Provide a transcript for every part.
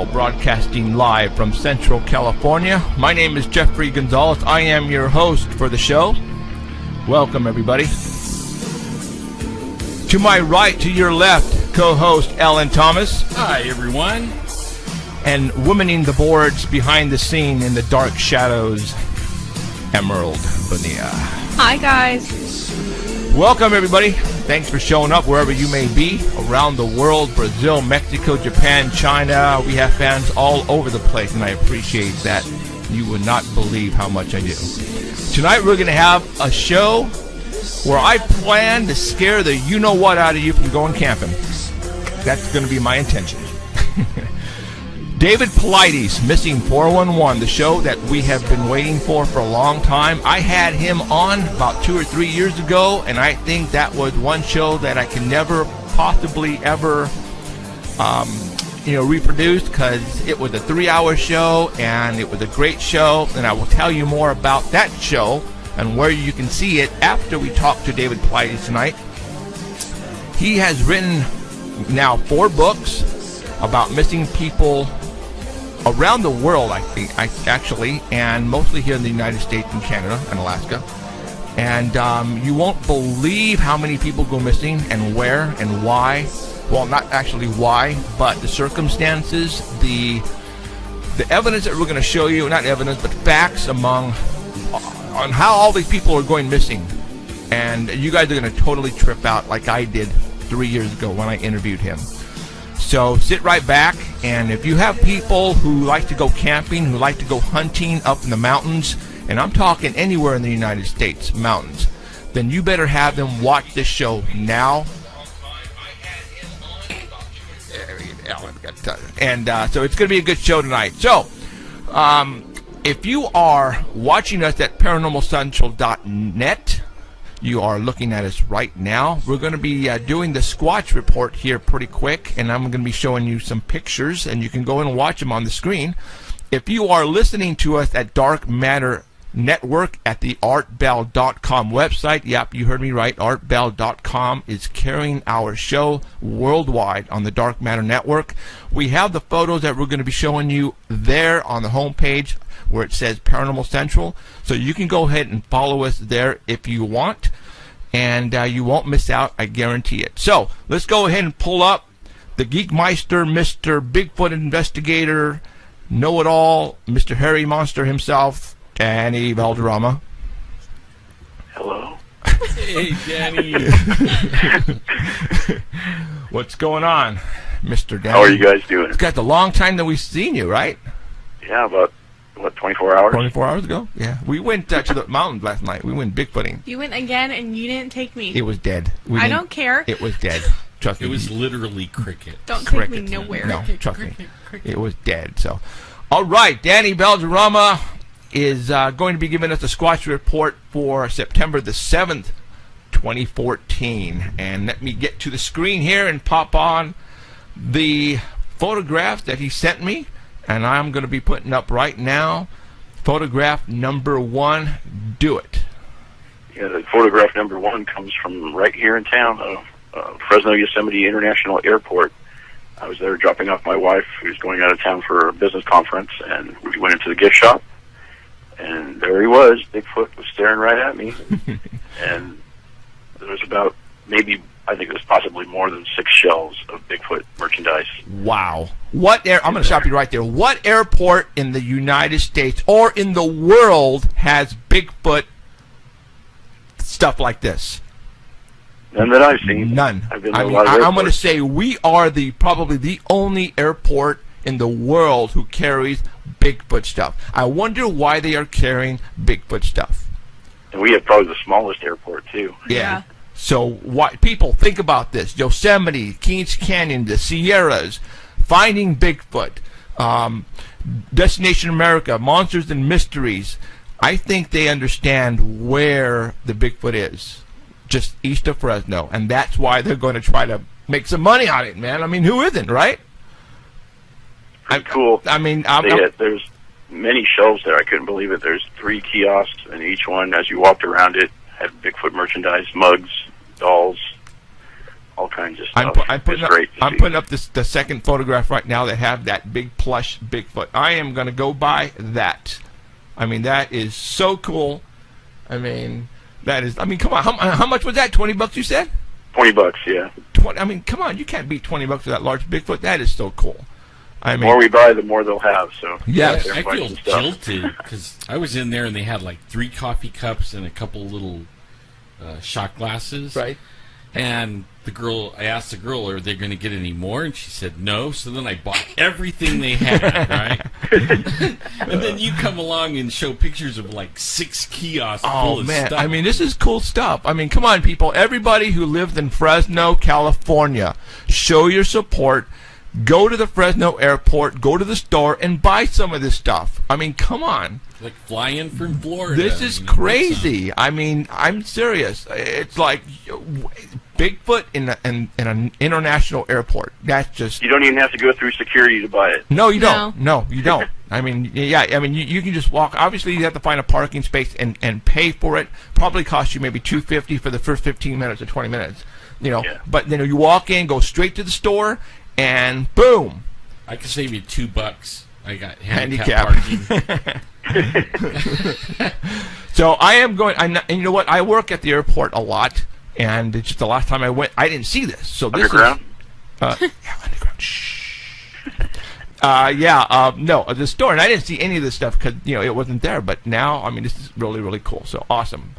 Broadcasting live from Central California. My name is Jeffrey Gonzalez. I am your host for the show. Welcome, everybody. To my right, to your left, co-host Alan Thomas. Hi, everyone. And womaning the boards behind the scene in the dark shadows, Emerald Bonilla. Hi, guys. Welcome, everybody. Thanks for showing up wherever you may be around the world, Brazil, Mexico, Japan, China. We have fans all over the place, and I appreciate that. You would not believe how much I do. Tonight, we're going to have a show where I plan to scare the you-know-what out of you from going camping. That's going to be my intention. David Paulides, Missing 411, the show that we have been waiting for a long time. I had him on about 2 or 3 years ago, and I think that was one show that I can never possibly ever reproduce, because it was a 3-hour show, and it was a great show, and I will tell you more about that show and where you can see it after we talk to David Paulides tonight. He has written now 4 books about missing people around the world, I think, actually, and mostly here in the United States and Canada and Alaska. And you won't believe how many people go missing and where and why. Well, not actually why, but the circumstances, the evidence that we're going to show you, not evidence, but facts on how all these people are going missing. And you guys are going to totally trip out like I did 3 years ago when I interviewed him. So sit right back, and if you have people who like to go camping, who like to go hunting up in the mountains, and I'm talking anywhere in the United States, mountains, then you better have them watch this show now. And so it's going to be a good show tonight. So if you are watching us at paranormalcentral.net, you are looking at us right now. We're going to be doing the Squatch report here pretty quick, and I'm going to be showing you some pictures, and you can go and watch them on the screen. If you are listening to us at Dark Matter Network at the artbell.com website, yep, you heard me right, artbell.com is carrying our show worldwide on the Dark Matter Network. We have the photos that we're going to be showing you there on the homepage where it says Paranormal Central, so you can go ahead and follow us there if you want, and you won't miss out, I guarantee it. So let's go ahead and pull up the Geekmeister, Mr. Bigfoot Investigator, know-it-all, Mr. Hairy Monster himself, Danny Valderrama. Hello. Hey, Danny. What's going on, Mr. Danny? How are you guys doing? It's got the long time that we've seen you, right? Yeah, about, 24 hours? 24 hours ago? Yeah. We went to the mountains last night. We went bigfooting. You went again, and you didn't take me. It was dead. I don't care. It was dead. Trust me. It was literally cricket. Don't take me nowhere. No, trust me. It was dead. So, all right, Danny Valderrama is going to be giving us a Squatch report for September the 7th, 2014. And let me get to the screen here and pop on the photographs that he sent me. And I'm going to be putting up right now photograph number 1. Do it. Yeah, the photograph number 1 comes from right here in town, Fresno Yosemite International Airport. I was there dropping off my wife, who was going out of town for a business conference, and we went into the gift shop, and there he was. Bigfoot was staring right at me. And there was about maybe, I think it was possibly more than 6 shelves of Bigfoot merchandise. Wow. I'm going to stop you right there. What airport in the United States or in the world has Bigfoot stuff like this? None that I've seen. None. I've been to a lot of airports. I'm going to say we are probably the only airport in the world who carries Bigfoot stuff. I wonder why they are carrying Bigfoot stuff. And we have probably the smallest airport, too. Yeah. So why people think about this? Yosemite, Kings Canyon, the Sierras, finding Bigfoot, Destination America, Monsters and Mysteries. I think they understand where the Bigfoot is, just east of Fresno, and that's why they're going to try to make some money on it, man. I mean, who isn't, right? Cool. I mean, there's many shelves there. I couldn't believe it. There's 3 kiosks, and each one, as you walked around it, had Bigfoot merchandise, mugs, dolls, all all kinds of I'm, stuff. putting it's up, great to I'm see. putting up the second photograph right now that have that big plush Bigfoot. I am going to go buy that. I mean, that is so cool. I mean, come on. How much was that? $20 you said? $20, yeah. 20, I mean, come on. You can't beat $20 for that large Bigfoot. That is so cool. I The mean, more we buy, the more they'll have. So yes. I feel jilted because I was in there and they had like 3 coffee cups and a couple little shot glasses. Right. And I asked the girl, are they going to get any more? And she said no. So then I bought everything they had, right? And then you come along and show pictures of like 6 kiosks full of man, stuff. I mean, this is cool stuff. I mean, come on, people. Everybody who lived in Fresno, California, show your support. Go to the Fresno airport, go to the store, and buy some of this stuff. I mean, come on. Like flying from Florida. This is crazy. I mean, I'm serious. It's like Bigfoot in an international airport. That's just... You don't even have to go through security to buy it. No, you don't. No, you don't. I mean, yeah, I mean, you can just walk. Obviously, you have to find a parking space and pay for it. Probably cost you maybe $2.50 for the first 15 minutes or 20 minutes. You know, Yeah. But then you walk in, go straight to the store, and boom. I could save you $2. I got Handicap. parking. So I am going. And you know what? I work at the airport a lot, and it's just the last time I went, I didn't see this. So this Underground? is yeah, underground. Shh. No, the store, and I didn't see any of this stuff because it wasn't there. But now, I mean, this is really, really cool. So awesome.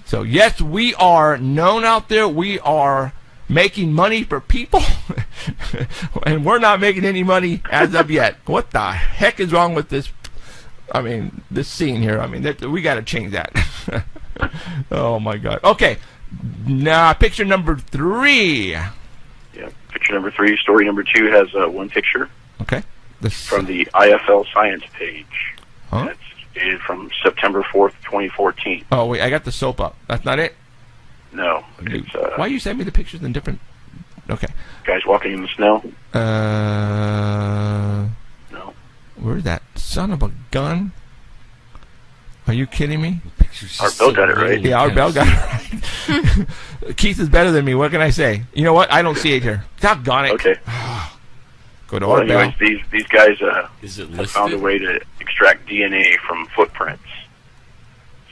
So yes, we are known out there. We are making money for people, and we're not making any money as of yet. What the heck is wrong with this? I mean, this scene here. I mean, we got to change that. Oh my God. Okay, now picture number 3. Yeah. Picture number 3. Story number 2 has one picture. Okay. From the IFL Science page. Huh? That's dated from September 4th, 2014. Oh wait, I got the soap up. That's not it. No. It's, Why you send me the pictures in different? Okay. guys walking in the snow? No. Where's that son of a gun? Are you kidding me? Our Bill got it right. Yeah, our Bell got it right. Keith is better than me. What can I say? You know what? I don't see it here. Doggone it. Okay. Go to Well, our Bell. anyways, these guys Is it have listed? found a way to extract DNA from footprints.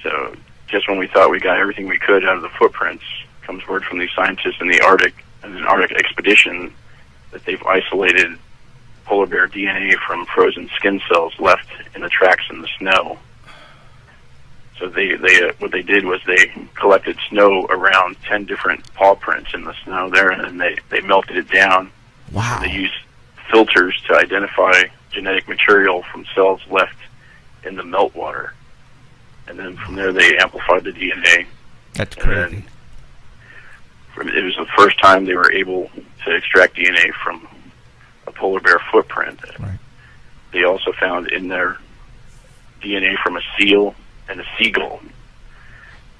So just when we thought we got everything we could out of the footprints, comes word from these scientists in the Arctic and an Arctic expedition that they've isolated polar bear DNA from frozen skin cells left in the tracks in the snow. So they what they did was they collected snow around 10 different paw prints in the snow there, and then they melted it down. Wow. They used filters to identify genetic material from cells left in the meltwater. And then from there they amplified the DNA. That's crazy. It was the first time they were able to extract DNA from a polar bear footprint. Right. They also found in there DNA from a seal and a seagull.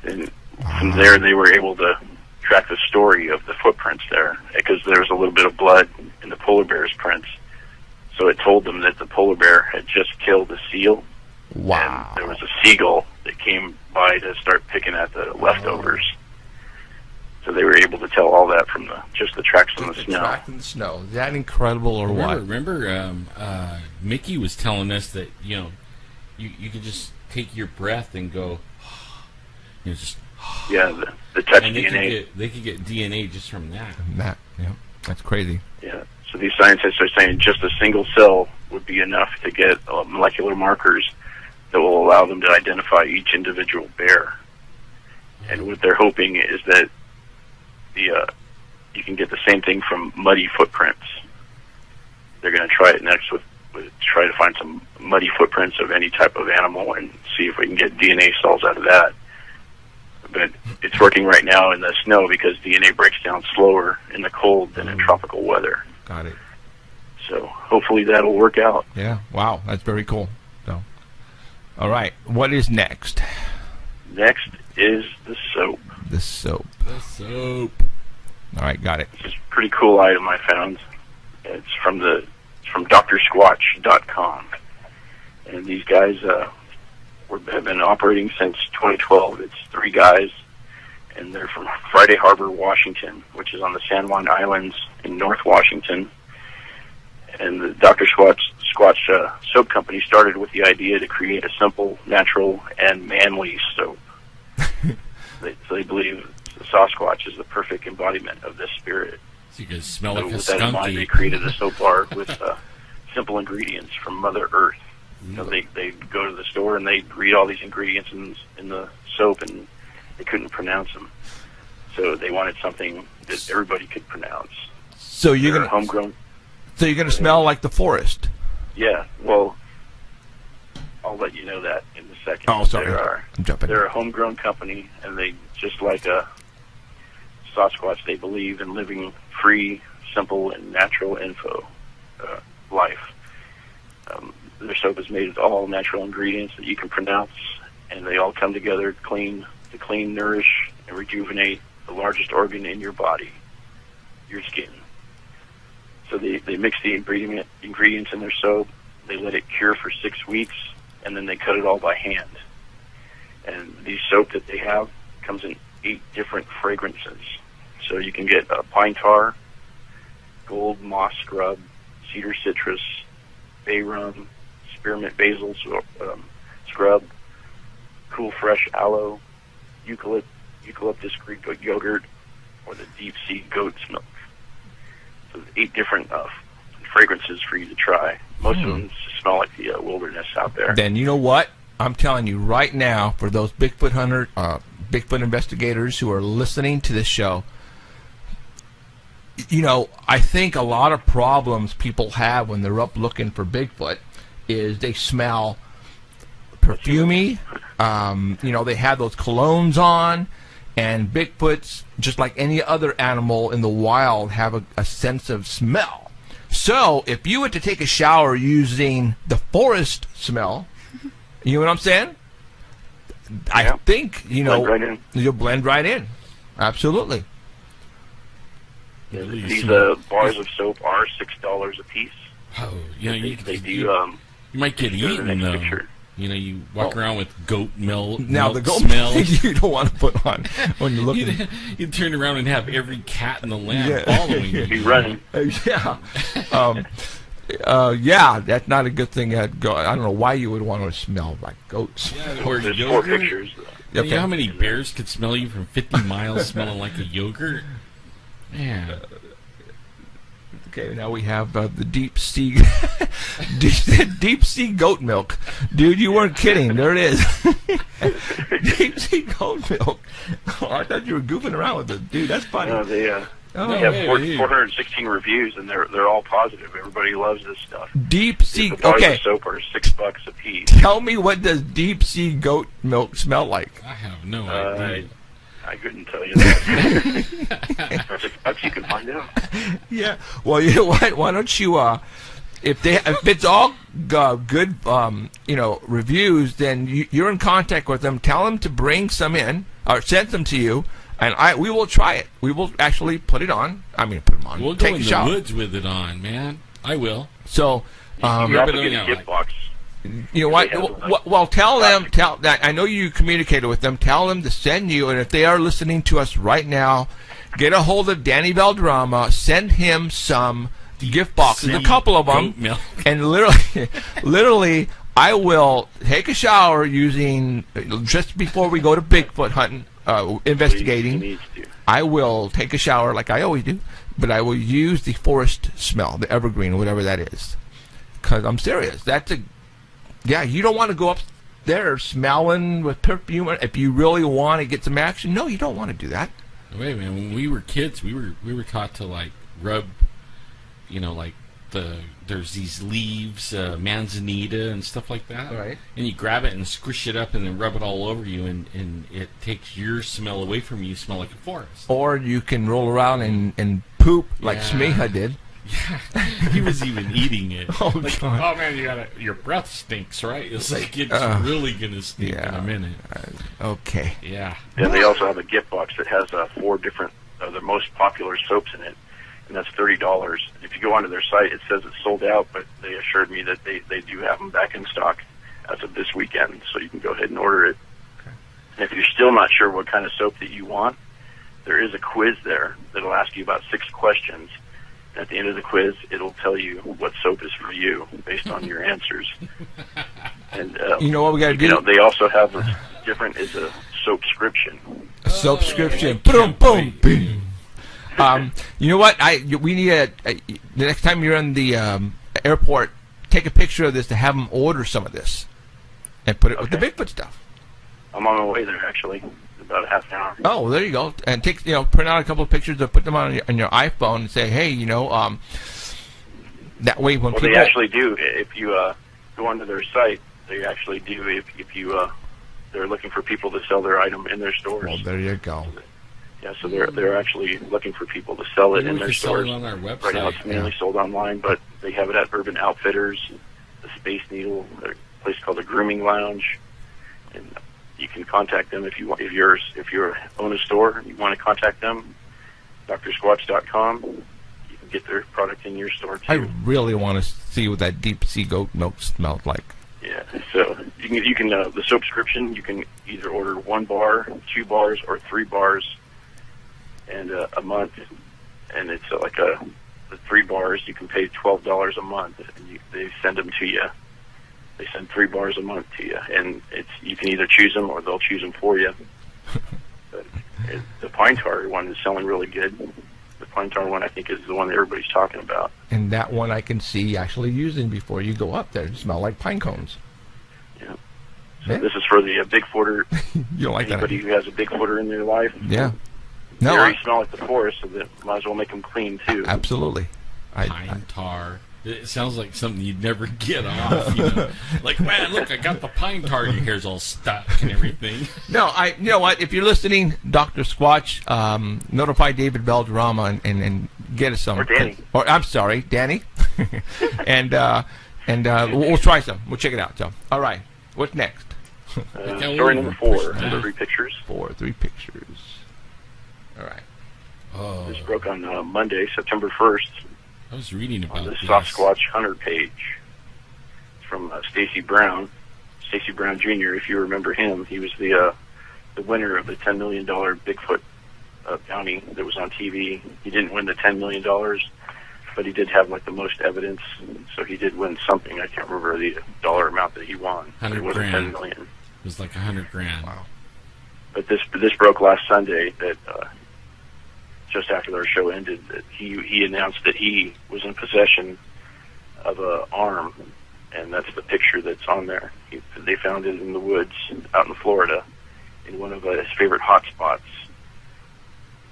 And from there they were able to track the story of the footprints there, because there was a little bit of blood in the polar bear's prints. So it told them that the polar bear had just killed a seal. Wow. And there was a seagull that came by to start picking at the leftovers. So they were able to tell all that from just the tracks in the snow. Track in the snow. Is that incredible or what? Remember, Mickey was telling us that you could just take your breath and go, just. Yeah, the touch and DNA. They could get DNA just from that. Yeah, that's crazy. Yeah. So these scientists are saying just a single cell would be enough to get molecular markers that will allow them to identify each individual bear. And what they're hoping is that you can get the same thing from muddy footprints. They're going to try it next with try to find some muddy footprints of any type of animal and see if we can get DNA cells out of that. But it's working right now in the snow because DNA breaks down slower in the cold than in tropical weather. Got it. So hopefully that'll work out. Yeah. Wow. That's very cool. So, all right. What is next? Next is the soap. The soap. The soap. All right. Got it. It's a pretty cool item I found. It's from DrSquatch.com. And these guys have been operating since 2012. It's 3 guys, and they're from Friday Harbor, Washington, which is on the San Juan Islands in North Washington. And the Dr. Squatch soap company started with the idea to create a simple, natural, and manly soap. They believe the Sasquatch is the perfect embodiment of this spirit. So you can smell So like a with that in mind, they skunky. created a soap bar with simple ingredients from Mother Earth. You know, they go to the store and they read all these ingredients in the soap, and they couldn't pronounce them. So they wanted something that everybody could pronounce. So you're They're gonna homegrown. so you're gonna smell like the forest. Yeah, well, I'll let you know that in a second. Oh, sorry. I'm jumping. They're a homegrown company, and they, just like a Sasquatch, they believe in living free, simple, and natural life. Their soap is made with all natural ingredients that you can pronounce, and they all come together to clean, nourish, and rejuvenate the largest organ in your body, your skin. So they mix the ingredients in their soap, they let it cure for 6 weeks, and then they cut it all by hand. And the soap that they have comes in 8 different fragrances. So you can get pine tar, gold moss scrub, cedar citrus, bay rum, spearmint basil scrub, cool fresh aloe, eucalyptus Greek yogurt, or the deep sea goat's milk. So there's 8 different fragrances for you to try. Most of them smell like the wilderness out there. Then you know what? I'm telling you right now, for those Bigfoot Bigfoot investigators who are listening to this show, you know, I think a lot of problems people have when they're up looking for Bigfoot is they smell perfumey. You know, they have those colognes on, and Bigfoots, just like any other animal in the wild, have a sense of smell. So if you were to take a shower using the forest smell, you know what I'm saying? I think, you know, Blend right in. you'll blend right in. Absolutely. Yeah, these bars of soap are $6 a piece. Oh, you know, They do. you might get go to the eaten next though. picture. You know, you walk around with goat milk. Now the goat smell. you don't want to put on when you're looking. You turn around and have every cat in the land Yeah. following you. Be running. Yeah. Yeah, that's not a good thing. I don't know why you would want to smell like goats. Yeah, or There's 4 yogurt. pictures. You know how many bears could smell you from 50 miles smelling like a yogurt? Man. Okay, now we have the deep sea, deep sea goat milk, dude. You weren't kidding. There it is, deep sea goat milk. Oh, I thought you were goofing around with it, dude. That's funny. No, they have hey. 416 reviews, and they're all positive. Everybody loves this stuff. Deep sea. The bars Okay, of soap are $6 a piece. tell me, what does deep sea goat milk smell like? I have no idea. I couldn't tell you that. For $6 you can find out. Yeah. Well, you know what? Why don't you, if it's all good, you know, reviews, then you're in contact with them. Tell them to bring some in or send them to you, and we will try it. We will actually put it on. I mean, put them on. We'll go Take in a the shower. woods with it on, man. I will. So, You also but get anyhow, a gift box. you know what? Well, tell them. I know you communicated with them. Tell them to send you, and if they are listening to us right now, get a hold of Danny Valderrama. Send him some gift boxes, a couple of them, Goat milk. and literally, I will take a shower using just before we go to Bigfoot hunting, investigating. Please, you need to. I will take a shower like I always do, but I will use the forest smell, the evergreen, whatever that is. Because I'm serious. Yeah, you don't want to go up there smelling with perfume if you really want to get some action. No, you don't want to do that. Wait, man. When we were kids, we were taught to like rub, you know, like there's these leaves, manzanita and stuff like that. Right. And you grab it and squish it up and then rub it all over you, and it takes your smell away from you. You smell like a forest. Or you can roll around and poop like Yeah. Smeha did. Yeah, he was even eating it. Oh, like, God. oh man, your breath stinks, right? It's like it's really gonna stink in a minute. Okay. Yeah. And they also have a gift box that has 4 different of the most popular soaps in it, and that's $30. If you go onto their site, it says it's sold out, but they assured me that they do have them back in stock as of this weekend, so you can go ahead and order it. Okay. And if you're still not sure what kind of soap that you want, there is a quiz there that'll ask you about 6 questions. At the end of the quiz, it'll tell you what soap is for you based on your answers. And You know what we got to do? you know, they also have a different is a soapscription. A subscription. I Boom, can't boom, wait. boom. You know what? We need the next time you're in the airport, take a picture of this to have them order some of this and put it with the Okay. Bigfoot stuff. I'm on my way there, actually, in about a half an hour. Oh, there you go. And take print out a couple of pictures or put them on your iPhone and say, hey, that way when Well, people they actually do. If you go onto their site, they actually do. If you they're looking for people to sell their item in their stores. well, there you go. Yeah, so they're actually looking for people to sell it Maybe in we their could sell stores. it on our Right now, it's website. mainly sold online, but they have it at Urban Outfitters, the Space Needle, a place called the Grooming Lounge, and you can contact them if you want. If you own a store and you want to contact them, drsquatch.com. You can get their product in your store too. I really want to see what that deep sea goat milk smelled like. Yeah, so you can the subscription. You can either order 1 bar, 2 bars, or 3 bars, and a month. And it's the 3 bars. You can pay $12 a month, and they send them to you. They send 3 bars a month to you, and you can either choose them or they'll choose them for you. But the pine tar one is selling really good. The pine tar one, I think, is the one that everybody's talking about. And that one I can see actually using before you go up there. It smell like pine cones. Yeah. So Yeah. this is for the Bigfooter. You don't like Anybody that? who has a Bigfooter in their life. Yeah. They No, already smell like the forest, so that might as well make them clean too. absolutely. Pine tar. It sounds like something you'd never get off. You know? Like, man, look, I got the pine tar. Your hair's all stuck and everything. No, you know what? If you're listening, Dr. Squatch, notify David Belderama and get us some. Or Danny. Or I'm sorry, Danny. and we'll try some. We'll check it out. So, all right. What's next? Story number 4, Yeah. 3 pictures. 3 pictures. All right. Oh, This broke on Monday, September 1st, I was reading on about the this. Soft Squatch Hunter page. It's from Stacy Brown. Stacy Brown Jr., if you remember him, he was the winner of the $10 million Bigfoot bounty that was on TV. He didn't win the $10 million, but he did have like the most evidence, so he did win something. I can't remember the dollar amount that he won. But it 100 wasn't grand. $10 million. It was like $100,000. Wow. But this broke last Sunday that just after our show ended, that he announced that he was in possession of a arm, and that's the picture that's on there. They found it in the woods out in Florida, in one of his favorite hot spots,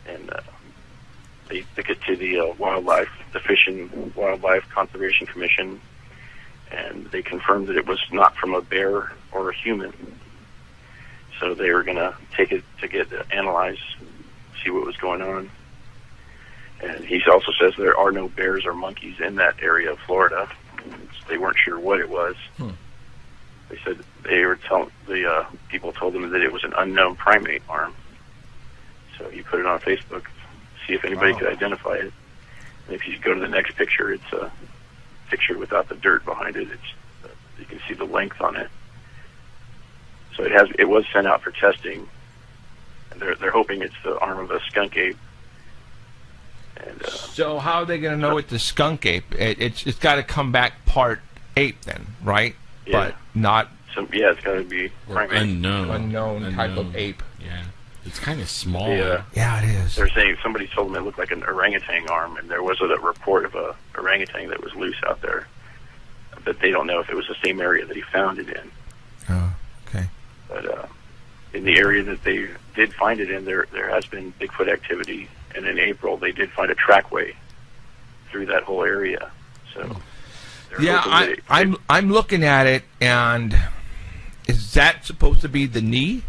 and they took it to the Fish and Wildlife Conservation Commission, and they confirmed that it was not from a bear or a human. So they were going to take it to get analyzed, see what was going on. And he also says there are no bears or monkeys in that area of Florida. So they weren't sure what it was. They said the people told them that it was an unknown primate arm. So he put it on Facebook, see if anybody could identify it. And if you go to the next picture, it's a picture without the dirt behind it. You can see the length on it. So it was sent out for testing, and they're hoping it's the arm of a skunk ape. And So how are they going to know it's a skunk ape? It's got to come back part ape then, right? Yeah. But not it's got to be Or primate. unknown type of ape. Yeah. It's kind of small. Yeah. Yeah, it is. They're saying somebody told them it looked like an orangutan arm, and there was a report of a orangutan that was loose out there, but they don't know if it was the same area that he found it in. Oh, okay. But in the area that they did find it in, there has been Bigfoot activity, and in April they did find a trackway through that whole area. So they're Yeah, hoping that I'm looking at it, and is that supposed to be the knee?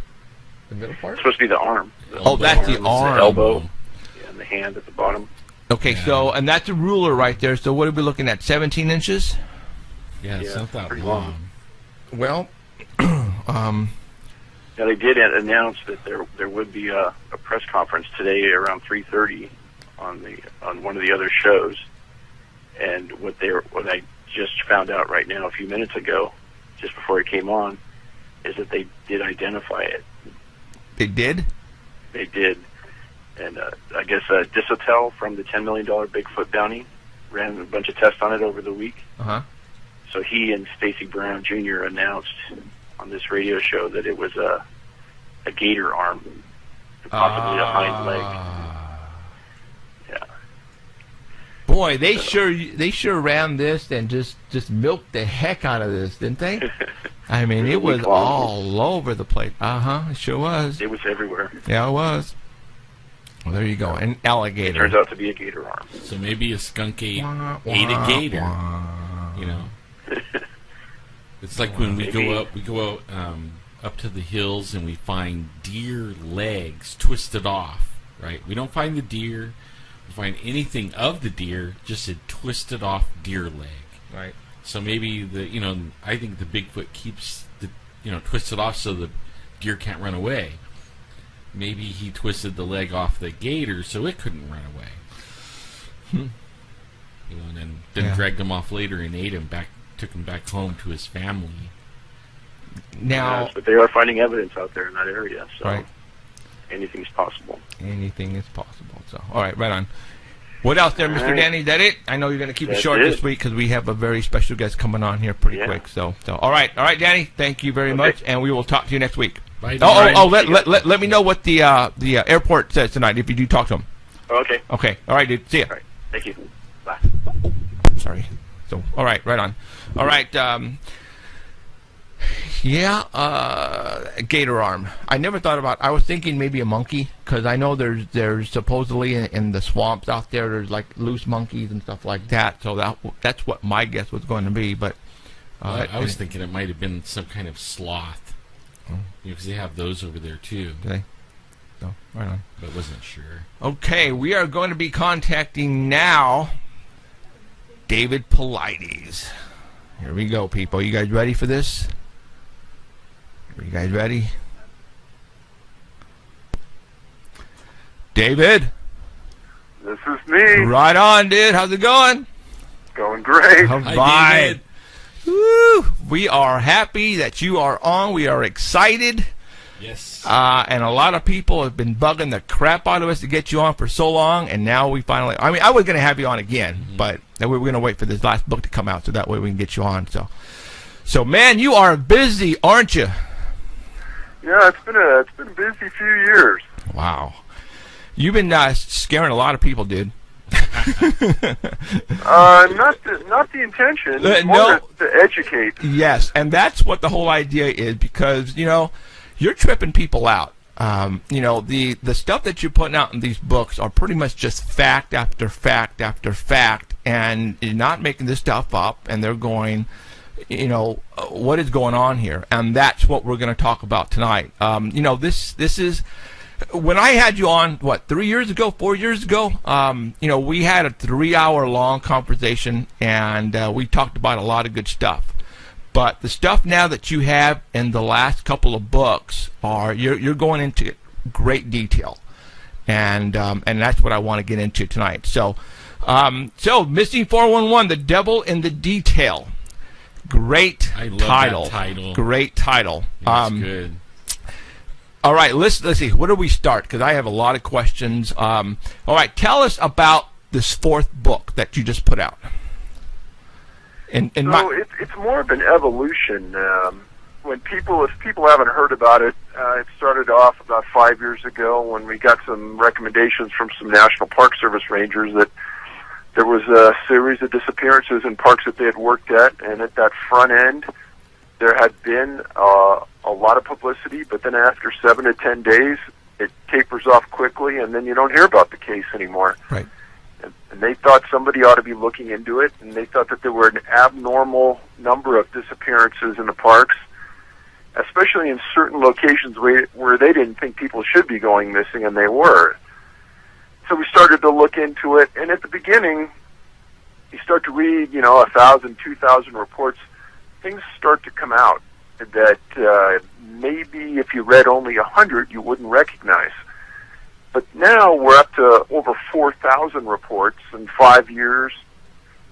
The middle part? it's supposed to be the arm. Oh, that's the arm. The elbow, and the hand at the bottom. Okay, Yeah. so, and that's a ruler right there, so what are we looking at, 17 inches? Yeah, it's Yeah, not that pretty long. Well, Now they did announce that there would be a press conference today around 3:30 on one of the other shows, and what I just found out right now a few minutes ago, just before it came on, is that they did identify it. they did? They did, And I guess Disotel from the $10 million Bigfoot bounty ran a bunch of tests on it over the week. Uh-huh. So he and Stacy Brown Jr. announced on this radio show that it was a gator arm, and possibly a hind leg. Yeah. Boy, they sure ran this and just milked the heck out of this, didn't they? I mean, it was all over the place. It sure was. It was everywhere. Yeah, it was. Well, there you go. An It alligator. turns out to be a gator arm. So maybe a skunk ate a gator. You know, it's like when we go out up to the hills and we find deer legs twisted off. Right? We don't find the deer. We find anything of the deer, just a twisted off deer leg. Right. So maybe I think the Bigfoot keeps the twisted off so the deer can't run away. Maybe he twisted the leg off the gator so it couldn't run away. And then dragged him off later and ate him took him back home to his family. Now, yes, but they are finding evidence out there in that area, so right. Anything's possible. Anything is possible. So, all right, right on. What else there, Mr. Danny? Is that it? I know you're going to keep it short this week because we have a very special guest coming on here pretty quick. So all right, Danny. Thank you very much, and we will talk to you next week. Bye, let me know what the airport says tonight if you do talk to him. Okay. Okay. All right, dude. See ya. All right. Thank you. Bye. Sorry. So, all right, right on. All right. Gator arm. I never thought about. I was thinking maybe a monkey because I know there's supposedly in the swamps out there there's like loose monkeys and stuff like that. So that's what my guess was going to be. But I was thinking it might have been some kind of sloth. Because they have those over there too. Okay. So right on. But wasn't sure. Okay, we are going to be contacting now David Paulides. Here we go, people. You guys ready for this? Are you guys ready? David? This is me. Right on, dude. How's it going? Going great. All Hi, right. David. Woo. We are happy that you are on. We are excited. Yes. And a lot of people have been bugging the crap out of us to get you on for so long, and now we finally... I mean, I was going to have you on again, but we were going to wait for this last book to come out so that way we can get you on. So man, you are busy, aren't you? Yeah, it's been a busy few years. Wow. You've been scaring a lot of people, dude. Not the intention. More to educate. Yes, and that's what the whole idea is because, you're tripping people out. The stuff that you're putting out in these books are pretty much just fact after fact after fact, and you're not making this stuff up, and they're going, what is going on here? And that's what we're going to talk about tonight. This is... When I had you on, 4 years ago, we had a 3-hour long conversation, and we talked about a lot of good stuff. But the stuff now that you have in the last couple of books you're going into great detail, and that's what I want to get into tonight. So Missing 411, The Devil in the Detail. Great I love title. That title. Great title. That's good. All right, let's see. Where do we start? Because I have a lot of questions. All right, tell us about this 4th book that you just put out. It's more of an evolution. If people haven't heard about it, it started off about 5 years ago when we got some recommendations from some National Park Service rangers that there was a series of disappearances in parks that they had worked at, and at that front end, there had been a lot of publicity, but then after 7 to 10 days, it tapers off quickly, and then you don't hear about the case anymore. Right. And they thought somebody ought to be looking into it, and they thought that there were an abnormal number of disappearances in the parks, especially in certain locations where they didn't think people should be going missing, and they were. So we started to look into it, and at the beginning, you start to read, 1,000, 2,000 reports, things start to come out that maybe if you read only 100, you wouldn't recognize. But now we're up to over 4,000 reports in 5 years,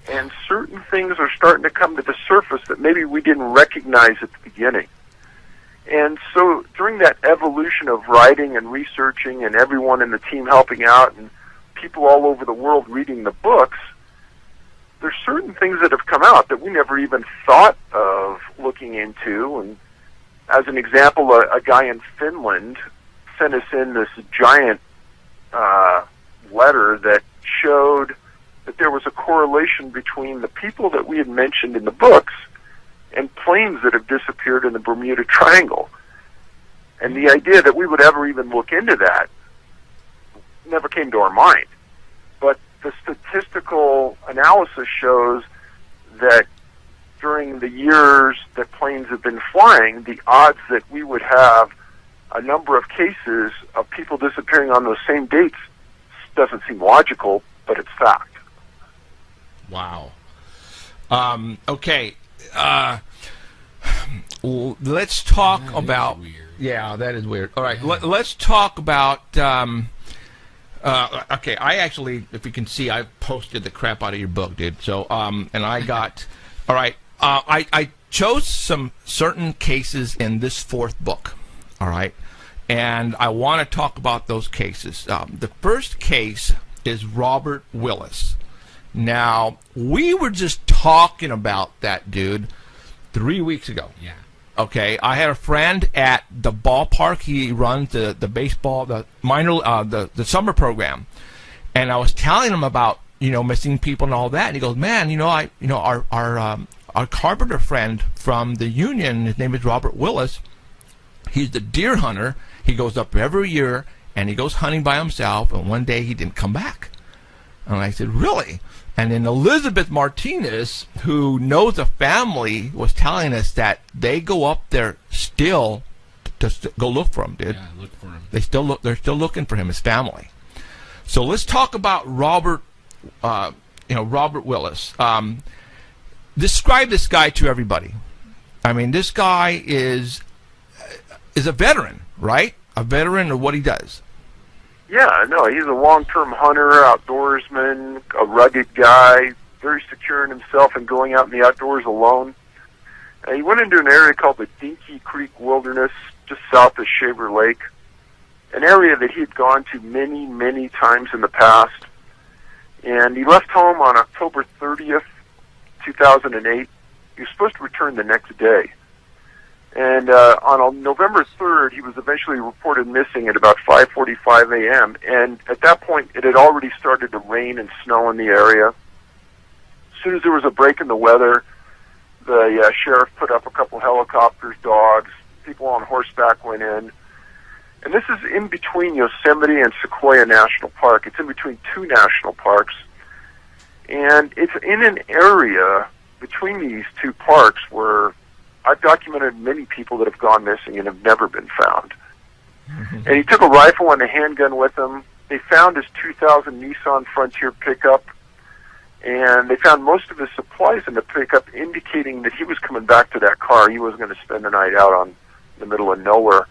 and certain things are starting to come to the surface that maybe we didn't recognize at the beginning. And so during that evolution of writing and researching and everyone in the team helping out and people all over the world reading the books, there's certain things that have come out that we never even thought of looking into. And as an example, a guy in Finland sent us in this giant letter that showed that there was a correlation between the people that we had mentioned in the books and planes that have disappeared in the Bermuda Triangle. And the idea that we would ever even look into that never came to our mind. But the statistical analysis shows that during the years that planes have been flying, the odds that we would have a number of cases of people disappearing on those same dates doesn't seem logical, but it's fact. Wow. Okay. Let's talk about. Yeah, that is weird. All right, let's talk about. Okay, I actually, if you can see, I posted the crap out of your book, dude. So, and I got. All right, I chose some certain cases in this fourth book. All right, and I want to talk about those cases. The first case is Robert Willis. Now, we were just talking about that dude 3 weeks ago. Yeah. Okay, I had a friend at the ballpark. He runs the baseball, the minor, the summer program, and I was telling him about missing people and all that. And he goes, "Man, our carpenter friend from the union, his name is Robert Willis. He's the deer hunter. He goes up every year and he goes hunting by himself. And one day he didn't come back." And I said, "Really?" And then Elizabeth Martinez, who knows the family, was telling us that they go up there still to go look for him, dude. Yeah, look for him. They're still looking for him, his family. So let's talk about Robert Willis. Describe this guy to everybody. I mean, this guy is a veteran, right? A veteran of what he does. Yeah, no, he's a long-term hunter, outdoorsman, a rugged guy, very secure in himself and going out in the outdoors alone. He went into an area called the Dinky Creek Wilderness, just south of Shaver Lake, an area that he had gone to many, many times in the past. And he left home on October 30th, 2008. He was supposed to return the next day. And on November 3rd, he was eventually reported missing at about 5:45 a.m. And at that point, it had already started to rain and snow in the area. As soon as there was a break in the weather, the sheriff put up a couple helicopters, dogs, people on horseback went in. And this is in between Yosemite and Sequoia National Park. It's in between two national parks. And it's in an area between these two parks where I've documented many people that have gone missing and have never been found. And he took a rifle and a handgun with him. They found his 2000 Nissan Frontier pickup, and they found most of his supplies in the pickup, indicating that he was coming back to that car. He wasn't going to spend the night out on the middle of nowhere.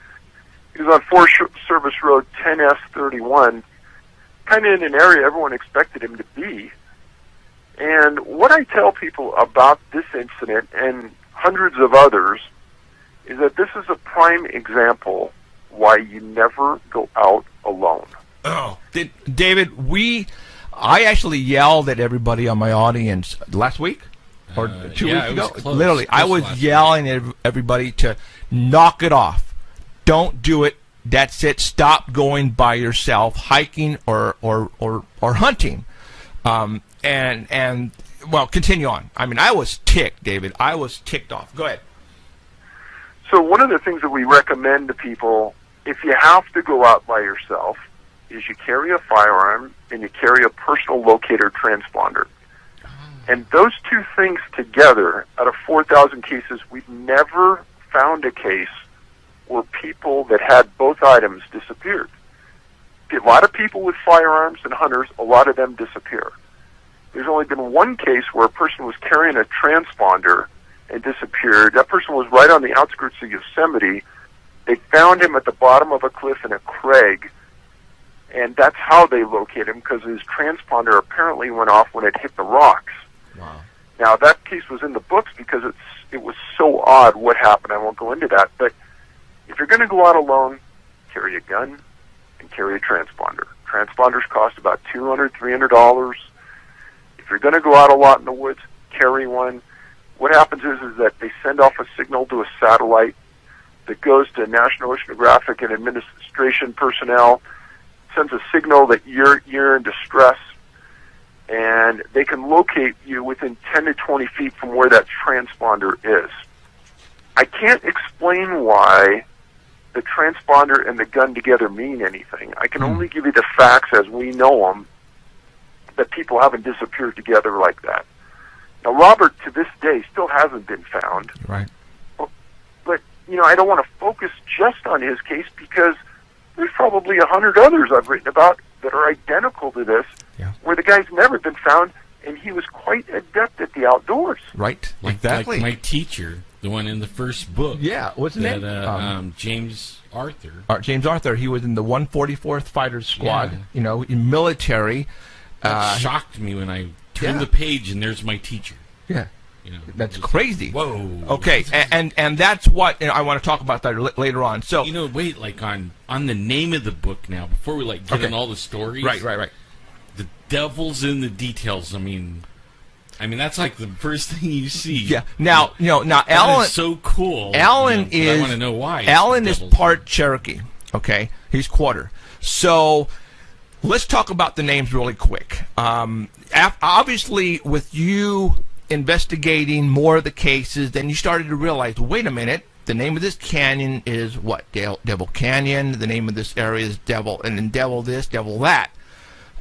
He was on Forest Service Road 10S31, kind of in an area everyone expected him to be. And what I tell people about this incident and hundreds of others is that this is a prime example why you never go out alone. Oh, David, I actually yelled at everybody on my audience last week or 2 weeks ago. Close. Literally, I was yelling at everybody to knock it off. Don't do it. That's it. Stop going by yourself, hiking or hunting. And well, continue on. I mean, I was ticked, David. I was ticked off. Go ahead. So one of the things that we recommend to people, if you have to go out by yourself, is you carry a firearm and you carry a personal locator transponder. And those two things together, out of 4,000 cases, we've never found a case where people that had both items disappeared. A lot of people with firearms and hunters, a lot of them disappear. There's only been one case where a person was carrying a transponder and disappeared. That person was right on the outskirts of Yosemite. They found him at the bottom of a cliff in a crag, and that's how they located him, because his transponder apparently went off when it hit the rocks. Wow. Now, that case was in the books because it was so odd what happened. I won't go into that, but If you're going to go out alone, carry a gun and carry a transponder. Transponders cost about $200, $300. If you're going to go out a lot in the woods, carry one. What happens is that they send off a signal to a satellite that goes to National Oceanographic and Administration personnel, sends a signal that you're in distress, and they can locate you within 10 to 20 feet from where that transponder is. I can't explain why the transponder and the gun together mean anything. I can only give you the facts as we know them, that people haven't disappeared together like that. Now, Robert, to this day, still hasn't been found. Right. But, I don't want to focus just on his case because there's probably 100 others I've written about that are identical to this, where the guy's never been found, and he was quite adept at the outdoors. Right. Like my teacher, the one in the first book. Yeah. What's his name? James Arthur. James Arthur. He was in the 144th Fighters Squad, in military. That shocked me when I turned the page and there's my teacher. Yeah. That's crazy. Whoa. Okay, and that's what I want to talk about that later on. So wait, like on the name of the book now, before we get in all the stories. Right. The devil's in the details. I mean that's like the first thing you see. Yeah. Now Alan is so cool. Alan is. I want to know why. Alan is part Cherokee. Okay, he's quarter. So let's talk about the names really quick. Obviously, with you investigating more of the cases, then you started to realize, wait a minute, the name of this canyon is what? Devil Canyon. The name of this area is Devil, and then Devil this, Devil that.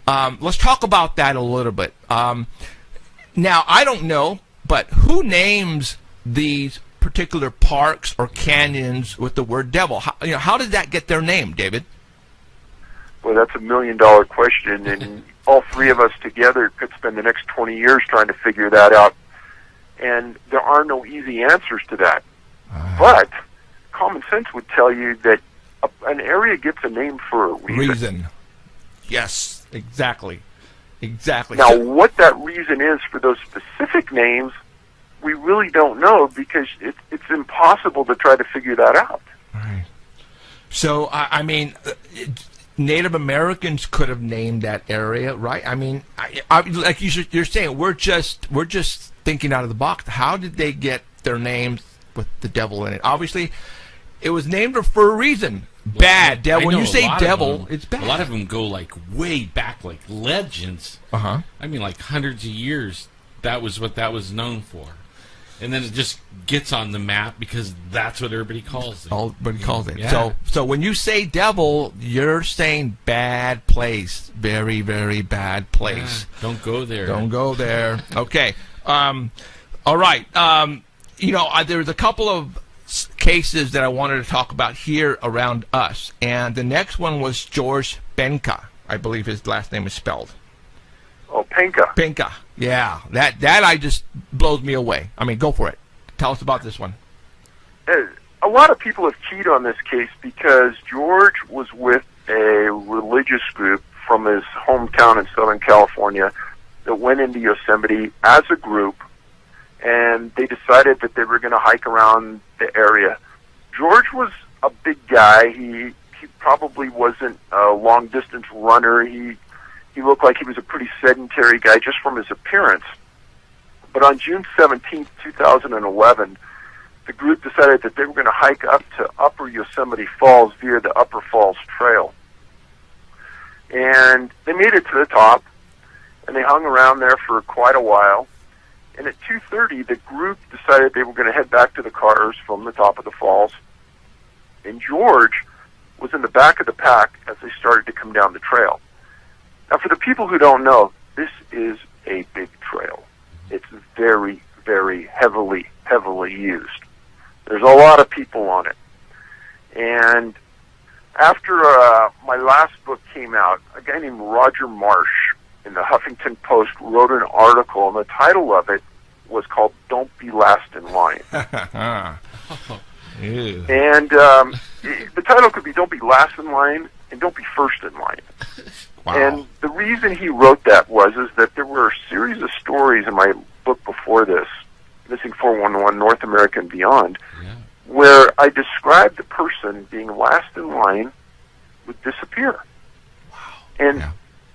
Let's talk about that a little bit. Now, I don't know, but who names these particular parks or canyons with the word devil? How did that get their name, David? Well, that's $1 million question, and all three of us together could spend the next 20 years trying to figure that out. And there are no easy answers to that. But common sense would tell you that an area gets a name for a reason. Yes, exactly. Now, what that reason is for those specific names, we really don't know because it's impossible to try to figure that out. Right. So, Native Americans could have named that area, right? Like you're saying, we're just thinking out of the box. How did they get their names with the devil in it? Obviously, it was named for a reason. Bad devil. When you say devil, it's bad. A lot of them go way back, like legends. Like hundreds of years. That was what that was known for. And then it just gets on the map because that's what everybody calls it. Everybody calls it. Yeah. So when you say devil, you're saying bad place. Very, very bad place. Yeah, don't go there. Don't go there. Okay. All right. There's a couple of cases that I wanted to talk about here around us. And the next one was George Benka. I believe his last name is spelled. Oh, Penka. Penka. Yeah, that I just blows me away. Go for it. Tell us about this one. A lot of people have keyed on this case because George was with a religious group from his hometown in Southern California that went into Yosemite as a group, and they decided that they were going to hike around the area. George was a big guy. He probably wasn't a long-distance runner. He looked like he was a pretty sedentary guy just from his appearance. But on June 17th, 2011, the group decided that they were going to hike up to Upper Yosemite Falls via the Upper Falls Trail. And they made it to the top, and they hung around there for quite a while. And at 2:30, the group decided they were going to head back to the cars from the top of the falls. And George was in the back of the pack as they started to come down the trail. Now, for the people who don't know, this is a big trail. It's very, very heavily used. There's a lot of people on it. And after my last book came out, a guy named Roger Marsh in the Huffington Post wrote an article, and the title of it was called "Don't Be Last in Line." And the title could be "Don't Be Last in Line" and "Don't Be First in Line." Wow. And the reason he wrote that is that there were a series of stories in my book before this, Missing 411, North America and Beyond, where I described the person being last in line would disappear. And Yeah.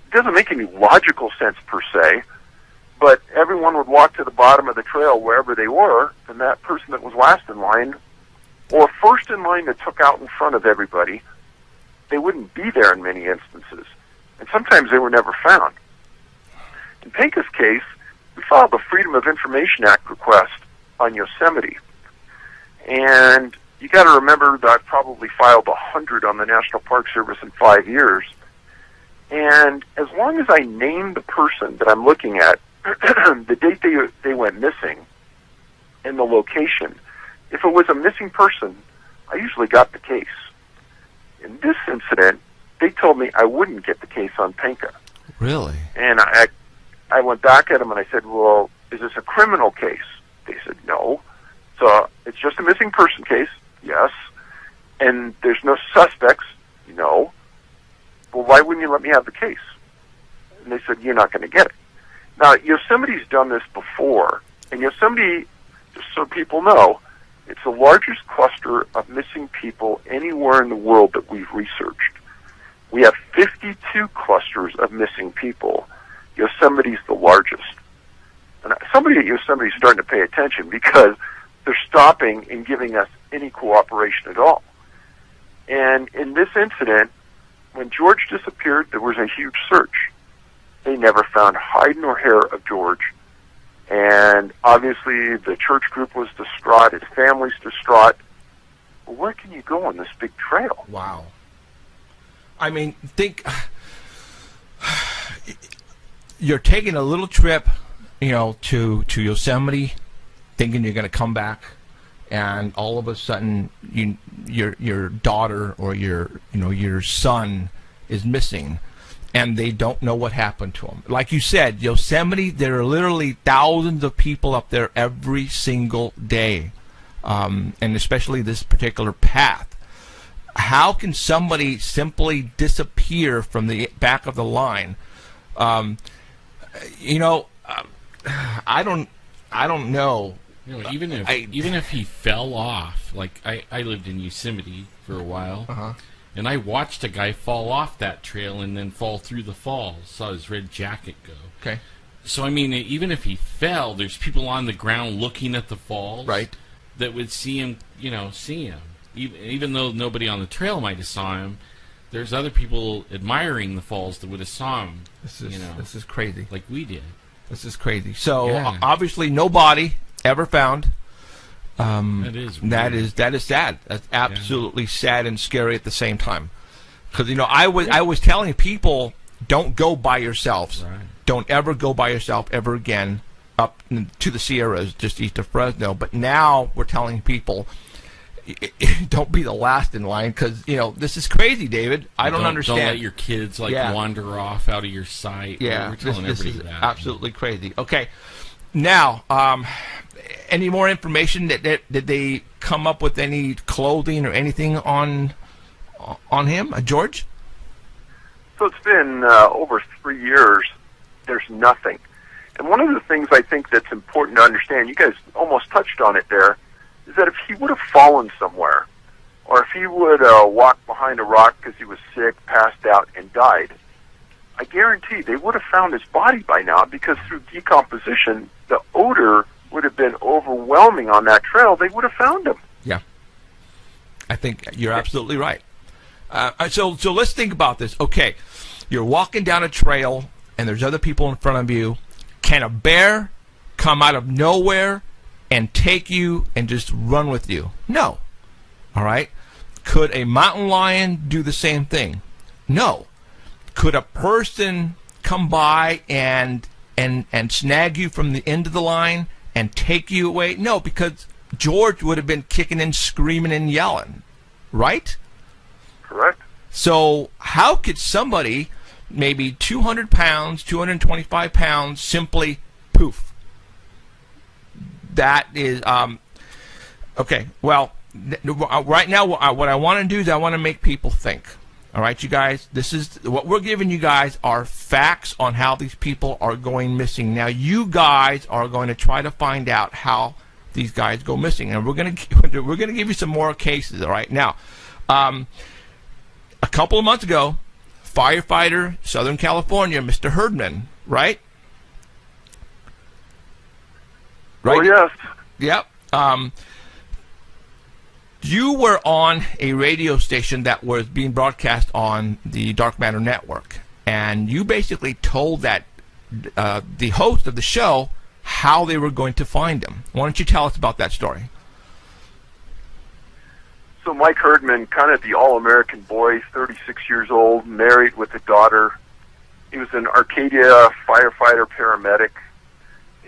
it doesn't make any logical sense per se, but everyone would walk to the bottom of the trail wherever they were, and that person that was last in line, or first in line that took out in front of everybody, they wouldn't be there in many instances. And sometimes they were never found. In Penka's case, we filed the Freedom of Information Act request on Yosemite. And you got to remember that I've probably filed 100 on the National Park Service in 5 years. And as long as I name the person that I'm looking at, the date they went missing, and the location, if it was a missing person, I usually got the case. In this incident, they told me I wouldn't get the case on Penka. Really? And I went back at them and I said, well, is this a criminal case? They said, no. So it's just a missing person case? Yes. And there's no suspects? No. Well, why wouldn't you let me have the case? And they said, you're not going to get it. Now, Yosemite's done this before, and Yosemite, just so people know, it's the largest cluster of missing people anywhere in the world that we've researched. We have 52 clusters of missing people. Yosemite's the largest. And somebody at Yosemite is starting to pay attention because they're stopping and giving us any cooperation at all. And in this incident, when George disappeared, there was a huge search. They never found hide nor hair of George. And obviously the church group was distraught, his family's distraught. Well, where can you go on this big trail? Wow. I mean, think you're taking a little trip, to Yosemite, thinking you're going to come back, and all of a sudden, your daughter or your son is missing, and they don't know what happened to him. Like you said, Yosemite, there are literally thousands of people up there every single day, and especially this particular path. How can somebody simply disappear from the back of the line? I don't know. Even if he fell off, like I lived in Yosemite for a while, and I watched a guy fall off that trail and then fall through the falls. Saw his red jacket go. Okay. So I mean, even if he fell, there's people on the ground looking at the falls, right, that would see him. Even though nobody on the trail might have saw him, there's other people admiring the falls that would have saw him. This is crazy. Like we did. This is crazy. So Yeah. obviously, no body ever found. That is weird. that is sad. That's absolutely sad and scary at the same time. Because I was telling people, don't go by yourselves. Right. Don't ever go by yourself ever again up to the Sierras, just east of Fresno. But now we're telling people, don't be the last in line, because this is crazy, David. I don't understand. Don't let your kids wander off out of your sight. Yeah, we're telling this everybody is that. absolutely crazy. Okay, now, any more information that they come up with any clothing or anything on him, George? So it's been over 3 years. There's nothing. And one of the things I think that's important to understand, you guys almost touched on it there, is that if he would have fallen somewhere, or if he would walk behind a rock because he was sick, passed out, and died, I guarantee they would have found his body by now, because through decomposition, the odor would have been overwhelming on that trail. They would have found him. Yeah, I think you're absolutely right. So let's think about this. Okay, you're walking down a trail, and there's other people in front of you. Can a bear come out of nowhere and take you and just run with you? No. All right. Could a mountain lion do the same thing? No. Could a person come by and snag you from the end of the line and take you away? No, because George would have been kicking and screaming and yelling, right? Correct. So how could somebody, maybe 200 pounds, 225 pounds, simply poof? That is, okay, well, right now what I want to do is I want to make people think. All right, you guys, this is what we're giving you guys are facts on how these people are going missing. Now, you guys are going to try to find out how these guys go missing. And we're gonna give you some more cases. All right, now, a couple of months ago, firefighter, Southern California, Mr. Herdman, right? Oh, yes. Yep. You were on a radio station that was being broadcast on the Dark Matter Network, and you basically told that the host of the show how they were going to find him. Why don't you tell us about that story? So Mike Herdman, kind of the all-American boy, 36 years old, married with a daughter. He was an Arcadia firefighter paramedic,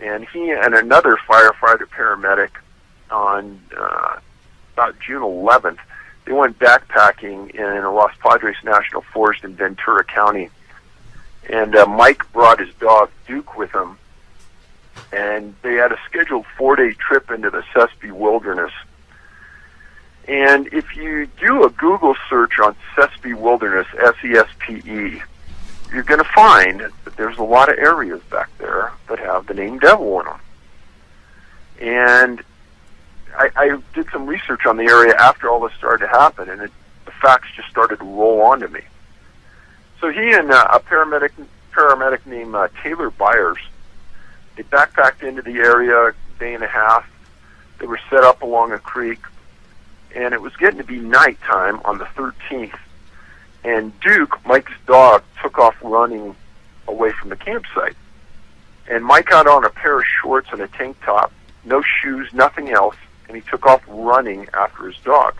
and he and another firefighter paramedic on about June 11th, they went backpacking in Los Padres National Forest in Ventura County. And Mike brought his dog, Duke, with him, and they had a scheduled 4-day trip into the Sespe Wilderness. And if you do a Google search on Sespe Wilderness, S-E-S-P-E, you're going to find that there's a lot of areas back there that have the name Devil in them. And I did some research on the area after all this started to happen, and the facts just started to roll onto me. So he and a paramedic named Taylor Byers, they backpacked into the area a day and a half. They were set up along a creek, and it was getting to be nighttime on the 13th. And Duke, Mike's dog, took off running away from the campsite. And Mike got on a pair of shorts and a tank top, no shoes, nothing else, and he took off running after his dog.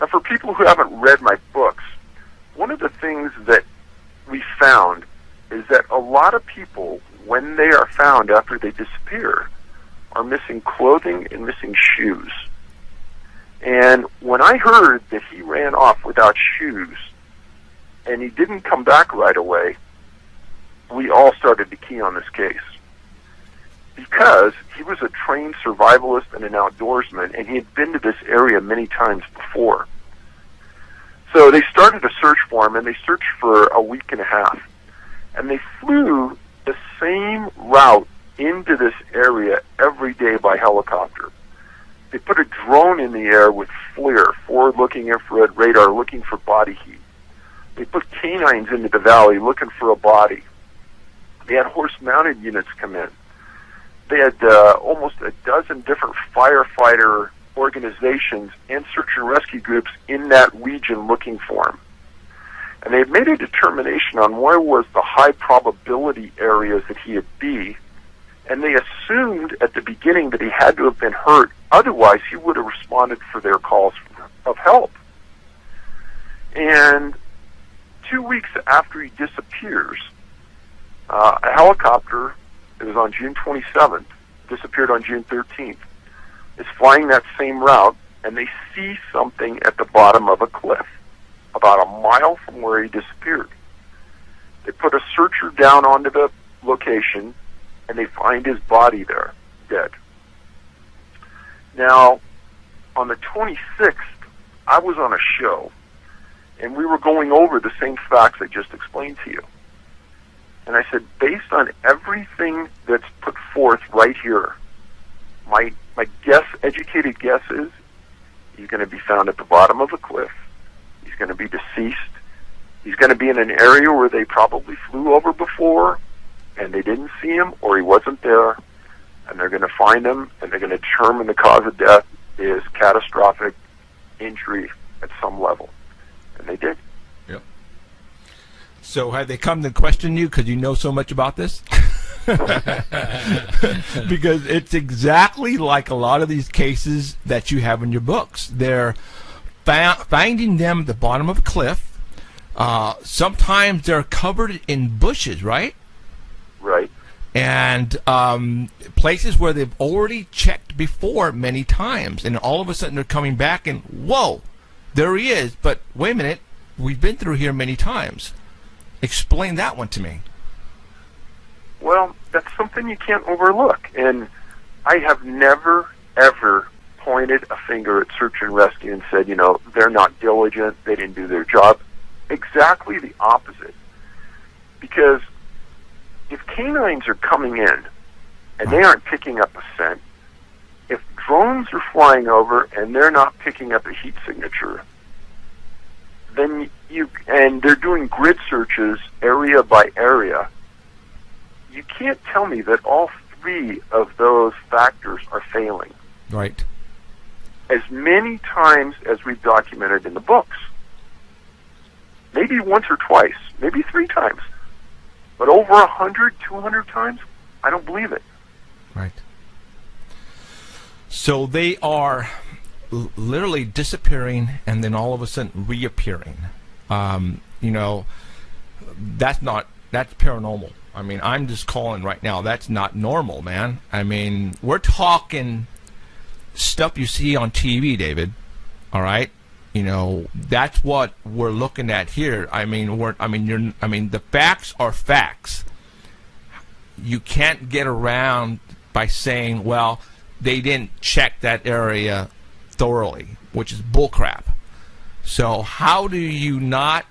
Now, for people who haven't read my books, one of the things that we found is that a lot of people, when they are found after they disappear, are missing clothing and missing shoes. And when I heard that he ran off without shoes and he didn't come back right away, we all started to key on this case. Because he was a trained survivalist and an outdoorsman, and he had been to this area many times before. So they started a search for him, and they searched for a week and a half. And they flew the same route into this area every day by helicopter. They put a drone in the air with FLIR, forward-looking infrared radar, looking for body heat. They put canines into the valley looking for a body. They had horse-mounted units come in. They had almost a dozen different firefighter organizations and search and rescue groups in that region looking for him. And they had made a determination on where was the high probability areas that he would be, and they assumed at the beginning that he had to have been hurt, otherwise he would have responded for their calls of help. And 2 weeks after he disappears, a helicopter, it was on June 27th, disappeared on June 13th, is flying that same route, and they see something at the bottom of a cliff, about a mile from where he disappeared. They put a searcher down onto the location, and they find his body there, dead. Now, on the 26th, I was on a show, and we were going over the same facts I just explained to you. And I said, based on everything that's put forth right here, my educated guess is he's going to be found at the bottom of a cliff. He's going to be deceased. He's going to be in an area where they probably flew over before, and they didn't see him, or he wasn't there, and they're going to find him, and they're going to determine the cause of death is catastrophic injury at some level. And they did. Yep. So have they come to question you because you know so much about this? Because it's exactly like a lot of these cases that you have in your books. They're finding them at the bottom of a cliff. Sometimes they're covered in bushes, right? Right. And places where they've already checked before many times, and all of a sudden they're coming back and, whoa, there he is, but wait a minute, we've been through here many times. Explain that one to me. Well, that's something you can't overlook, and I have never, ever pointed a finger at search and rescue and said, they're not diligent, they didn't do their job. Exactly the opposite. Because if canines are coming in and they aren't picking up a scent, drones are flying over and they're not picking up a heat signature, then and they're doing grid searches area by area, you can't tell me that all three of those factors are failing. Right. As many times as we've documented in the books. Maybe once or twice, maybe 3 times. But over 100, 200 times, I don't believe it. Right. So they are literally disappearing and then all of a sudden reappearing. You know, that's paranormal. I mean, I'm just calling right now, that's not normal, man. I mean, we're talking stuff you see on TV, David. All right? You know, that's what we're looking at here. I mean, the facts are facts. You can't get around by saying, well, they didn't check that area thoroughly, which is bullcrap. So how do you not?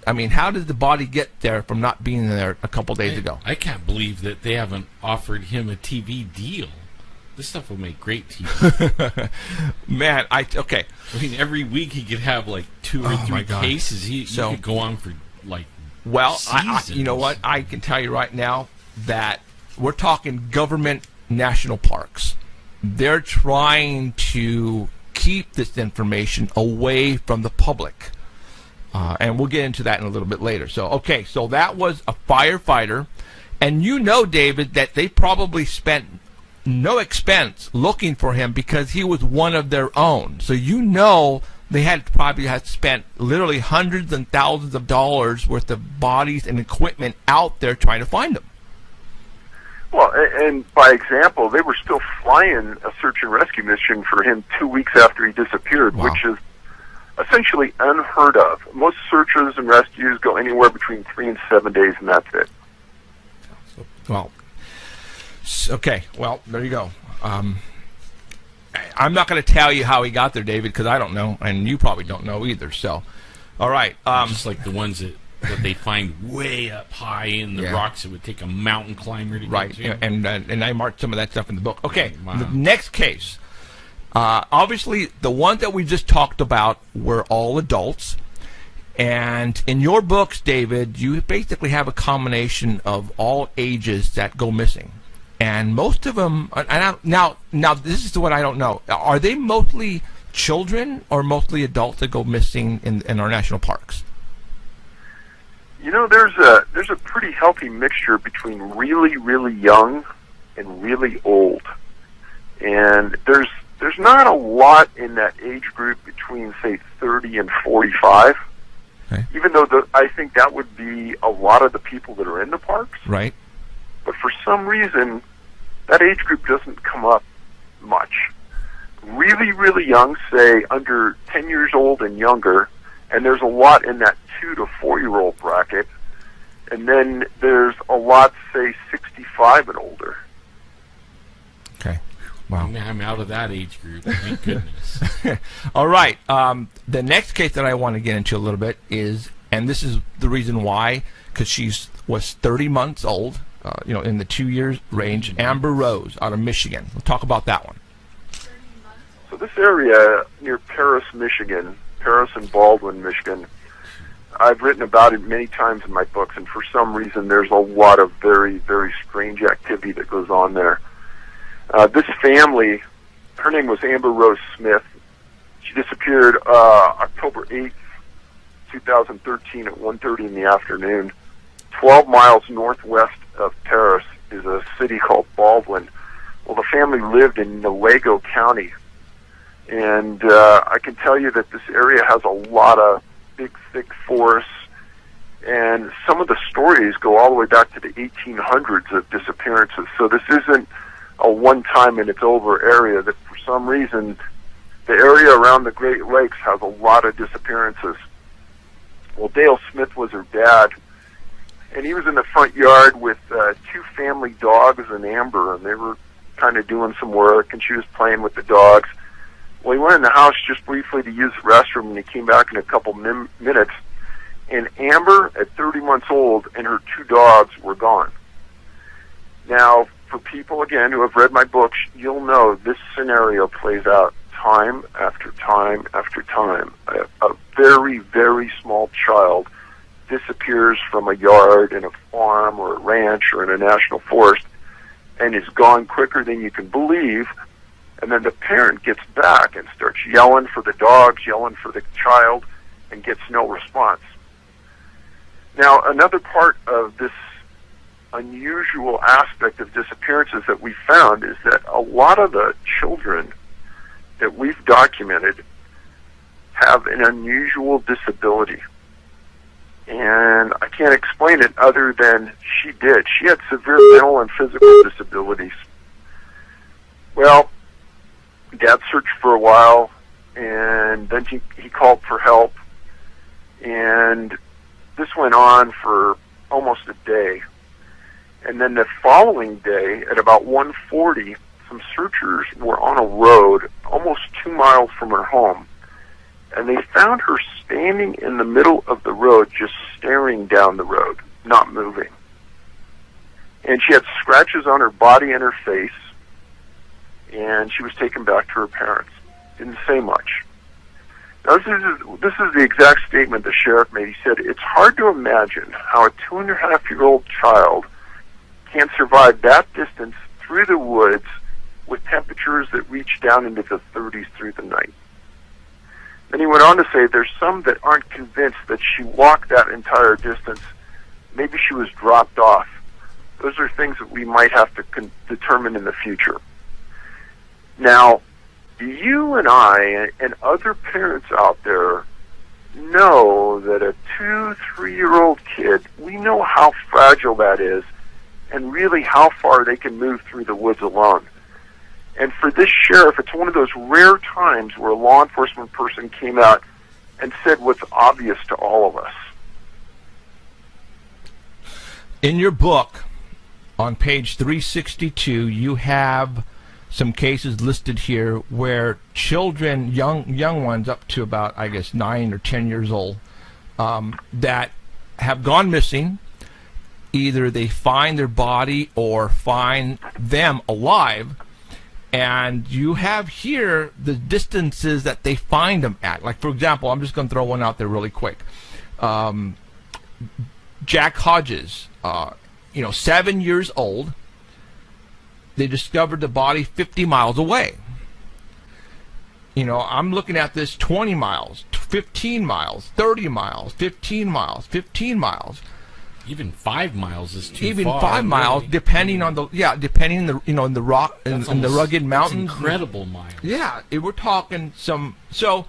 I mean, how did the body get there from not being there a couple days ago? I can't believe that they haven't offered him a TV deal. This stuff will make great TV. Man, okay. I mean, every week he could have like 2 or 3 cases. He could go on for like seasons. You know what? I can tell you right now that we're talking government national parks. They're trying to keep this information away from the public. And we'll get into that in a little bit later. So, okay, so that was a firefighter. And you know, David, that they probably spent no expense looking for him because he was one of their own. So you know they probably had spent literally hundreds and thousands of dollars worth of bodies and equipment out there trying to find him. Well, and by example, they were still flying a search and rescue mission for him 2 weeks after he disappeared, Wow. which is essentially unheard of. Most searches and rescues go anywhere between 3 and 7 days, and that's it. Well, okay. Well, there you go. I'm not going to tell you how he got there, David, because I don't know, and you probably don't know either. So, all right. Just like the ones that they find way up high in the rocks, it would take a mountain climber to get to. And I marked some of that stuff in the book. Okay, wow. The next case. Obviously, the ones that we just talked about were all adults. And in your books, David, you basically have a combination of all ages that go missing. And most of them, now this is what I don't know. Are they mostly children or mostly adults that go missing in our national parks? You know, there's a pretty healthy mixture between really, really young and really old. And there's not a lot in that age group between, say, 30 and 45. Okay. Even though I think that would be a lot of the people that are in the parks. Right. But for some reason, that age group doesn't come up much. Really, really young, say under 10 years old and younger, and there's a lot in that 2 to 4-year-old bracket. And then there's a lot, say, 65 and older. Okay. Wow. I'm out of that age group. Thank goodness. All right. The next case that I want to get into a little bit is, and this is the reason why, because she was 30 months old, in the 2 years range, Amber Rose out of Michigan. We'll talk about that one. So this area near Paris, Michigan, Paris and Baldwin, Michigan, I've written about it many times in my books, and for some reason there's a lot of very, very strange activity that goes on there. This family, her name was Amber Rose Smith. She disappeared October 8th, 2013 at 1:30 in the afternoon. 12 miles northwest of Paris is a city called Baldwin. Well, the family lived in Newaygo County. And I can tell you that this area has a lot of big, thick forests. And some of the stories go all the way back to the 1800s of disappearances. So this isn't a one-time and it's over area. That for some reason, the area around the Great Lakes has a lot of disappearances. Well, Dale Smith was her dad. And he was in the front yard with 2 family dogs and Amber, and they were kind of doing some work, and she was playing with the dogs. Well, he went in the house just briefly to use the restroom, and he came back in a couple minutes, and Amber, at 30 months old, and her 2 dogs were gone. Now, for people, again, who have read my books, you'll know this scenario plays out time after time after time. A very, very small child disappears from a yard in a farm or a ranch or in a national forest and is gone quicker than you can believe, and then the parent gets back and starts yelling for the dogs, yelling for the child, and gets no response. Now, another part of this unusual aspect of disappearances that we found is that a lot of the children that we've documented have an unusual disability. And I can't explain it other than she did. She had severe mental and physical disabilities. Well, Dad searched for a while, and then he called for help, and this went on for almost a day. And then the following day, at about 1:40, some searchers were on a road almost 2 miles from her home, and they found her standing in the middle of the road, just staring down the road, not moving. And she had scratches on her body and her face, and she was taken back to her parents. Didn't say much. Now, this is the exact statement the sheriff made. He said, "It's hard to imagine how a 2.5-year-old child can survive that distance through the woods with temperatures that reach down into the 30s through the night." Then he went on to say there's some that aren't convinced that she walked that entire distance. Maybe she was dropped off. Those are things that we might have to determine in the future. Now, you and I and other parents out there know that a 2-3-year-old kid, we know how fragile that is and really how far they can move through the woods alone. And for this sheriff, it's one of those rare times where a law enforcement person came out and said what's obvious to all of us. In your book, on page 362, you have some cases listed here where children, young ones up to about, I guess, 9 or 10 years old, that have gone missing. Either they find their body or find them alive. And you have here the distances that they find them at. Like, for example, I'm just going to throw one out there really quick. Jack Hodges, 7 years old. They discovered the body 50 miles away. I'm looking at this 20 miles, 15 miles, 30 miles, 15 miles, 15 miles. Even 5 miles is too far. Even 5 miles, really. depending on the in the rock and the rugged mountains. Incredible miles. Yeah, we're talking some. So,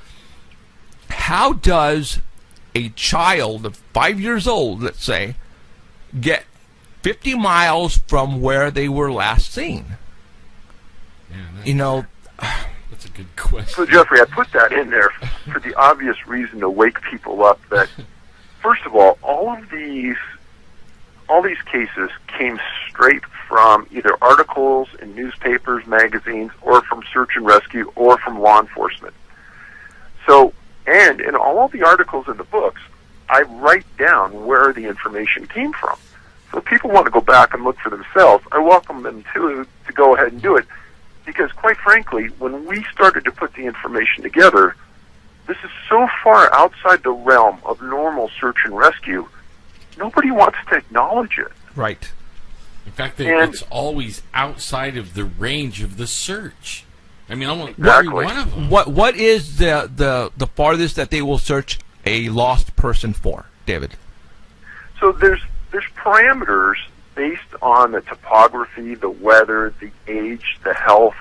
how does a child of 5 years old, let's say, get 50 miles from where they were last seen? Yeah, that's a good question. So, Jeffrey, I put that in there for the obvious reason to wake people up that, first of all these cases came straight from either articles in newspapers, magazines, or from search and rescue, or from law enforcement. So, and in all of the articles in the books, I write down where the information came from. So if people want to go back and look for themselves, I welcome them to go ahead and do it. Because quite frankly, when we started to put the information together, this is so far outside the realm of normal search and rescue, nobody wants to acknowledge it. Right. In fact, it's always outside of the range of the search. I mean, almost exactly. Every one of them. What is the farthest that they will search a lost person for, David? So there's parameters based on the topography, the weather, the age, the health.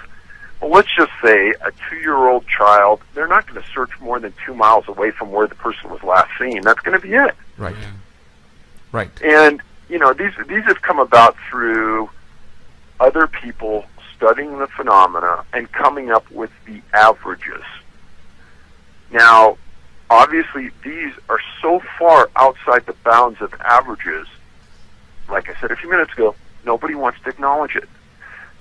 Well, let's just say a 2-year-old child, they're not going to search more than 2 miles away from where the person was last seen. That's going to be it. Right. Yeah. Right. And, these have come about through other people studying the phenomena and coming up with the averages. Now, obviously, these are so far outside the bounds of averages. Like I said a few minutes ago, nobody wants to acknowledge it.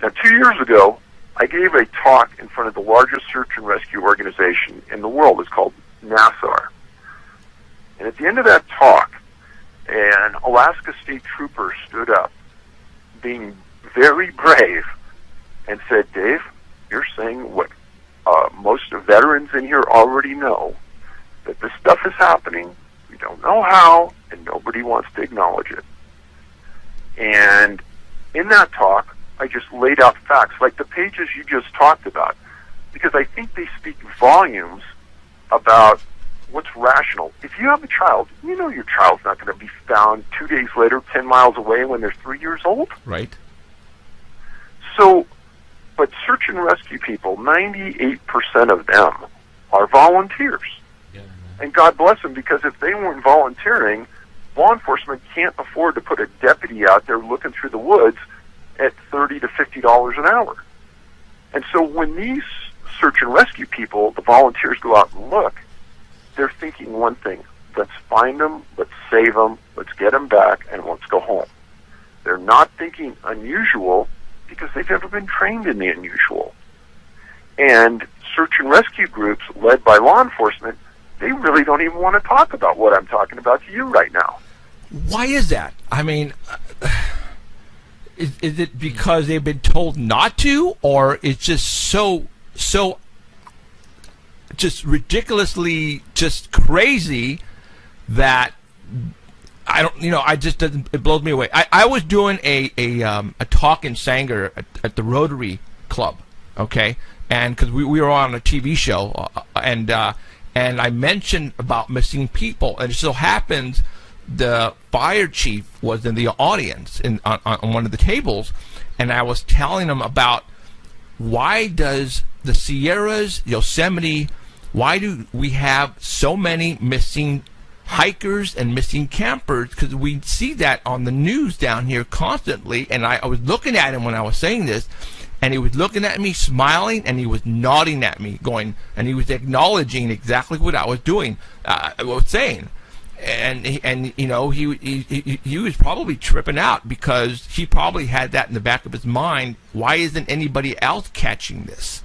Now, 2 years ago, I gave a talk in front of the largest search and rescue organization in the world. It's called NASAR. And at the end of that talk, an Alaska State Trooper stood up, being very brave and said, Dave, you're saying what most veterans in here already know, that this stuff is happening, we don't know how, and nobody wants to acknowledge it. And in that talk, I just laid out facts, like the pages you just talked about, because I think they speak volumes about what's rational. If you have a child, you know your child's not going to be found 2 days later 10 miles away when they're 3 years old. Right. So, but search and rescue people, 98% of them are volunteers. Yeah. And God bless them, because if they weren't volunteering, law enforcement can't afford to put a deputy out there looking through the woods at $30 to $50 an hour. And so when these search and rescue people, the volunteers, go out and look, they're thinking one thing: let's find them, let's save them, let's get them back, and let's go home. They're not thinking unusual, because they've never been trained in the unusual. And search and rescue groups led by law enforcement, they really don't even want to talk about what I'm talking about to you right now. Why is that? I mean, is it because they've been told not to, or it's just so just ridiculously just crazy that I don't, I just doesn't, it blows me away. I was doing a talk in Sanger at the Rotary Club, okay, and because we were on a TV show, and I mentioned about missing people, and it so happens the fire chief was in the audience on one of the tables, and I was telling him about why does the Sierras, Yosemite, why do we have so many missing hikers and missing campers? Because we see that on the news down here constantly. And I was looking at him when I was saying this, and he was looking at me, smiling, and he was nodding at me, going, and he was acknowledging exactly what I was doing, was saying. And he was probably tripping out, because he probably had that in the back of his mind. Why isn't anybody else catching this?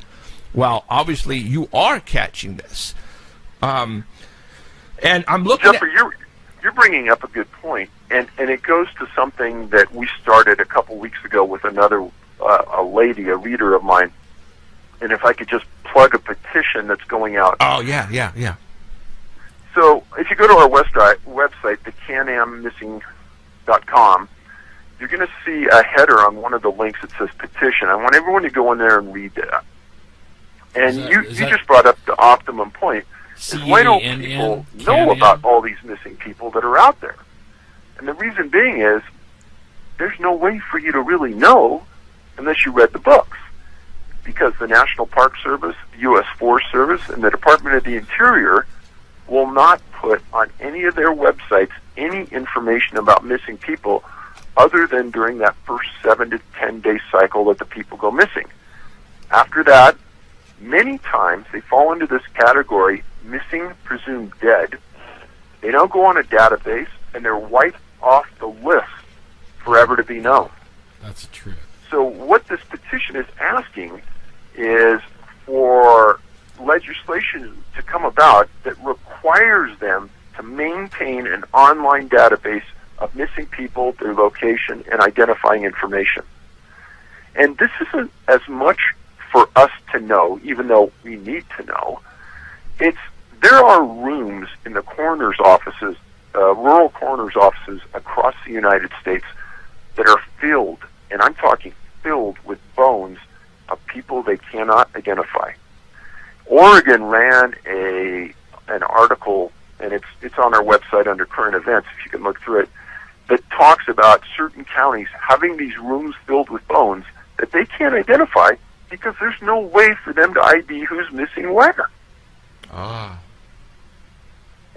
Well, obviously you are catching this. And I'm looking Jeffrey, you're bringing up a good point, and it goes to something that we started a couple weeks ago with another a lady, a reader of mine. And if I could just plug a petition that's going out. Oh, yeah. So if you go to our website, the canammissing.com, you're going to see a header on one of the links that says petition. I want everyone to go in there and read that. And you just brought up the optimum point. Is why don't people know about all these missing people that are out there? And the reason being is there's no way for you to really know unless you read the books. Because the National Park Service, the U.S. Forest Service, and the Department of the Interior will not put on any of their websites any information about missing people other than during that first 7 to 10 day cycle that the people go missing. After that, many times they fall into this category, missing, presumed dead. They don't go on a database, and they're wiped off the list forever to be known. That's true. So what this petition is asking is for legislation to come about that requires them to maintain an online database of missing people, their location, and identifying information. And this isn't as much for us to know, even though we need to know. There are rooms in the coroner's offices, rural coroner's offices across the United States that are filled, and I'm talking filled, with bones of people they cannot identify. Oregon ran an article, and it's on our website under current events, if you can look through it, that talks about certain counties having these rooms filled with bones that they can't identify because there's no way for them to ID who's missing where. Ah.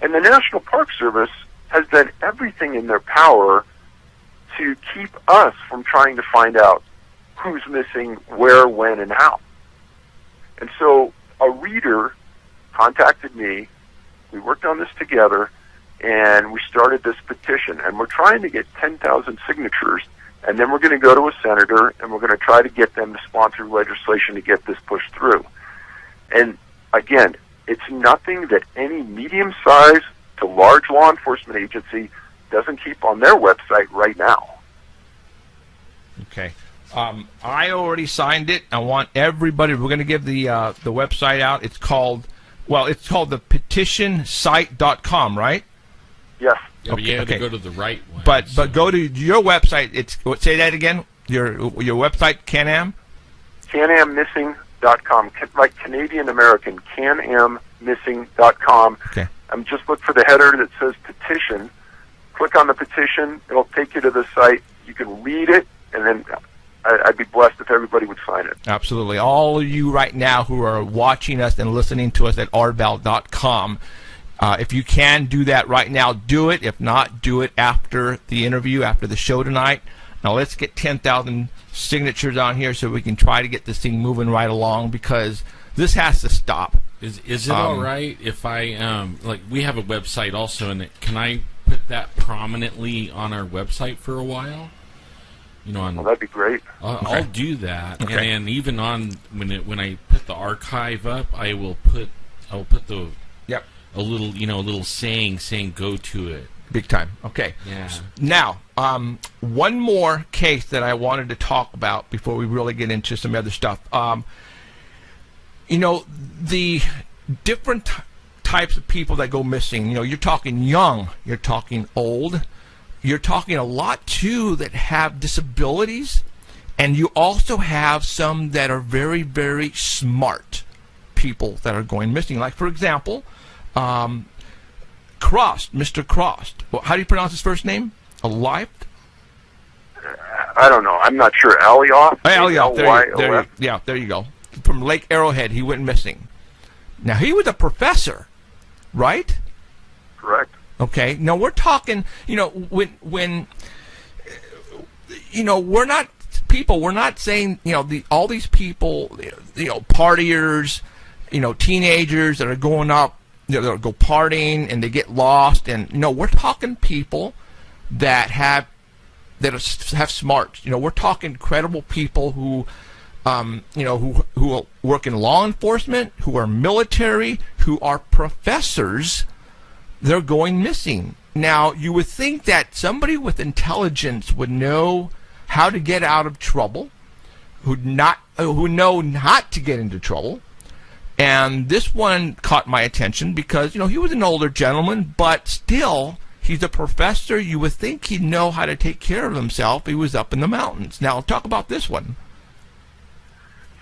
And the National Park Service has done everything in their power to keep us from trying to find out who's missing where, when, and how. And so a reader contacted me, we worked on this together, and we started this petition. And we're trying to get 10,000 signatures, and then we're going to go to a senator, and we're going to try to get them to sponsor legislation to get this pushed through. And again, it's nothing that any medium-sized to large law enforcement agency doesn't keep on their website right now. Okay. I already signed it. I want everybody. We're going to give the website out. It's called the petitionsite.com, right? Yes. Yeah, but you have to go to the right one. But go to your website. Say that again. Your website, Can-Am? CanAmMissing.com, like Canadian American, CanAmMissing.com. Okay. Just look for the header that says petition. Click on the petition. It'll take you to the site. You can read it, and then I'd be blessed if everybody would sign it. Absolutely. All of you right now who are watching us and listening to us at rval.com, if you can do that right now, do it. If not, do it after the interview, after the show tonight. Now let's get 10,000 signatures on here so we can try to get this thing moving right along, because this has to stop. Is it all right if I we have a website also, and can I put that prominently on our website for a while? Well, that'd be great. I'll do that, Okay. and even on when I put the archive up, I'll put the a little saying go to it. Big time. Okay. Yeah. Now, one more case that I wanted to talk about before we really get into some other stuff. The different types of people that go missing. You're talking young, you're talking old, you're talking a lot too that have disabilities, and you also have some that are very, very smart people that are going missing. Like, for example, Crossed, Mr. Crossed. Well, how do you pronounce his first name? Alive? I don't know. I'm not sure. Alioth? Alioth. There There you go. From Lake Arrowhead, he went missing. Now, he was a professor, right? Correct. Okay. Now, we're talking, when we're not people, we're not saying, all these people, partiers, teenagers that are going up, they'll go partying and they get lost, and we're talking people that have smarts. We're talking credible people who work in law enforcement, who are military, who are professors. They're going missing. Now, you would think that somebody with intelligence would know how to get out of trouble, who know not to get into trouble. And this one caught my attention because, he was an older gentleman, but still, he's a professor. You would think he'd know how to take care of himself. He was up in the mountains. Now, talk about this one.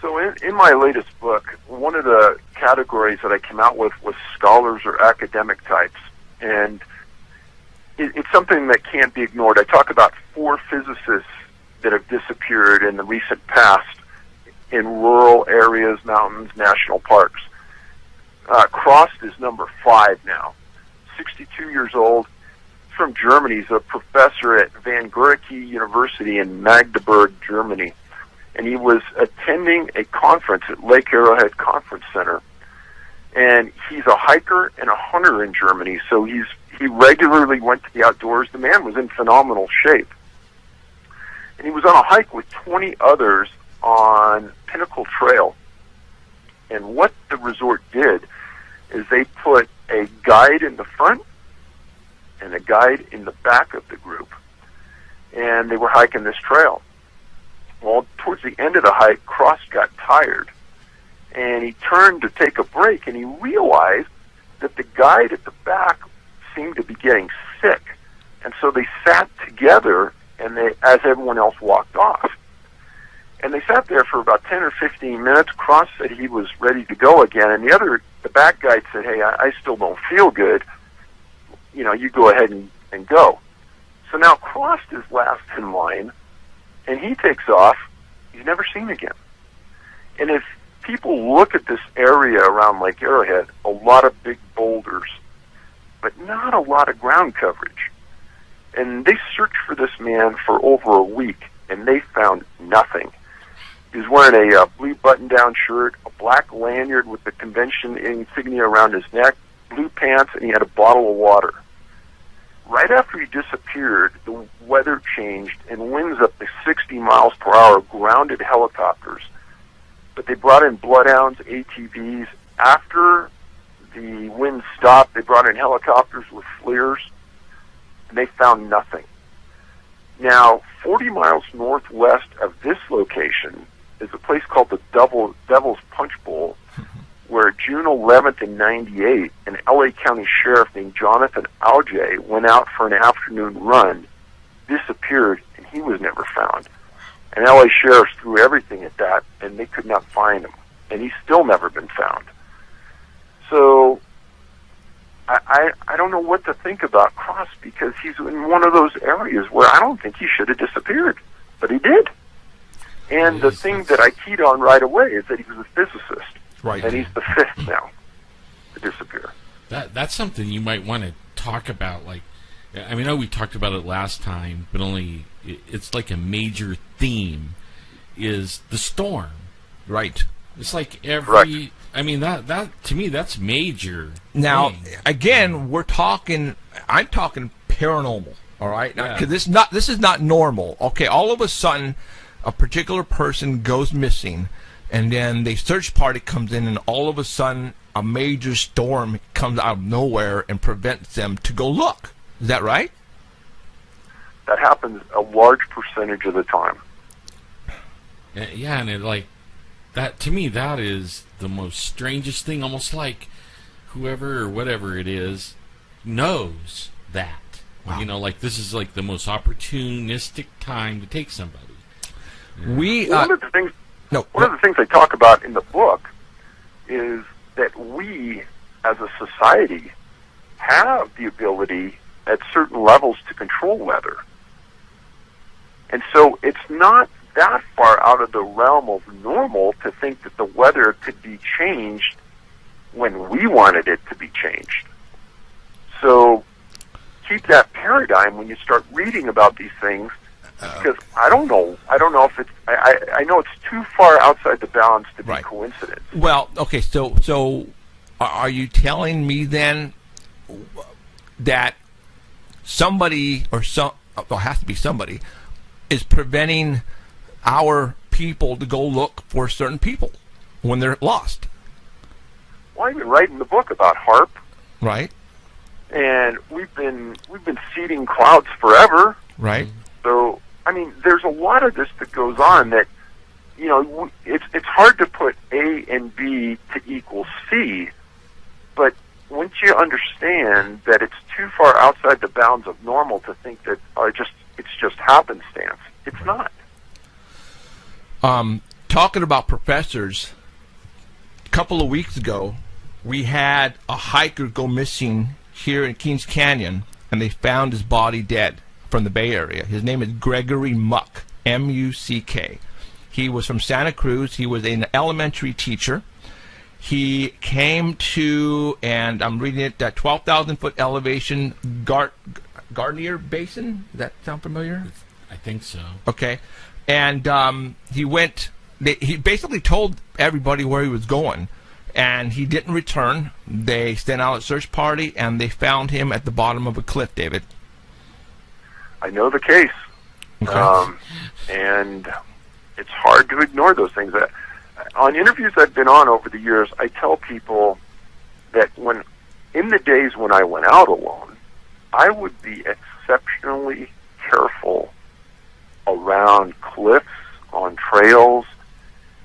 So in my latest book, one of the categories that I came out with was scholars or academic types. And it's something that can't be ignored. I talk about 4 physicists that have disappeared in the recent past in rural areas, mountains, national parks. Crost is number 5 now. 62 years old. He's from Germany. He's a professor at Van Gurke University in Magdeburg, Germany. And he was attending a conference at Lake Arrowhead Conference Center. And he's a hiker and a hunter in Germany, so he regularly went to the outdoors. The man was in phenomenal shape. And he was on a hike with 20 others on Pinnacle Trail. And what the resort did is they put a guide in the front and a guide in the back of the group. And they were hiking this trail. Well, towards the end of the hike, Cross got tired. And he turned to take a break, and he realized that the guide at the back seemed to be getting sick. And so they sat together, and as everyone else walked off. And they sat there for about 10 or 15 minutes. Cross said he was ready to go again, and the back guide said, hey, I still don't feel good. You go ahead and go. So now Cross is last in line, and he takes off. He's never seen again. And if people look at this area around Lake Arrowhead, a lot of big boulders, but not a lot of ground coverage. And they searched for this man for over a week, and they found nothing. He was wearing a blue button-down shirt, a black lanyard with the convention insignia around his neck, blue pants, and he had a bottle of water. Right after he disappeared, the weather changed, and winds up to 60 miles per hour grounded helicopters. But they brought in bloodhounds, ATVs. After the wind stopped, they brought in helicopters with FLIRs, and they found nothing. Now, 40 miles northwest of this location is a place called the Devil's Punch Bowl, where June 11th in 98, an L.A. County sheriff named Jonathan Auge went out for an afternoon run, disappeared, and he was never found. And L.A. sheriffs threw everything at that, and they could not find him. And he's still never been found. So I don't know what to think about Cross, because he's in one of those areas where I don't think he should have disappeared, but he did. And the thing that I keyed on right away is that he was a physicist, right? And he's the fifth now to disappear. That's something you might want to talk about. Like, I mean, I know we talked about it last time, but it's like a major theme is the storm, right? It's like every. Right. I mean, that to me, that's major. Now, thing. again, I'm talking paranormal, all right? Yeah. Because this is not normal. Okay, all of a sudden, a particular person goes missing, and then the search party comes in, and all of a sudden, a major storm comes out of nowhere and prevents them to go look. Is that right? That happens a large percentage of the time. Yeah, and it like that to me, that is the most strangest thing. Almost like whoever or whatever it is knows that. Wow. You know, like this is like the most opportunistic time to take somebody. We One of the things no. One of the things I talk about in the book is that we, as a society, have the ability at certain levels to control weather. And so it's not that far out of the realm of normal to think that the weather could be changed when we wanted it to be changed. So keep that paradigm when you start reading about these things, because I don't know if it's, I know it's too far outside the bounds to be Right. coincidence. Well, okay, so are you telling me then that somebody or well, has to be somebody is preventing our people to go look for certain people when they're lost? Well, I've been writing the book about HARP, Right, and we've been seeding clouds forever. right. So, I mean, there's a lot of this that goes on that, you know, it's hard to put A and B to equal C, but once you understand that it's too far outside the bounds of normal to think that it's just happenstance, it's not. Talking about professors, a couple of weeks ago, we had a hiker go missing here in Kings Canyon, and they found his body dead from the Bay Area. His name is Gregory Muck, M-U-C-K. He was from Santa Cruz. He was an elementary teacher. He came to, and I'm reading it, that 12,000-foot elevation Gardner Basin. Does that sound familiar? I think so. Okay. And he went, he basically told everybody where he was going, and he didn't return. They sent out a search party, and they found him at the bottom of a cliff, David. I know the case. Okay. And it's hard to ignore those things. On interviews I've been on over the years, I tell people that in the days when I went out alone, I would be exceptionally careful around cliffs, on trails,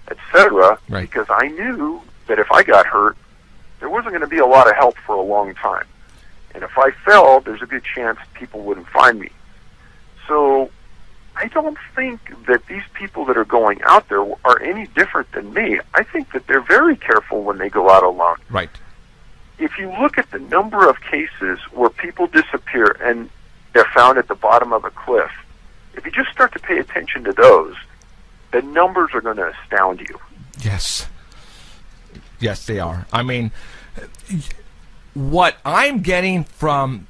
etc., Right. because I knew that if I got hurt, there wasn't going to be a lot of help for a long time. And if I fell, there's a good chance people wouldn't find me. So I don't think that these people that are going out there are any different than me. I think that they're very careful when they go out alone. Right. If you look at the number of cases where people disappear and they're found at the bottom of a cliff, if you just start to pay attention to those, the numbers are going to astound you. Yes. Yes, they are. I mean, what I'm getting from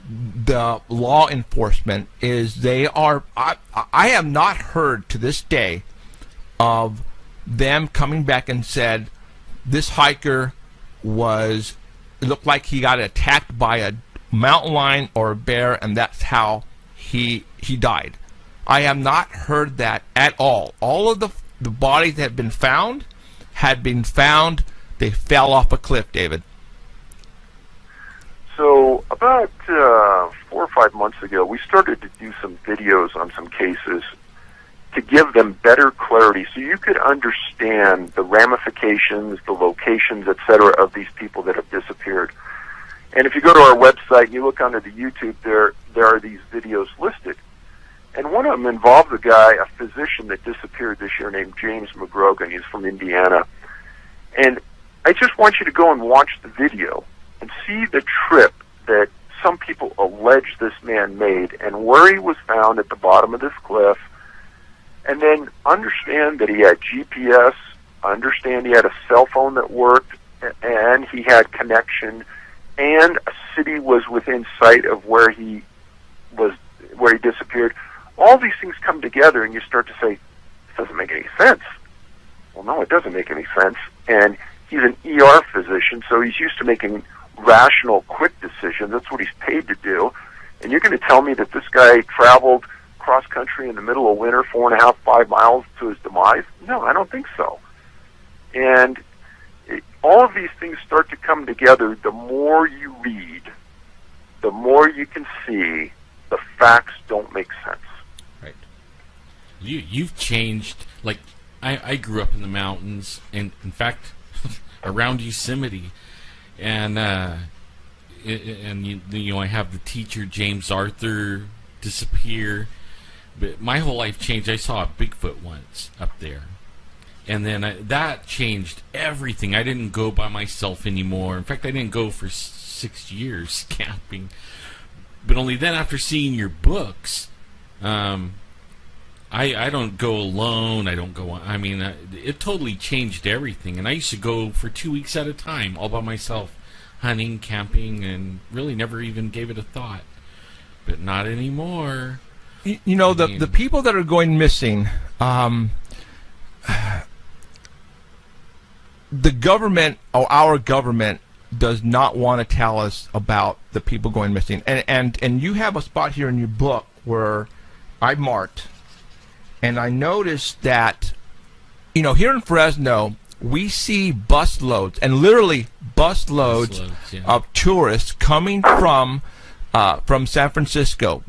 the law enforcement is they are, I have not heard to this day of them coming back and said this hiker it looked like he got attacked by a mountain lion or a bear, and that's how he died. I have not heard that at all. All of the bodies that had been found, they fell off a cliff, David. So About 4 or 5 months ago, we started to do some videos on some cases to give them better clarity so you could understand the ramifications, the locations, etc., of these people that have disappeared. And if you go to our website and you look under the YouTube, there are these videos listed. And one of them involved a guy, a physician that disappeared this year named James McGrogan. He's from Indiana. And I just want you to go and watch the video and see the trip that some people allege this man made and where he was found at the bottom of this cliff. And then understand that he had GPS, understand he had a cell phone that worked, and he had connection, and a city was within sight of where he disappeared. All these things come together, and you start to say, "This doesn't make any sense." Well, no, it doesn't make any sense. And he's an ER physician, so he's used to making rational, quick decisions. That's what he's paid to do. And you're going to tell me that this guy traveled cross country in the middle of winter, 4.5, 5 miles to his demise? No, I don't think so. And all of these things start to come together. The more you read, the more you can see the facts don't make sense. Right. You've changed. Like, I grew up in the mountains, and in fact, around Yosemite, and you know, I have the teacher James Arthur disappear. But my whole life changed. I saw a Bigfoot once up there. And then that changed everything. I didn't go by myself anymore. In fact, I didn't go for 6 years camping. But only then, after seeing your books, I don't go alone. I don't go on. I mean, it totally changed everything. And I used to go for 2 weeks at a time, all by myself, hunting, camping, and really never even gave it a thought. But not anymore. You know, the people that are going missing, the government, or our government, does not want to tell us about the people going missing. And you have a spot here in your book where I marked, and I noticed that, you know, here in Fresno, we see busloads, and literally busloads of tourists coming from San Francisco.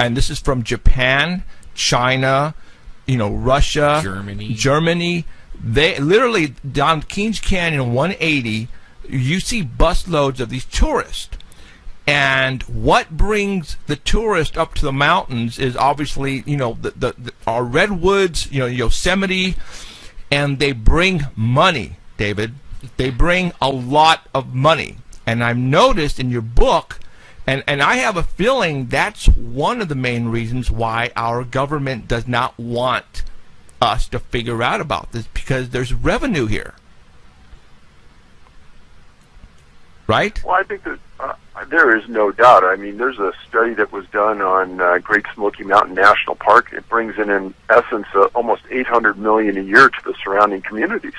And this is from Japan, China, you know, Russia, Germany. They literally, down Kings Canyon 180, you see busloads of these tourists. And what brings the tourists up to the mountains is obviously, you know, our redwoods, you know, Yosemite, and they bring money, David. They bring a lot of money. And I've noticed in your book, and I have a feeling that's one of the main reasons why our government does not want us to figure out about this, because there's revenue here. Right? Well, I think that there is no doubt. I mean, there's a study that was done on Great Smoky Mountain National Park. It brings in essence, almost $800 million a year to the surrounding communities.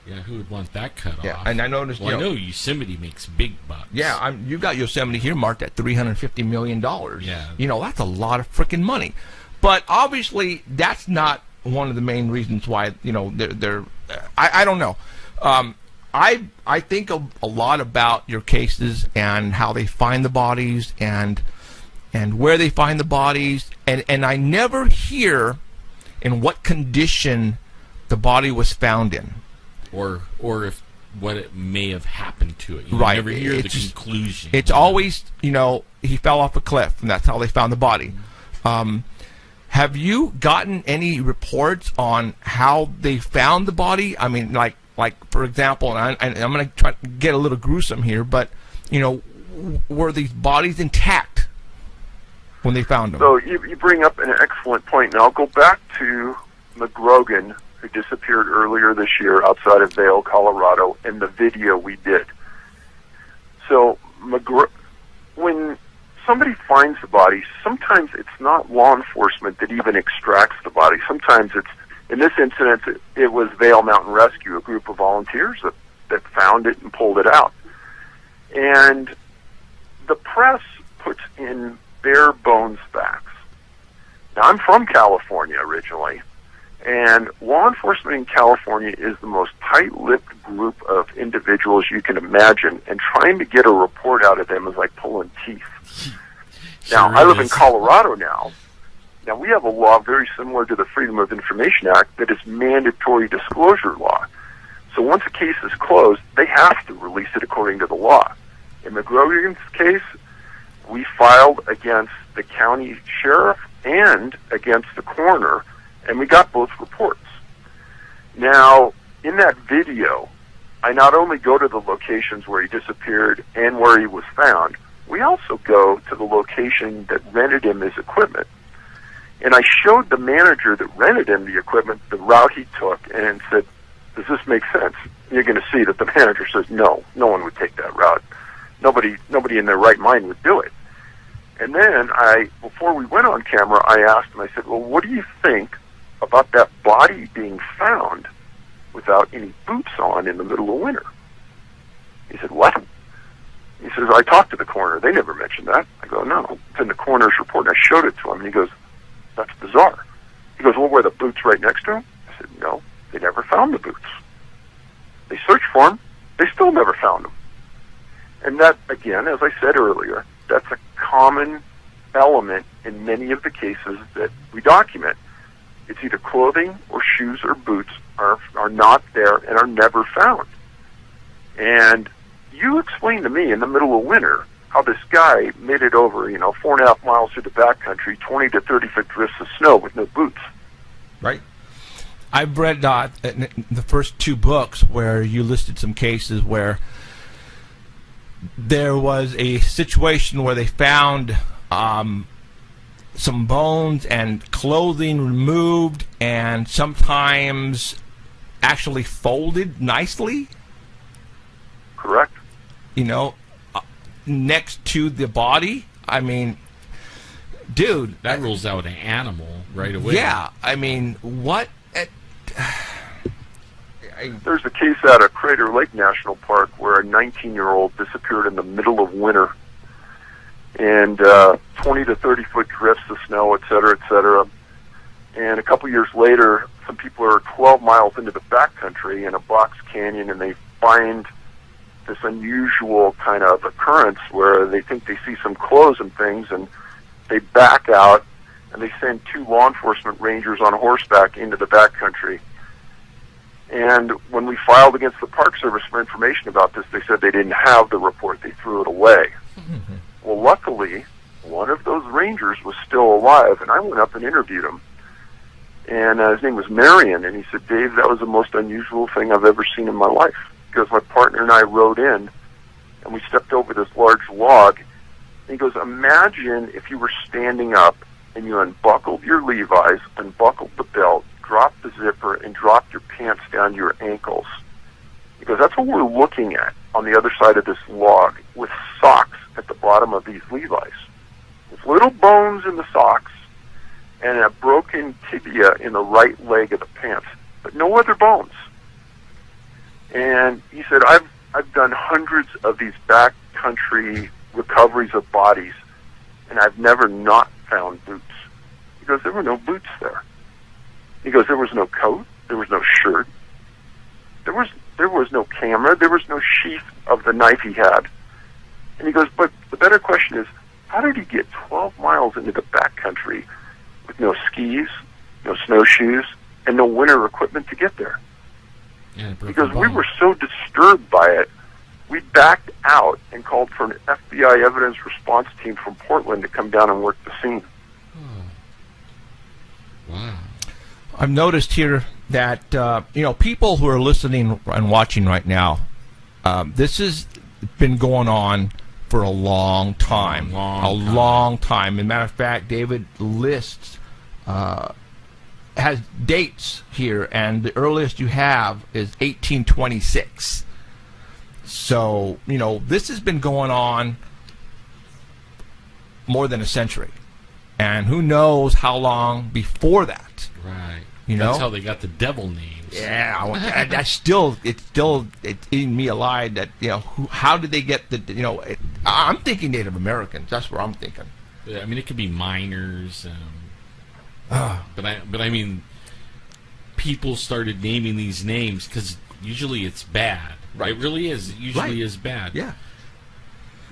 Yeah, who would want that cut off? Yeah, and I noticed. Well, I know Yosemite makes big bucks. Yeah, you've got Yosemite here marked at $350 million. Yeah, you know, that's a lot of freaking money. But obviously, that's not one of the main reasons why. You know, they're I don't know. I think a lot about your cases and how they find the bodies and where they find the bodies, and I never hear in what condition the body was found in. Or if what it may have happened to it. You right. never hear the conclusion. It's always, you know, he fell off a cliff, and that's how they found the body. Have you gotten any reports on how they found the body? I mean, like for example, and I'm going to try to get a little gruesome here, but, you know, were these bodies intact when they found them? So you bring up an excellent point. Now I'll go back to McGrogan, who disappeared earlier this year outside of Vail, Colorado, in the video we did. So when somebody finds the body, sometimes it's not law enforcement that even extracts the body. Sometimes it's, in this incident, it was Vail Mountain Rescue, a group of volunteers that found it and pulled it out. And the press puts in bare bones facts. Now, I'm from California originally, And law enforcement in California is the most tight-lipped group of individuals you can imagine, and trying to get a report out of them is like pulling teeth. Now, Sure I live in is. Colorado now. Now, we have a law very similar to the Freedom of Information Act that is mandatory disclosure law. So once a case is closed, they have to release it according to the law. In McGrogan's case, we filed against the county sheriff and against the coroner, and we got both reports. Now, in that video, I not only go to the locations where he disappeared and where he was found, we also go to the location that rented him his equipment. And I showed the manager that rented him the equipment the route he took and said, does this make sense? You're going to see that the manager says, no one would take that route. Nobody in their right mind would do it. And then before we went on camera, I asked him, I said, well, what do you think about that body being found without any boots on in the middle of winter? He said, what? He says, I talked to the coroner. They never mentioned that. I go, no, it's in the coroner's report. And I showed it to him, and he goes, that's bizarre. He goes, well, were the boots right next to him? I said, no, they never found the boots. They searched for them. They still never found them. And that, again, as I said earlier, that's a common element in many of the cases that we document. It's either clothing or shoes or boots are not there and are never found. And you explain to me in the middle of winter how this guy made it over, 4.5 miles through the backcountry, 20 to 30-foot drifts of snow with no boots. Right. I've read the first 2 books where you listed some cases where there was a situation where they found some bones and clothing removed and sometimes actually folded nicely. Correct. Next to the body. I mean, dude. That rules out an animal right away. Yeah. I mean, what? There's a case out of Crater Lake National Park where a 19-year-old disappeared in the middle of winter. And 20 to 30-foot drifts of snow, et cetera, et cetera. And a couple years later, some people are 12 miles into the backcountry in a box canyon, and they find this unusual kind of occurrence where they think they see some clothes and things, and they back out, and they send 2 law enforcement rangers on horseback into the backcountry. And when we filed against the Park Service for information about this, they said they didn't have the report. They threw it away. Mm-hmm. Well, luckily, one of those rangers was still alive, and I went up and interviewed him. And his name was Marion, and he said, Dave, that was the most unusual thing I've ever seen in my life. Because my partner and I rode in, and we stepped over this large log. And he goes, imagine if you were standing up, and you unbuckled your Levi's, unbuckled the belt, dropped the zipper, and dropped your pants down to your ankles. He goes, that's what we're looking at on the other side of this log, with socks at the bottom of these Levi's, with little bones in the socks, and a broken tibia in the right leg of the pants, but no other bones. And he said, I've done hundreds of these backcountry recoveries of bodies, and I've never not found boots. He goes, there were no boots there. He goes, there was no coat, there was no shirt, there was no camera, there was no sheath of the knife he had. And he goes, but the better question is, how did he get 12 miles into the backcountry with no skis, no snowshoes, and no winter equipment to get there? Yeah, because we were so disturbed by it, we backed out and called for an FBI evidence response team from Portland to come down and work the scene. Oh. Wow. I've noticed here that people who are listening and watching right now, this has been going on for a long time. Long time. As a matter of fact, David lists has dates here, and the earliest you have is 1826. So, this has been going on more than a century. And who knows how long before that. Right. You know? That's how they got the devil names. Yeah, it's eating me alive that, how did they get the, I'm thinking Native Americans. That's where I'm thinking. Yeah, I mean, it could be miners. But I mean, people started naming these names, because usually it's bad. Right. It really is. It usually is bad. Yeah.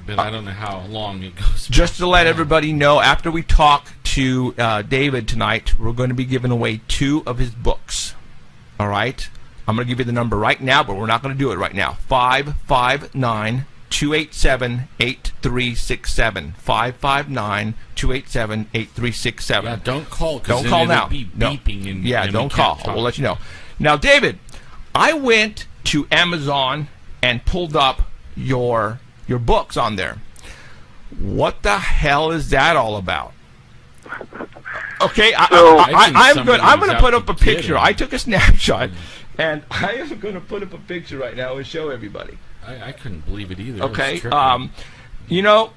But I don't know how long it goes. Just to let everybody know, after we talk to David tonight, we're going to be giving away 2 of his books. All right? I'm going to give you the number right now, but we're not going to do it right now. 559-287-8367. 559-287-8367. Yeah, don't call. Don't call now. Be beeping and, yeah, and don't call. We'll let you know. Now, David, I went to Amazon and pulled up your books on there. What the hell is that all about? Okay, I'm going to put up a picture. I took a snapshot, and I am going to put up a picture right now and show everybody. I couldn't believe it either. Okay, you know,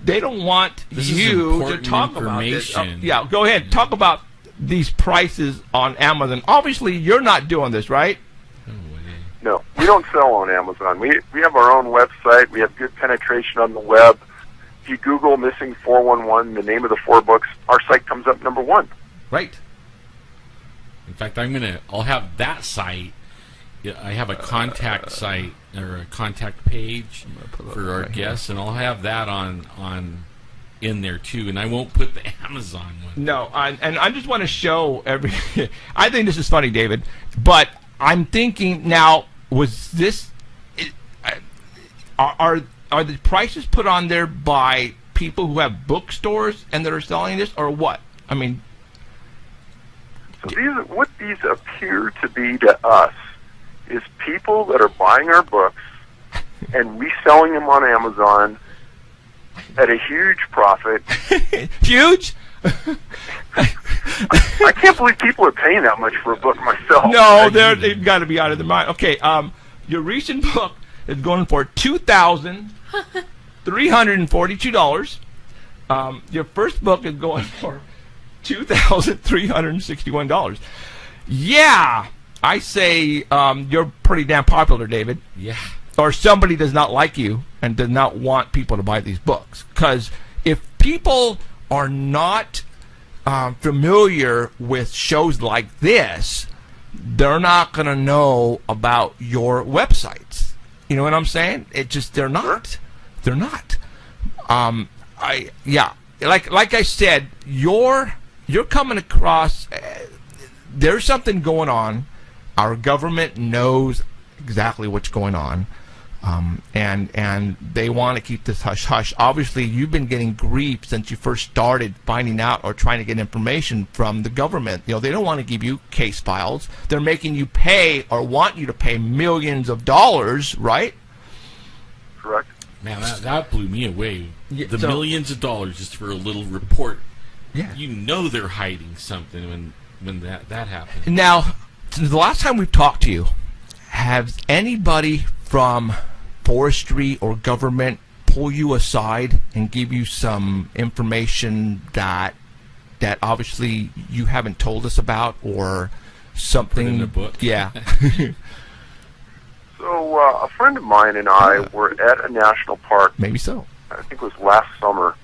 they don't want you to talk about this. Yeah, go ahead. Talk about these prices on Amazon. Obviously, you're not doing this, right? No, we don't sell on Amazon. We have our own website. We have good penetration on the web. If you Google Missing 411, the name of the 4 books, our site comes up number 1. Right. In fact, I'll have that site. I have a contact site or a contact page for our guests, and I'll have that on in there too. And I won't put the Amazon one. No, and I just want to show I think this is funny, David, but I'm thinking now, was this are the prices put on there by people who have bookstores and that are selling this, or what? I mean, so what these appear to be to us is people that are buying our books and reselling them on Amazon at a huge profit. Huge? I can't believe people are paying that much for a book myself. No, they've got to be out of their mind. Okay, your recent book is going for $2,342. Your first book is going for $2,361. Yeah, I say you're pretty damn popular, David. Yeah. Or somebody does not like you and does not want people to buy these books. Because if people are not familiar with shows like this, they're not going to know about your websites. You know what I'm saying? They're not. They're not. Like I said, you're coming across. There's something going on. Our government knows exactly what's going on. And they want to keep this hush-hush. Obviously, you've been getting grief since you first started finding out or trying to get information from the government. You know, they don't want to give you case files. They're making you pay or want you to pay millions of dollars, right? Correct. Man, that blew me away. Yeah, the millions of dollars just for a little report. Yeah. You know they're hiding something when that happens. Now, the last time we've talked to you, has anybody from forestry or government pull you aside and give you some information that obviously you haven't told us about, or something? Put in a book. Yeah. So a friend of mine and I were at a national park. Maybe so. I think it was last summer.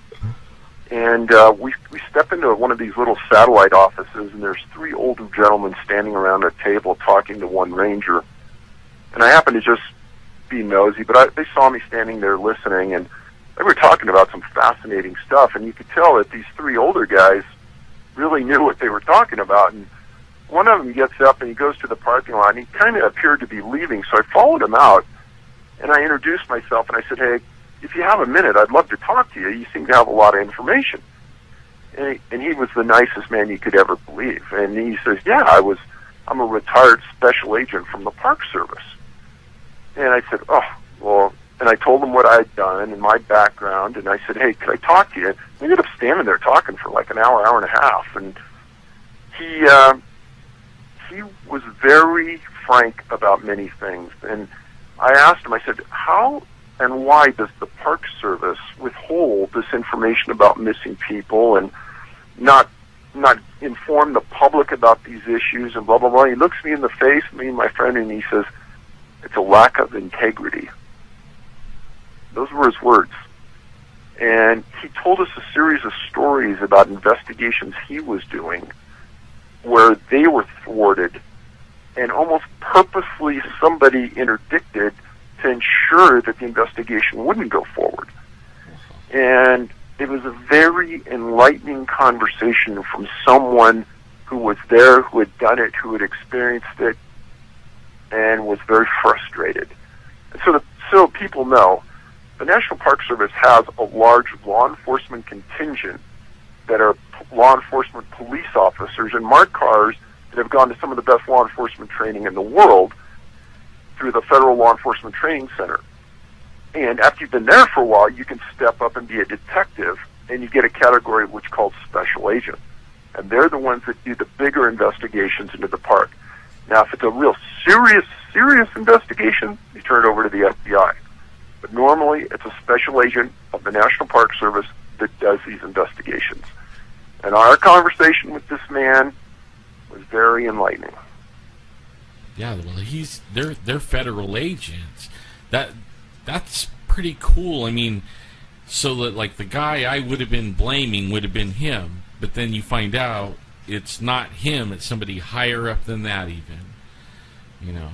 And we step into one of these little satellite offices, and there's 3 older gentlemen standing around a table talking to one ranger. And I happened to just be nosy, but they saw me standing there listening, and they were talking about some fascinating stuff, and you could tell that these 3 older guys really knew what they were talking about. And one of them gets up and he goes to the parking lot, and he kind of appeared to be leaving, so I followed him out, and I introduced myself, and I said, "Hey, if you have a minute, I'd love to talk to you. You seem to have a lot of information." And he was the nicest man you could ever believe. And he says, "Yeah, I'm a retired special agent from the Park Service." And I said, "Oh, well," and I told him what I'd done and my background, and I said, "Hey, could I talk to you?" And we ended up standing there talking for like an hour and a half, and he was very frank about many things. And I asked him, I said, "How and why does the Park Service withhold this information about missing people and not inform the public about these issues and blah, blah, blah?" He looks me in the face, me and my friend, and he says, "It's a lack of integrity." Those were his words. And he told us a series of stories about investigations he was doing. where they were thwarted, and almost purposely somebody interdicted to ensure that the investigation wouldn't go forward. And it was a very enlightening conversation from someone who was there, who had done it, who had experienced it, and was very frustrated. And so people know, the National Park Service has a large law enforcement contingent that are law enforcement police officers and marked cars that have gone to some of the best law enforcement training in the world through the Federal Law Enforcement Training Center. And after you've been there for a while, you can step up and be a detective, and you get a category which is called special agent. And they're the ones that do the bigger investigations into the park. Now, if it's a real serious investigation, you turn it over to the FBI. But normally, it's a special agent of the National Park Service that does these investigations. And our conversation with this man was very enlightening. Yeah, well, they're federal agents. That's pretty cool. I mean, so that like the guy I would have been blaming would have been him, but then you find out it's not him; it's somebody higher up than that, even. You know,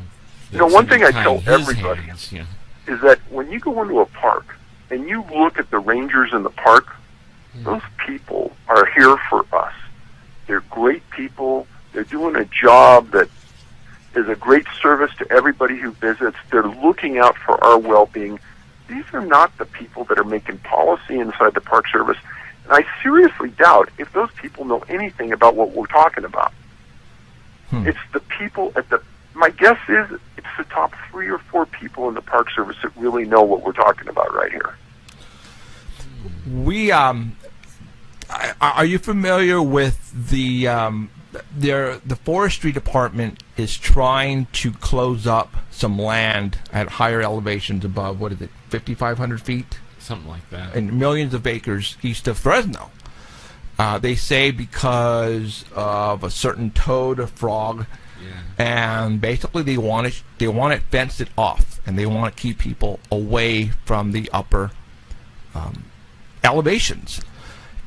One thing I tell everybody hands, is that when you go into a park and you look at the rangers in the park, those people are here for us. They're great people. They're doing a job that is a great service to everybody who visits. They're looking out for our well-being. These are not the people that are making policy inside the Park Service. And I seriously doubt if those people know anything about what we're talking about. It's the people my guess is it's the top 3 or 4 people in the Park Service that really know what we're talking about right here. We are you familiar with the forestry department is trying to close up some land at higher elevations above, 5,500 feet? Something like that. And millions of acres east of Fresno. They say because of a certain toad or frog, and basically they want it fenced it off, and they want to keep people away from the upper elevations.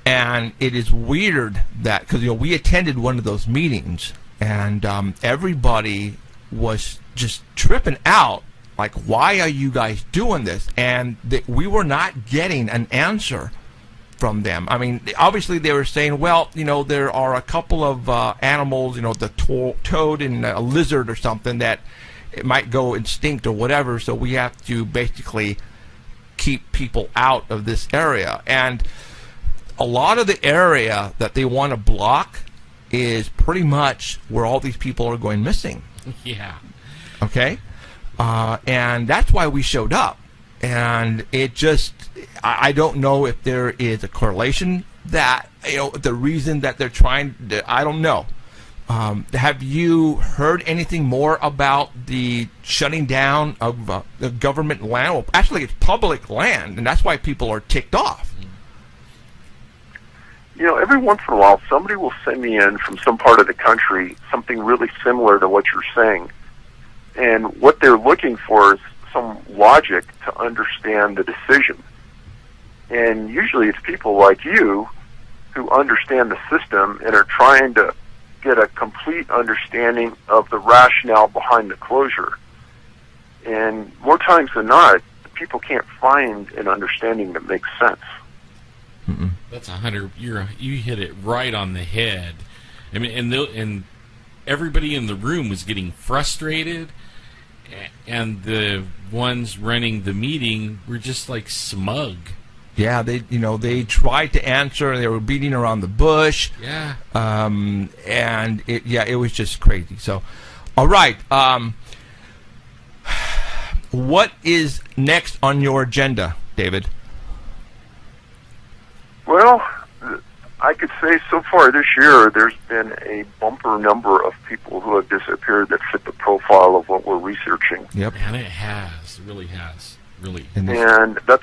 And it is weird that, because we attended one of those meetings, and everybody was just tripping out, like, why are you guys doing this? And we were not getting an answer from them. I mean, obviously they were saying, well, there are a couple of animals, the toad and a lizard or something that it might go extinct or whatever, so we have to basically keep people out of this area. And a lot of the area that they want to block is pretty much where all these people are going missing. Yeah. Okay? And that's why we showed up. And it just, I don't know if there is a correlation that, the reason that they're trying, I don't know. Have you heard anything more about the shutting down of the government land? Well, actually, it's public land, and that's why people are ticked off. Every once in a while, somebody will send me in from some part of the country something really similar to what you're saying. And what they're looking for is some logic to understand the decision. And usually it's people like you who understand the system and are trying to get a complete understanding of the rationale behind the closure. And more times than not, people can't find an understanding that makes sense. Mm-mm. That's 100. You hit it right on the head. I mean, and everybody in the room was getting frustrated, and the ones running the meeting were just like smug. Yeah, they tried to answer. They were beating around the bush. Yeah. And it was just crazy. So, all right. What is next on your agenda, David? Well, I could say so far this year there's been a bumper number of people who have disappeared that fit the profile of what we're researching. Yep. And it has. It really has. Really. And that's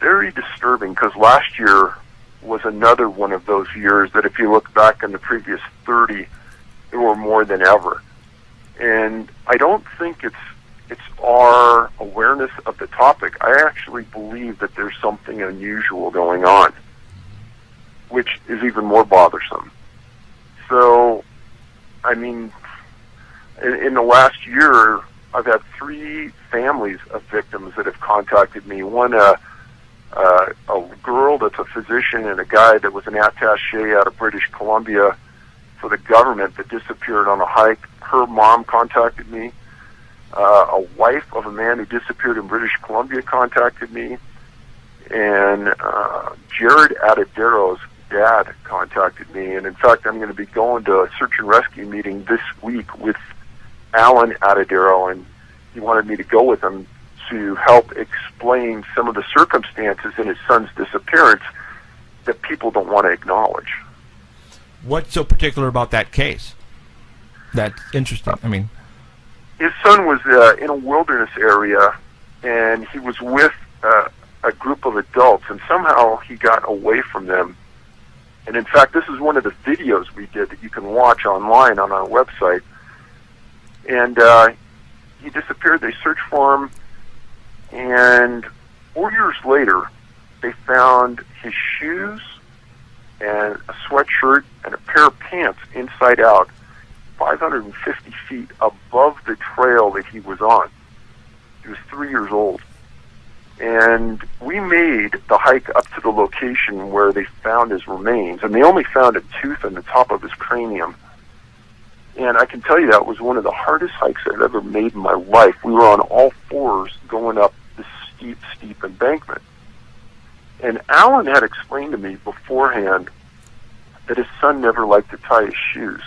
very disturbing, because last year was another one of those years that if you look back in the previous 30, there were more than ever. And I don't think it's our awareness of the topic. I actually believe that there's something unusual going on, which is even more bothersome. So I mean, in the last year, I've had 3 families of victims that have contacted me. One, a girl that's a physician, and a guy that was an attaché out of British Columbia for the government that disappeared on a hike. Her mom contacted me. A wife of a man who disappeared in British Columbia contacted me. And Jared Adadero's dad contacted me. And in fact, I'm going to be going to a search and rescue meeting this week with Alan Adadero, and he wanted me to go with him to help explain some of the circumstances in his son's disappearance that people don't want to acknowledge. What's so particular about that case? That's interesting. I mean, his son was in a wilderness area, and he was with a group of adults, and somehow he got away from them. And in fact, this is one of the videos we did that you can watch online on our website. And he disappeared. They searched for him, and 4 years later, they found his shoes and a sweatshirt and a pair of pants inside out, 550 feet above the trail that he was on. He was 3 years old. And we made the hike up to the location where they found his remains, and they only found a tooth in the top of his cranium. And I can tell you that was one of the hardest hikes I've ever made in my life. We were on all fours going up this steep, steep embankment. And Alan had explained to me beforehand that his son never liked to tie his shoes.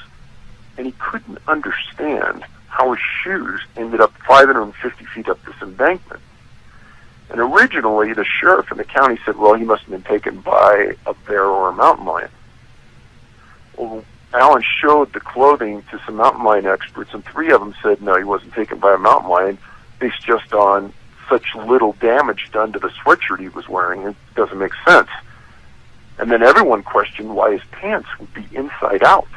And he couldn't understand how his shoes ended up 550 feet up this embankment. And originally, the sheriff in the county said, well, he must have been taken by a bear or a mountain lion. Well, Alan showed the clothing to some mountain lion experts, and 3 of them said, no, he wasn't taken by a mountain lion, based just on such little damage done to the sweatshirt he was wearing. It doesn't make sense. And then everyone questioned why his pants would be inside out.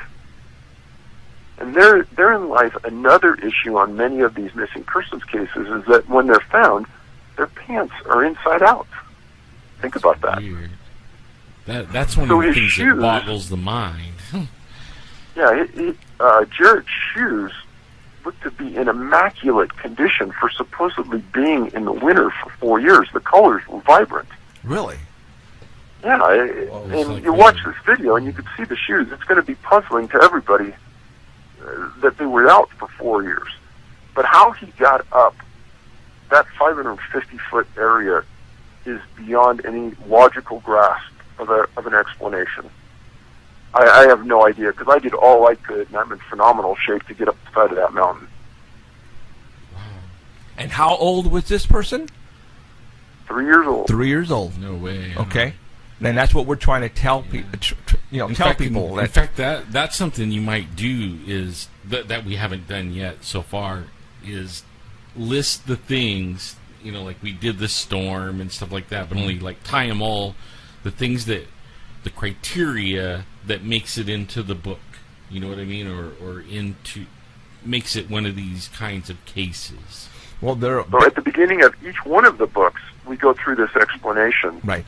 And therein lies another issue on many of these missing persons cases, is that when they're found, their pants are inside out. Think about that. Weird. That's one of the things that boggles the mind. Yeah, Jared's shoes looked to be in immaculate condition for supposedly being in the winter for 4 years. The colors were vibrant. really? Yeah, and you watch this video and you can see the shoes. It's going to be puzzling to everybody that they were out for 4 years. But how he got up that 550-foot area is beyond any logical grasp of an explanation. I have no idea, because I did all I could, and I'm in phenomenal shape to get up the side of that mountain. Wow. And how old was this person? 3 years old. 3 years old. No way. Okay. And that's what we're trying to tell people. Tell people. In fact, that's something you might do is that we haven't done yet so far is list the things, like we did the storm and stuff like that, but only like tie them all, the things that the criteria that makes it into the book, you know what I mean, or into makes it one of these kinds of cases. Well, so at the beginning of each one of the books, we go through this explanation. Right.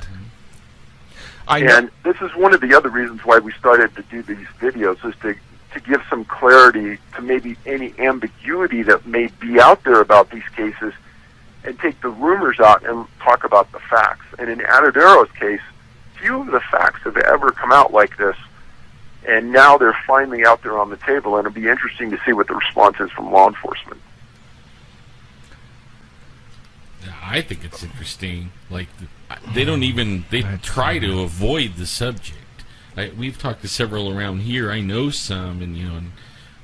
And this is one of the other reasons why we started to do these videos, is to give some clarity to maybe any ambiguity that may be out there about these cases, and take the rumors out and talk about the facts. And in Adadero's case, few of the facts have ever come out like this, and now they're finally out there on the table, and it'll be interesting to see what the response is from law enforcement. I think it's interesting. Like, they try to avoid the subject. We've talked to several around here. I know some, and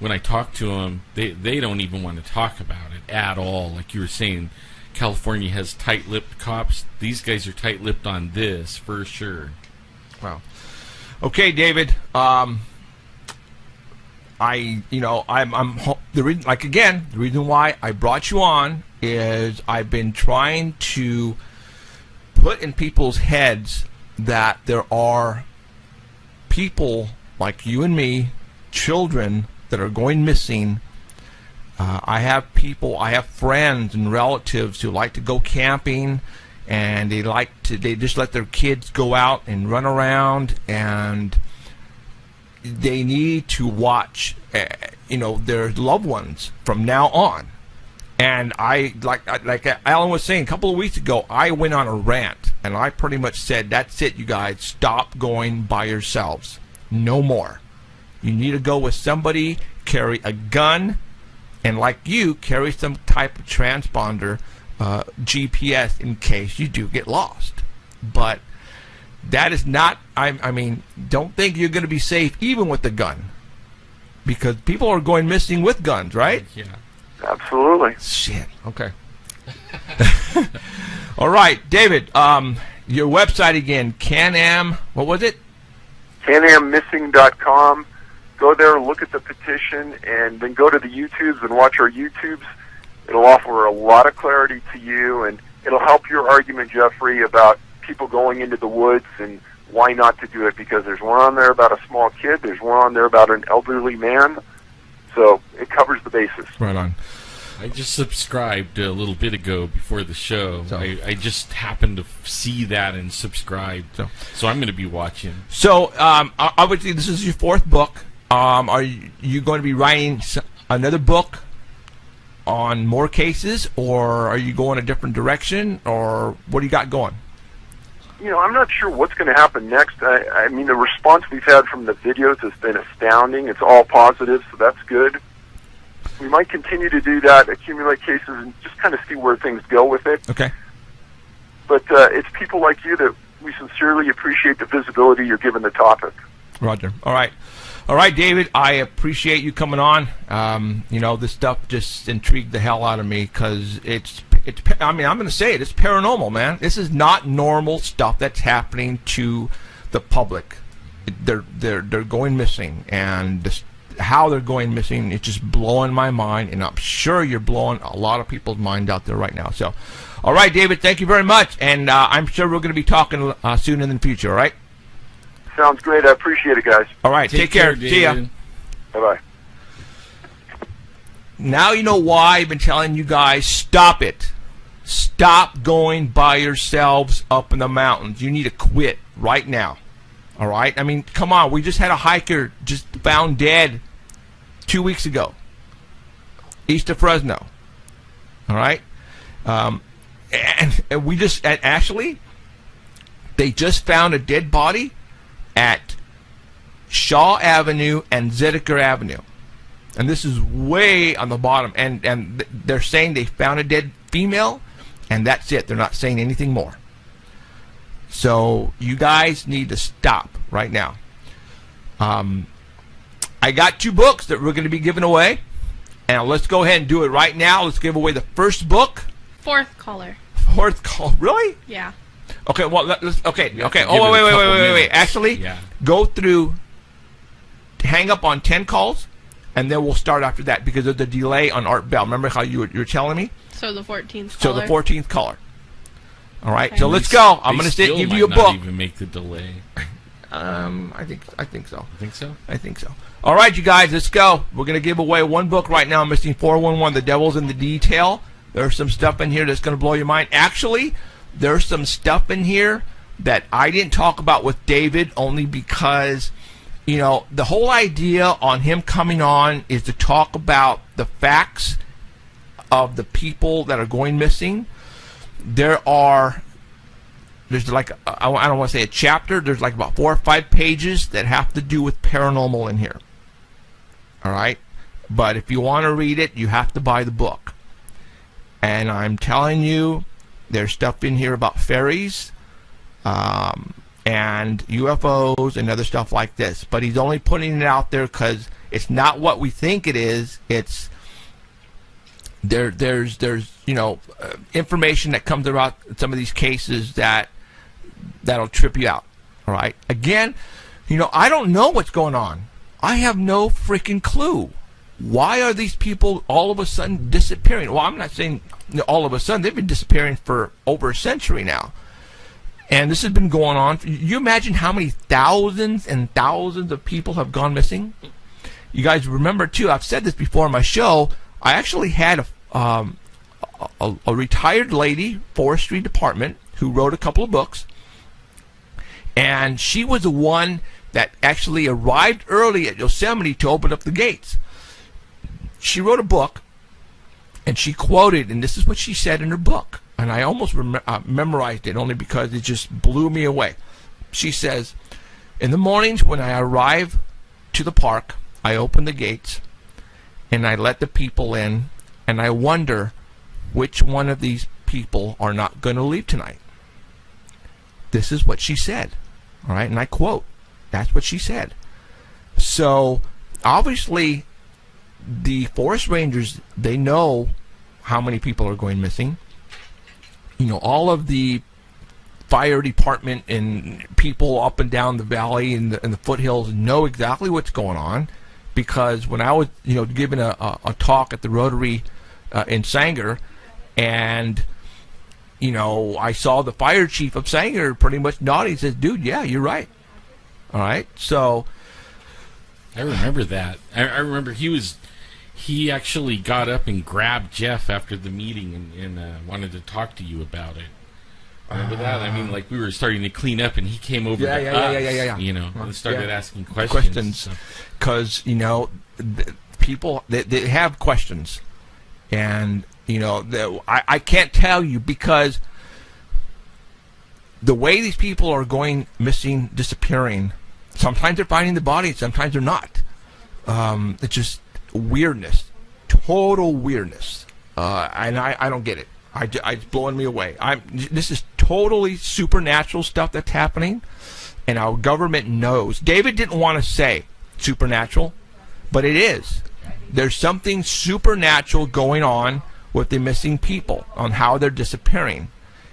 when I talk to them, they don't even want to talk about it at all. Like you were saying, California has tight-lipped cops. These guys are tight-lipped on this for sure. Wow. Okay, David. I'm the reason why I brought you on is I've been trying to put in people's heads that there are people like you and me, children that are going missing. I have friends and relatives who like to go camping, and they just let their kids go out and run around, and they need to watch. their loved ones from now on. And I, like Alan was saying a couple of weeks ago, I went on a rant, and I pretty much said, that's it, you guys. Stop going by yourselves. No more. You need to go with somebody, carry a gun, and like you, carry some type of transponder, GPS, in case you do get lost. But that is not, I mean, don't think you're going to be safe even with the gun. Because people are going missing with guns, right? Yeah. Absolutely. Shit. Okay. All right, David. Your website again, Can-Am. What was it? CanAmMissing.com. Go there, look at the petition, and then go to the YouTubes and watch our YouTubes. It'll offer a lot of clarity to you, and it'll help your argument, Jeffrey, about people going into the woods and why not to do it. Because there's one on there about a small kid. There's one on there about an elderly man. So it covers the bases. Right on. I just subscribed a little bit ago before the show. So- I just happened to see that and subscribed. So I'm going to be watching. So, obviously, this is your fourth book. Are you going to be writing another book on more cases, or are you going a different direction, or what do you got going? I'm not sure what's going to happen next. I mean, the response we've had from the videos has been astounding. It's all positive, so that's good. We might continue to do that, accumulate cases, and just kind of see where things go with it. Okay. But it's people like you that we sincerely appreciate the visibility you're giving the topic. Roger. All right, David, I appreciate you coming on. This stuff just intrigued the hell out of me because it's. I mean, I'm going to say it. It's paranormal, man. This is not normal stuff that's happening to the public. They're going missing, and how they're going missing, it's just blowing my mind, and I'm sure you're blowing a lot of people's mind out there right now. So, all right, David, thank you very much, and I'm sure we're going to be talking soon in the future. All right. Sounds great. I appreciate it, guys. All right. Take care. See ya. Bye-bye. Now you know why I've been telling you guys, stop it. Stop going by yourselves up in the mountains. You need to quit right now. All right? I mean, come on. We just had a hiker just found dead 2 weeks ago, east of Fresno. All right? And we just, actually, they just found a dead body at Shaw Avenue and Zedeker Avenue. And this is way on the bottom. And they're saying they found a dead female, and that's it. They're not saying anything more. So you guys need to stop right now. I got 2 books that we're going to be giving away. And let's go ahead and do it right now. Let's give away the first book. Fourth caller. Fourth call. Really? Yeah. Okay, well, let's, okay. You have Okay. to give Oh, it a couple wait. minutes. Actually, Yeah. go through, hang up on 10 calls, and then we'll start after that because of the delay on Art Bell. Remember how you were telling me? So the 14th So caller. the 14th caller. All right, Okay. so let's go. I'm going to They give still you a might not book. even make the delay. I think so. You think so? I think so. All right, you guys, let's go. We're going to give away 1 book right now. I'm missing 411, The Devil's in the Detail. There's some stuff in here that's going to blow your mind. Actually, there's some stuff in here that I didn't talk about with David only because, the whole idea on him coming on is to talk about the facts of the people that are going missing. There's like, I don't want to say a chapter, there's like about 4 or 5 pages that have to do with paranormal in here. All right? But if you want to read it, you have to buy the book. And I'm telling you, there's stuff in here about fairies, and UFOs and other stuff like this. But he's only putting it out there because it's not what we think it is. It's there's information that comes about some of these cases that'll trip you out. All right. Again, I don't know what's going on. I have no freaking clue. Why are these people all of a sudden disappearing? Well, I'm not saying all of a sudden. They've been disappearing for over a century now. And this has been going on. You imagine how many thousands and thousands of people have gone missing? You guys remember, too, I've said this before on my show, I actually had a retired lady, forestry department, who wrote a couple of books. And she was the one that actually arrived early at Yosemite to open up the gates. she wrote a book, and she quoted, and this is what she said in her book, and I almost memorized it only because it just blew me away. She says, in the mornings when I arrive to the park, I open the gates, and I let the people in, and I wonder which one of these people are not going to leave tonight. This is what she said. All right, and I quote, that's what she said. So, obviously, the forest rangers, they know how many people are going missing. You know, all of the fire department and people up and down the valley and the foothills know exactly what's going on, because when I was, you know, giving a talk at the Rotary in Sanger, and you know, I saw the fire chief of Sanger pretty much nodding. He says, dude, yeah, you're right. All right, so I remember that. I remember he actually got up and grabbed Jeff after the meeting and wanted to talk to you about it. Remember that? I mean, like, we were starting to clean up, and he came over to us, you know, and started asking questions. Because, you know, people, they have questions. And, you know, I can't tell you, because the way these people are going missing, disappearing, sometimes they're finding the body, sometimes they're not. It's just weirdness, total weirdness, and I don't get it. It's blowing me away. This is totally supernatural stuff that's happening, and our government knows. David didn't want to say supernatural, but it is. There's something supernatural going on with the missing people, on how they're disappearing,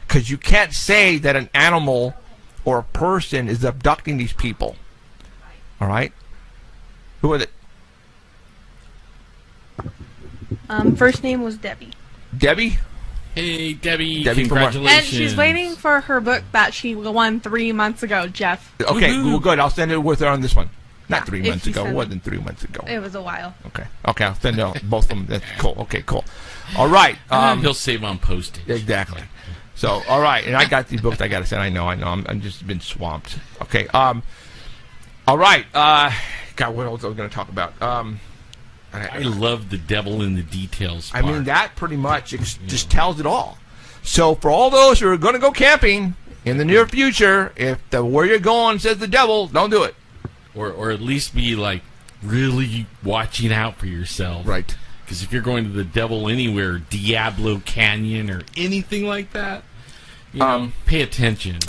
because you can't say that an animal or a person is abducting these people. All right, who is it? First name was Debbie. Debbie? Hey, Debbie, Debbie, congratulations. And she's waiting for her book that she won 3 months ago, Jeff. Okay, well, good. I'll send it with her on this one. Not Yeah, 3 if months you ago. It send wasn't 3 months ago. It was a while. Okay, I'll send it on both of them. That's cool. Okay, cool. All right. He'll save on postage. Exactly. So, all right, and I got these books I got to send. I know. I'm just been swamped. Okay. All right. God, what else was I going to talk about? I love the devil in the details part. I mean, that pretty much just tells it all. So for all those who are going to go camping in the near future, if where you're going says the devil, don't do it. Or at least be, like, really watching out for yourself. Right. Because if you're going to the devil anywhere, Diablo Canyon or anything like that, you know, pay attention.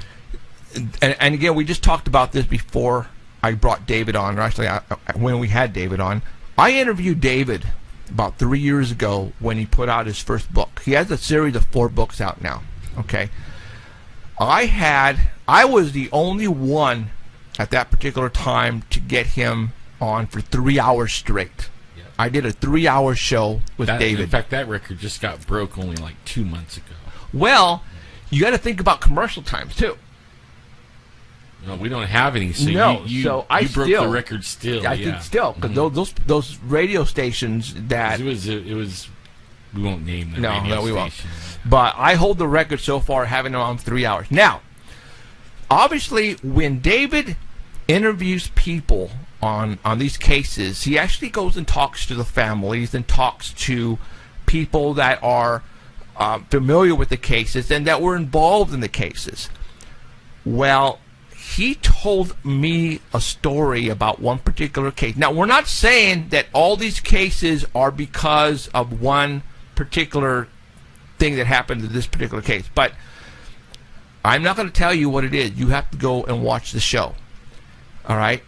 And again, we just talked about this before I brought David on, or actually when we had David on. I interviewed David about 3 years ago when he put out his first book. He has a series of 4 books out now. Okay. I was the only one at that particular time to get him on for 3 hours straight. Yep. I did a 3-hour show with David. In fact, that record just got broke only like 2 months ago. Well, you got to think about commercial times too. No, we don't have any. So no, you broke the record still. I think still, because those radio stations that it was. We won't name them. No, we won't. But I hold the record so far, having it on 3 hours. Now, obviously, when David interviews people on these cases, he actually goes and talks to the families and talks to people that are familiar with the cases and that were involved in the cases. Well, he told me a story about one particular case. Now, we're not saying that all these cases are because of one particular thing that happened in this particular case, but I'm not going to tell you what it is. You have to go and watch the show. All right?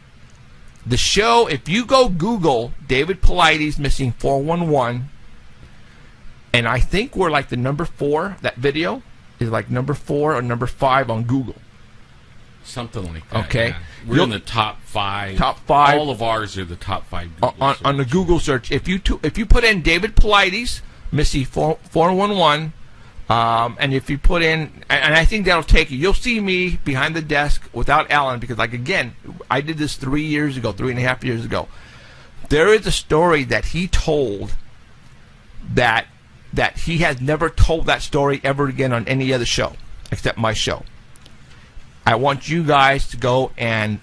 The show, if you go Google David Paulides missing 411, and I think we're like the number 4, that video is like number 4 or number 5 on Google. Something like that. Okay. Yeah. We're in the top 5. Top 5. All of ours are the top 5 Google on the Google search. If you put in David Paulides missing 411, and if you put in, and I think that'll take you, you'll see me behind the desk without Alan, because, like, again, I did this 3.5 years ago. There is a story that he told that he has never told that story ever again on any other show except my show. I want you guys to go and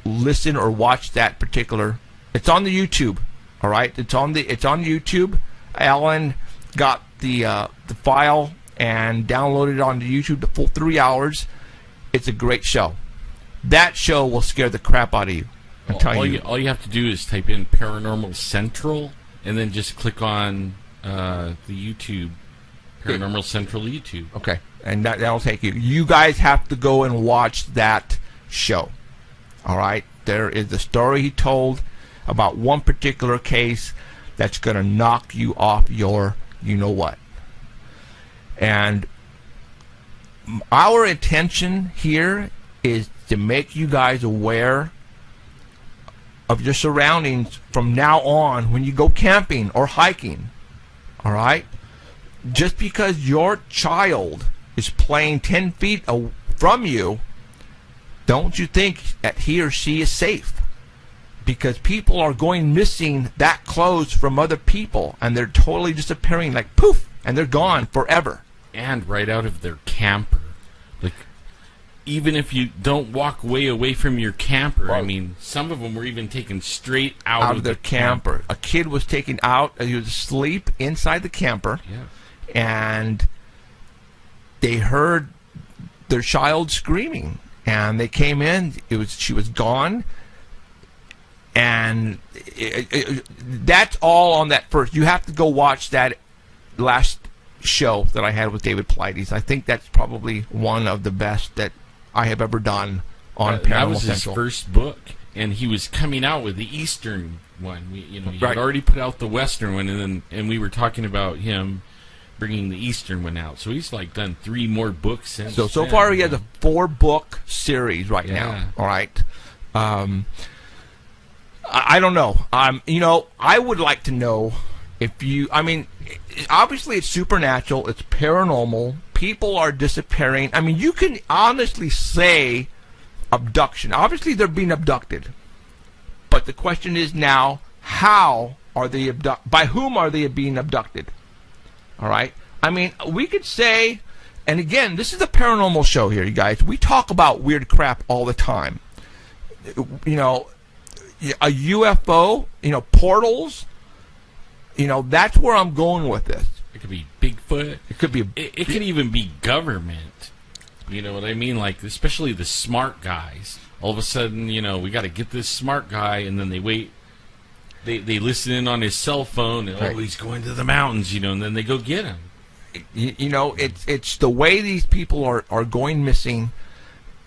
listen or watch that particular. It's on the YouTube. All right, it's on YouTube. Alan got the file and downloaded it onto YouTube, the full 3 hours. It's a great show. That show will scare the crap out of you. All you have to do is type in Paranormal Central and then just click on the YouTube, Paranormal Central YouTube. Okay, and that'll take you. You guys have to go and watch that show. All right, there is a story he told about one particular case that's going to knock you off your you-know-what. And our intention here is to make you guys aware of your surroundings from now on when you go camping or hiking. All right? Just because your child is playing 10 feet from you, don't you think that he or she is safe? Because people are going missing that close from other people, and they're totally disappearing like poof, and they're gone forever. And right out of their camper. Like, even if you don't walk way away from your camper, Right. I mean, some of them were even taken straight out of their camper. A kid was taken out. He was asleep inside the camper, Yeah. and they heard their child screaming, and they came in. She was gone, and that's all on that first. You have to go watch that last show that I had with David Paulides. I think that's probably one of the best that I have ever done on Paranormal That was his Central. first book, and he was coming out with the Eastern one. He Right. had already put out the Western one, and we were talking about him bringing the Eastern one out. So he's like done 3 more books since. So then. far he has a 4-book series right now. Yeah. All right. I don't know. I would like to know if you. I mean, obviously it's supernatural. It's paranormal. People are disappearing. I mean, you can honestly say abduction. Obviously they're being abducted. But the question is now, how are they by whom are they being abducted? All right. I mean, we could say, and again, this is a paranormal show here, you guys. We talk about weird crap all the time. You know, a UFO, portals. That's where I'm going with this. It could be Bigfoot. It could be. It could even be government. You know what I mean? Like, especially the smart guys. All of a sudden, we got to get this smart guy, and then they wait. They listen in on his cell phone, and Right. he's going to the mountains, and then they go get him. It's the way these people are going missing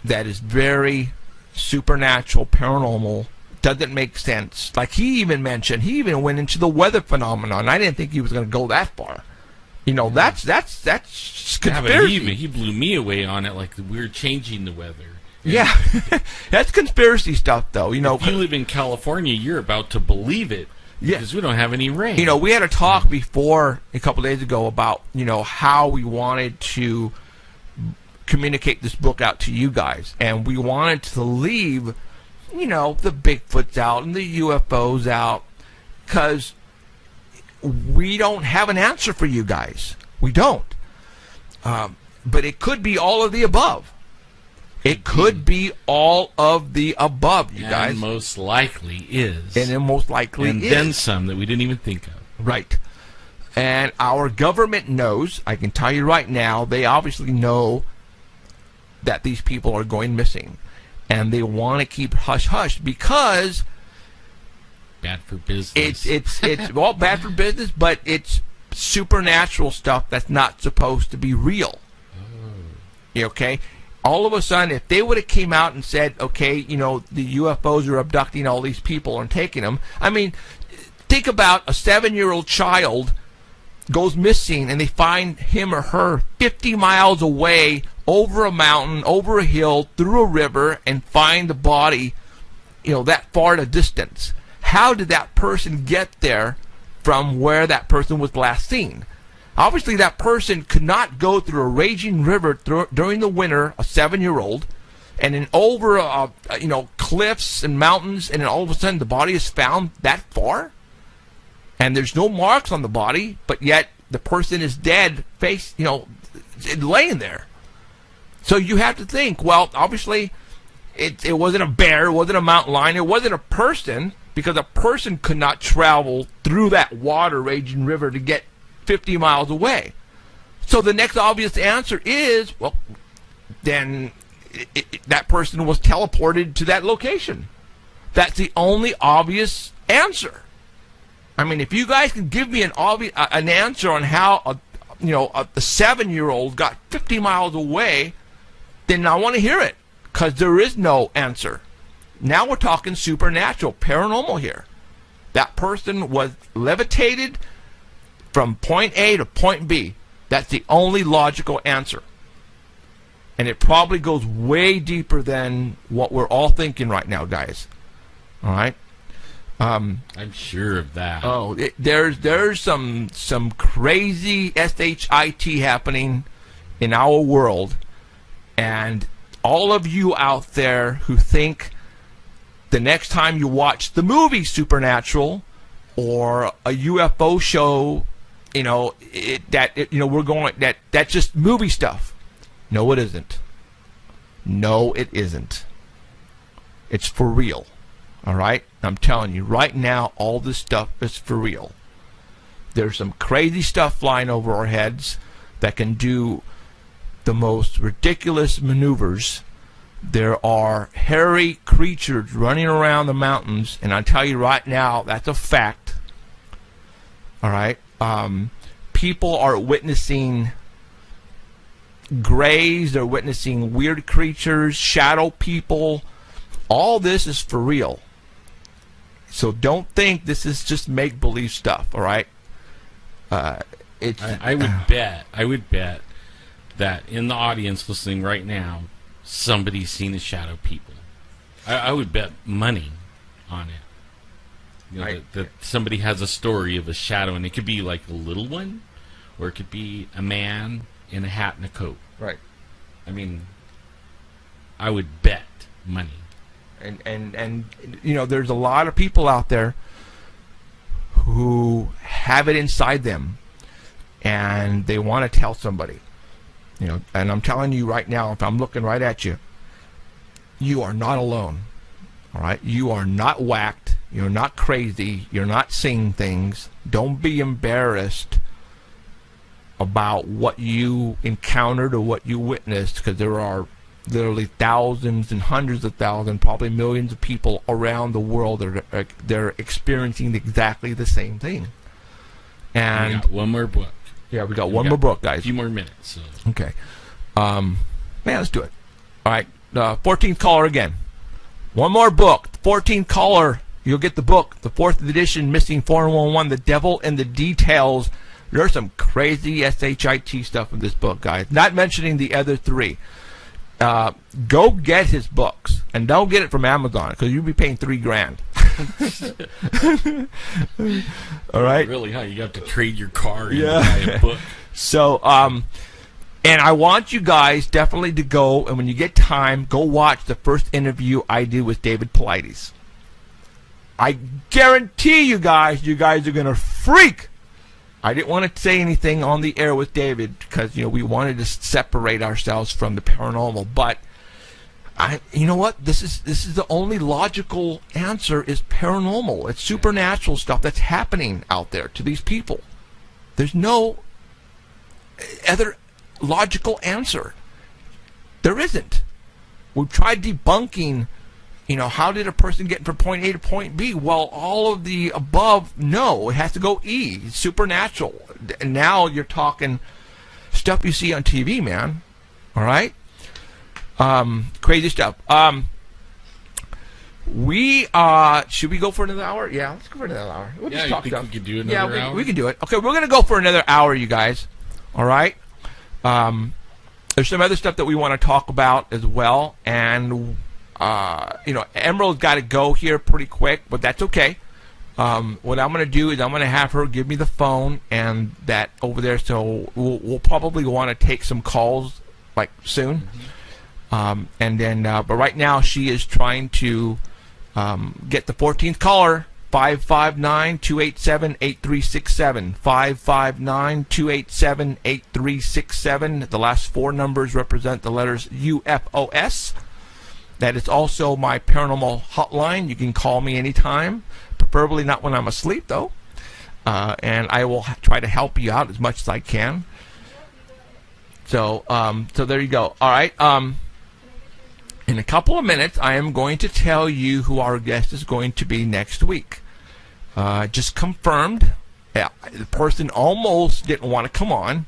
that is very supernatural, paranormal. Doesn't make sense. Like he even went into the weather phenomenon. I didn't think he was going to go that far. That's conspiracy. Yeah, but he blew me away on it, like we're changing the weather. Yeah, that's conspiracy stuff, though. If you live in California, you're about to believe it because we don't have any rain. We had a talk before a couple days ago about how we wanted to communicate this book out to you guys, and we wanted to leave the Bigfoots out and the UFOs out because we don't have an answer for you guys. We don't. But it could be all of the above. It could be all of the above, you guys. And most likely is. And it most likely and is. then some that we didn't even think of. Right. And our government knows, I can tell you right now, they obviously know that these people are going missing. And they want to keep hush-hush because bad for business. It's well, bad for business, but it's supernatural stuff that's not supposed to be real. Oh. Okay? All of a sudden, if they would have came out and said, okay, the UFOs are abducting all these people and taking them. I mean, think about a 7-year-old child goes missing and they find him or her 50 miles away over a mountain, over a hill, through a river, and find the body, that far at a distance. How did that person get there from where that person was last seen? Obviously, that person could not go through a raging river during the winter, a 7-year-old, and then over, cliffs and mountains, and then all of a sudden the body is found that far? And there's no marks on the body, but yet the person is dead, laying there. So you have to think, well, obviously, it wasn't a bear, it wasn't a mountain lion, it wasn't a person, because a person could not travel through that water raging river to get 50 miles away. So the next obvious answer is, well, then that person was teleported to that location. That's the only obvious answer. I mean, if you guys can give me an answer on how a 7-year-old got 50 miles away, then I want to hear it, because there is no answer. Now we're talking supernatural, paranormal here. That person was levitated from point A to point B. That's the only logical answer. And it probably goes way deeper than what we're all thinking right now, guys. All right? I'm sure of that. Oh, there's some crazy shit happening in our world. And all of you out there who think the next time you watch the movie Supernatural or a UFO show, that's just movie stuff. No, it isn't. No, it isn't. It's for real. All right? I'm telling you, right now, all this stuff is for real. There's some crazy stuff flying over our heads that can do the most ridiculous maneuvers. There are hairy creatures running around the mountains, and I tell you right now, that's a fact. All right? People are witnessing grays, they're witnessing weird creatures, shadow people. All this is for real. So don't think this is just make-believe stuff, all right? I would bet that in the audience listening right now, somebody's seen the shadow people. I would bet money on it. That somebody has a story of a shadow, and it could be like a little one, or it could be a man in a hat and a coat. Right. I mean, I would bet money. And there's a lot of people out there who have it inside them, and they want to tell somebody. And I'm telling you right now, if I'm looking right at you, you are not alone. All right? You are not whacked. You're not crazy. You're not seeing things. Don't be embarrassed about what you encountered or what you witnessed, because there are literally thousands and hundreds of thousands, probably millions of people around the world that they're experiencing exactly the same thing. And we got one more book. Yeah, we got one more book, guys. A few more minutes. So. Okay. Let's do it. All right. 14th caller again. One more book. 14th caller, you'll get the book. The 4th edition, Missing 411, The Devil in the Details. There's some crazy shit stuff in this book, guys. Not mentioning the other 3. Go get his books, and don't get it from Amazon, because you'll be paying $3,000. All right. Really, huh? You got to trade your car and buy a book. So, and I want you guys definitely to go, and when you get time, go watch the first interview I did with David Paulides. I guarantee you guys are gonna freak. I didn't want to say anything on the air with David because we wanted to separate ourselves from the paranormal. But you know what? This is the only logical answer is paranormal. It's supernatural stuff that's happening out there to these people. There's no other logical answer. There isn't. We've tried debunking. How did a person get from point A to point B? Well, all of the above, no. It has to go E. It's supernatural. And now you're talking stuff you see on TV, man. All right? Crazy stuff. Should we go for another hour? Yeah, let's go for another hour. We'll just talk stuff. We could do another hour? We can do it. Okay, we're going to go for another hour, you guys. All right? There's some other stuff that we want to talk about as well. And... Emerald's got to go here pretty quick, but that's okay. What I'm going to do is I'm going to have her give me the phone and that over there, so we'll probably want to take some calls like soon. And then, but right now she is trying to get the 14th caller, 559-287-8367. 559-287-8367. The last 4 numbers represent the letters UFOS. That is also my paranormal hotline. You can call me anytime, preferably not when I'm asleep, though. And I will try to help you out as much as I can. So there you go. All right. In a couple of minutes, I am going to tell you who our guest is going to be next week. Just confirmed. Yeah, the person almost didn't want to come on,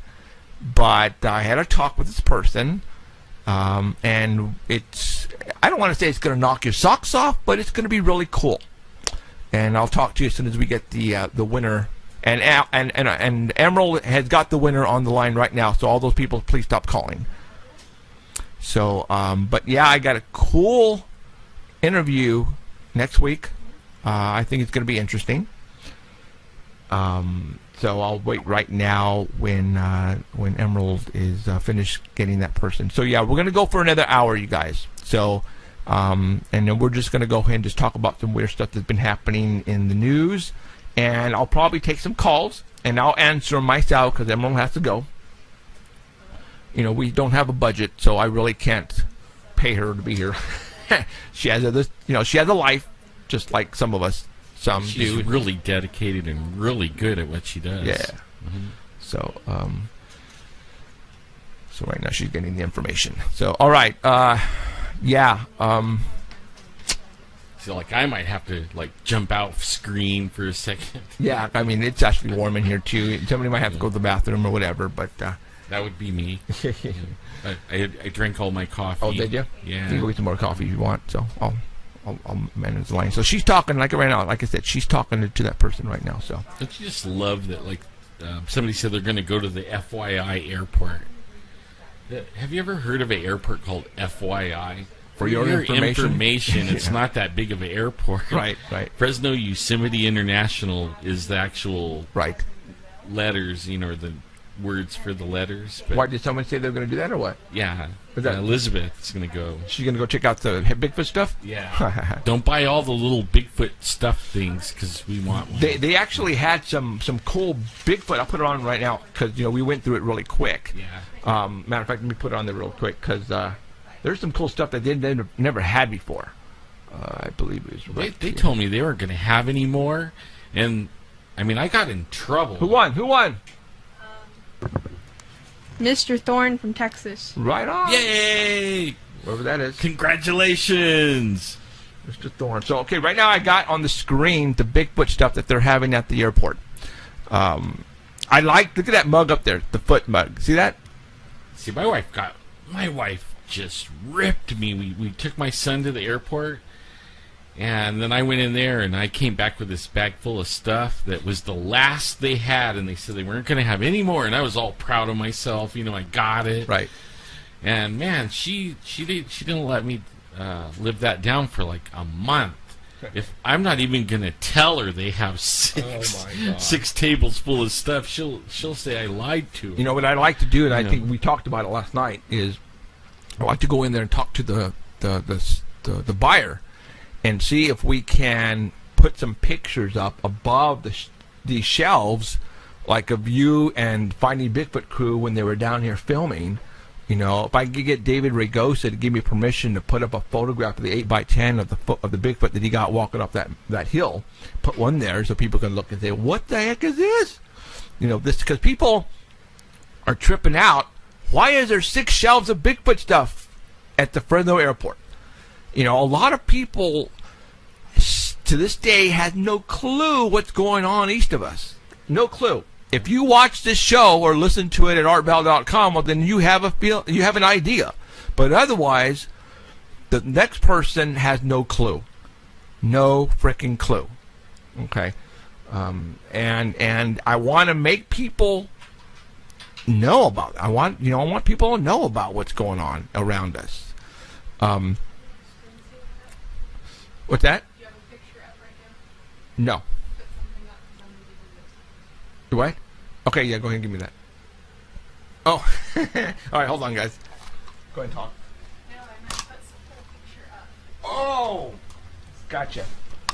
but I had a talk with this person, and I don't want to say it's going to knock your socks off, but it's going to be really cool. And I'll talk to you as soon as we get the winner. And Emerald has got the winner on the line right now, so all those people, please stop calling. So, but yeah, I got a cool interview next week. I think it's going to be interesting. So I'll wait right now when Emerald is finished getting that person. So yeah, we're going to go for another hour, you guys. So, and then we're just going to go ahead and just talk about some weird stuff that's been happening in the news. And I'll probably take some calls, and I'll answer them myself because Emerald has to go. You know, we don't have a budget, so I really can't pay her to be here. She has a life, just like some of us. She's really dedicated and really good at what she does. Yeah. Mm-hmm. So, so right now she's getting the information. So, all right. Yeah. So, like, I might have to, like, jump out screen for a second. Yeah, I mean, it's actually warm in here, too. Somebody might have to go to the bathroom or whatever, but... that would be me. I drank all my coffee. Oh, did you? Yeah. You can go get some more coffee if you want, so I'll manage the line. So she's talking, like right now, like I said, she's talking to that person right now, so... Don't you just love that, like, somebody said they're going to go to the FYI airport. Have you ever heard of an airport called FYI? For your information, it's not that big of an airport. Right. Fresno Yosemite International is the actual letters, the words for the letters. But why did someone say they're going to do that or what? Yeah. Elizabeth is going to go. She's going to go check out the Bigfoot stuff? Yeah. Don't buy all the little Bigfoot stuff things because we want one. They actually had some cool Bigfoot. I'll put it on right now because, we went through it really quick. Yeah. Matter of fact, let me put it on there real quick because there's some cool stuff that they never had before. I believe it was They told me they weren't going to have any more. And, I mean, I got in trouble. Who won? Mr. Thorne from Texas. Right on. Yay! Whoever that is. Congratulations! Mr. Thorne. So, okay, right now I got on the screen the Bigfoot stuff that they're having at the airport. Look at that mug up there, the foot mug. See that? See, my wife just ripped me. We took my son to the airport, and then I went in there, and I came back with this bag full of stuff that was the last they had, and they said they weren't going to have any more, and I was all proud of myself. I got it. Right. And, man, she didn't let me live that down for, like, a month. If I'm not even going to tell her they have six tables full of stuff, she'll say I lied to her. You know what I like to do, and I think we talked about it last night, is I like to go in there and talk to the buyer and see if we can put some pictures up above the shelves, like of you and Finding Bigfoot crew when they were down here filming. If I could get David Ragosa to give me permission to put up a photograph of the 8x10 of the Bigfoot that he got walking up that hill, put one there so people can look and say, what the heck is this? This because people are tripping out. Why is there 6 shelves of Bigfoot stuff at the Fresno airport? A lot of people to this day have no clue what's going on east of us. No clue. If you watch this show or listen to it at artbell.com, well, then you have an idea. But otherwise, the next person has no clue. No freaking clue. Okay? And I want to make people know about it. I want people to know about what's going on around us. What's that? Do you have a picture up right now? No. Do what? Okay, yeah, go ahead and give me that. Oh, all right, hold on, guys. Go ahead and talk. No, I meant put some picture up. Oh, gotcha.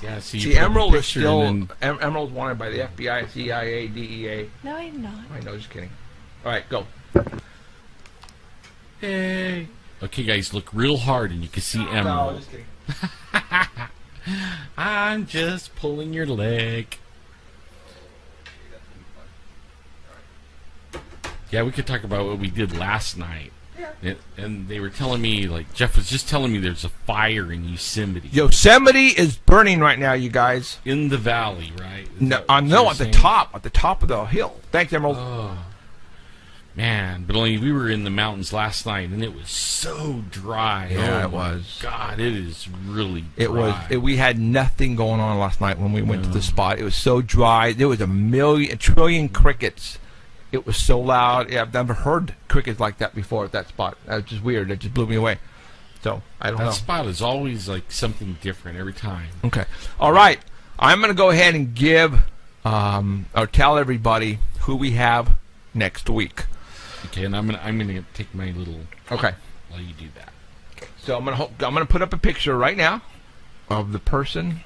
Yeah, see Emerald is still Emerald's wanted by the FBI, CIA, DEA. No, I'm not. I know, just kidding. All right, go. Hey. Okay, guys, look real hard and you can see Emerald. just kidding. I'm just pulling your leg. Yeah, we could talk about what we did last night. Yeah. And they were telling me, like, Jeff was just telling me there's a fire in Yosemite. Yosemite is burning right now, you guys. In the valley, right? No, at the top of the hill. Thanks, Emerald. Oh, man, but only we were in the mountains last night, and it was so dry. Yeah, oh it my was. God, it is really dry. It was. We had nothing going on last night when we went to the spot. It was so dry. There was a trillion crickets. It was so loud. Yeah, I've never heard crickets like that before at that spot. That was just weird. It just blew me away. So, I don't know. That spot is always like something different every time. Okay. All right. I'm going to go ahead and give or tell everybody who we have next week. Okay, and I'm gonna take my little. Okay. While you do that. So I'm gonna put up a picture right now of the person.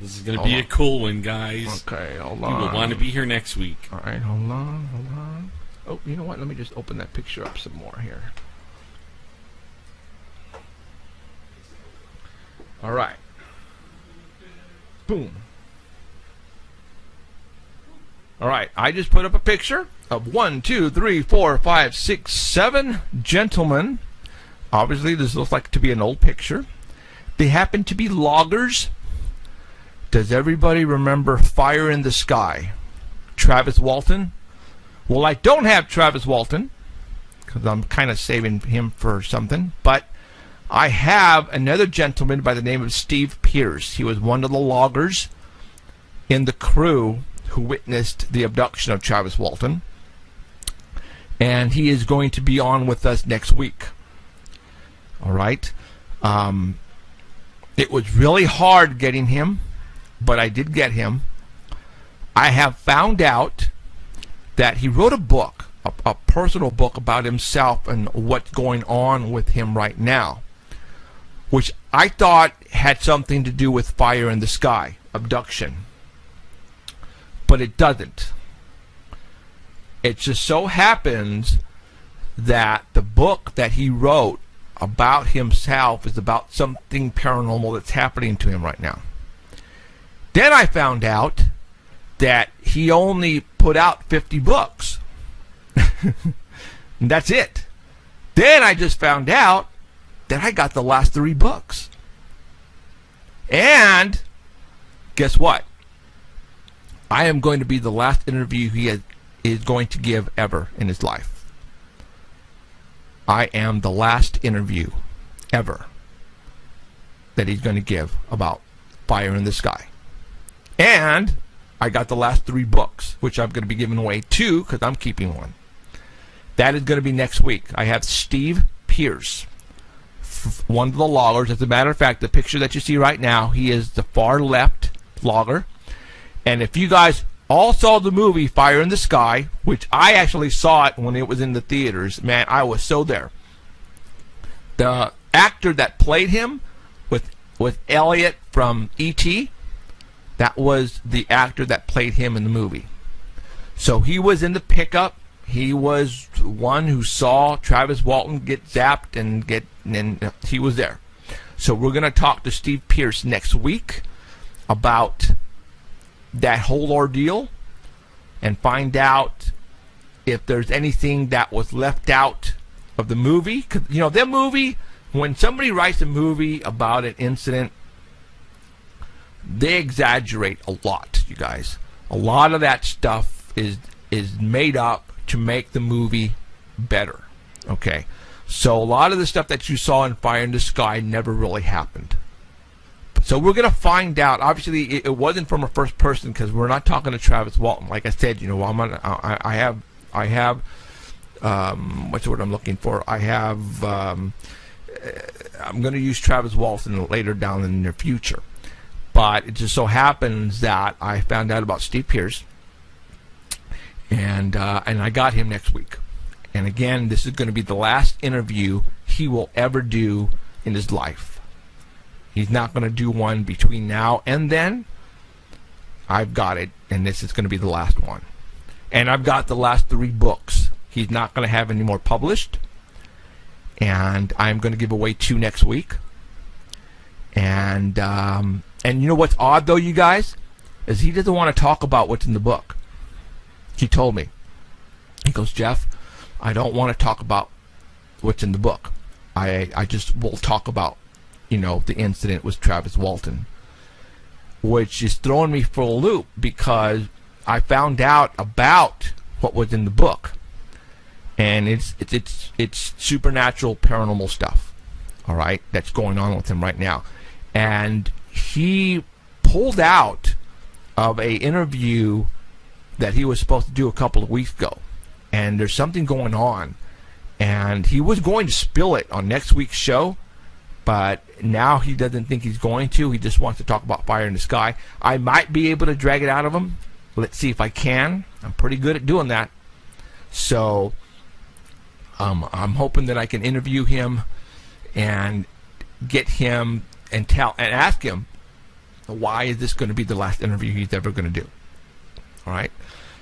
This is gonna be a cool one, guys. Okay, hold You on. will want to be here next week. All right, hold on. Oh, you know what? Let me just open that picture up some more here. All right. Boom. All right, I just put up a picture of 1, 2, 3, 4, 5, 6, 7 gentlemen. Obviously, this looks like to be an old picture. They happen to be loggers. Does everybody remember Fire in the Sky? Travis Walton? Well, I don't have Travis Walton because I'm kind of saving him for something, but I have another gentleman by the name of Steve Pierce. He was one of the loggers in the crew who witnessed the abduction of Travis Walton, and he is going to be on with us next week. All right. It was really hard getting him, but I did get him. I have found out that he wrote a book, a personal book about himself and what's going on with him right now, which I thought had something to do with Fire in the Sky, abduction. But it doesn't. It just so happens that the book that he wrote about himself is about something paranormal that's happening to him right now. Then I found out that he only put out 50 books. And that's it. Then I just found out that I got the last 3 books. And guess what? I am going to be the last interview he is going to give ever in his life. I am the last interview ever that he's going to give about Fire in the Sky. And I got the last 3 books, which I'm going to be giving away 2 because I'm keeping one. That is going to be next week. I have Steve Pierce, one of the loggers. As a matter of fact, the picture that you see right now, he is the far left logger. And if you guys all saw the movie Fire in the Sky, which I actually saw it when it was in the theaters, man, I was so there. The actor that played him with Elliot from E.T., that was the actor that played him in the movie. So he was in the pickup. He was one who saw Travis Walton get zapped and he was there. So we're going to talk to Steve Pierce next week about that whole ordeal and find out if there's anything that was left out of the movie. 'Cause, you know, that movie, when somebody writes a movie about an incident, they exaggerate a lot, you guys. A lot of that stuff is made up to make the movie better. Okay? So a lot of the stuff that you saw in Fire in the Sky never really happened. So we're going to find out. Obviously, it wasn't from a first person because we're not talking to Travis Walton. Like I said, you know, I have what's the word I'm looking for? I'm going to use Travis Walton later down in the near future. But it just so happens that I found out about Steve Pierce, and I got him next week. And again, this is going to be the last interview he will ever do in his life. He's not going to do one between now and then. I've got it, and this is going to be the last one. And I've got the last 3 books. He's not going to have any more published. and I'm going to give away 2 next week. And you know what's odd though, you guys, is he doesn't want to talk about what's in the book. He told me. He goes, Jeff, I don't want to talk about what's in the book. I just will talk about, the incident with Travis Walton, which is throwing me for a loop because I found out about what was in the book, and it's supernatural, paranormal stuff. All right, that's going on with him right now, and he pulled out of a interview that he was supposed to do a couple of weeks ago, and there's something going on, and he was going to spill it on next week's show, but now he doesn't think he's going to. He just wants to talk about Fire in the Sky. I might be able to drag it out of him. Let's see if I can. I'm pretty good at doing that. So I'm hoping that I can interview him and get him and ask him, why is this going to be the last interview he's ever going to do? All right.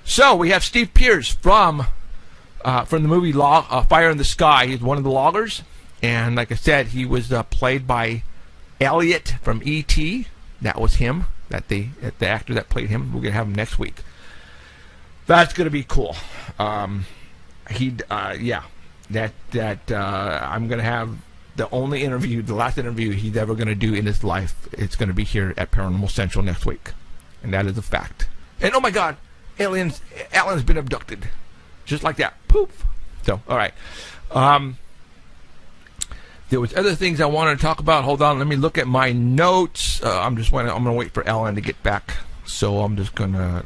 So we have Steve Pierce from the movie Fire in the Sky. He's one of the loggers, and like I said, he was played by Elliot from E.T. That was him. The actor that played him. We're gonna have him next week. That's gonna be cool. I'm gonna have the last interview he's ever gonna do in his life. It's gonna be here at Paranormal Central next week, and that is a fact. And oh my God, Alan's been abducted, just like that. Poof. So all right. There was other things I wanted to talk about. Hold on, let me look at my notes. I'm gonna wait for Ellen to get back. So I'm just gonna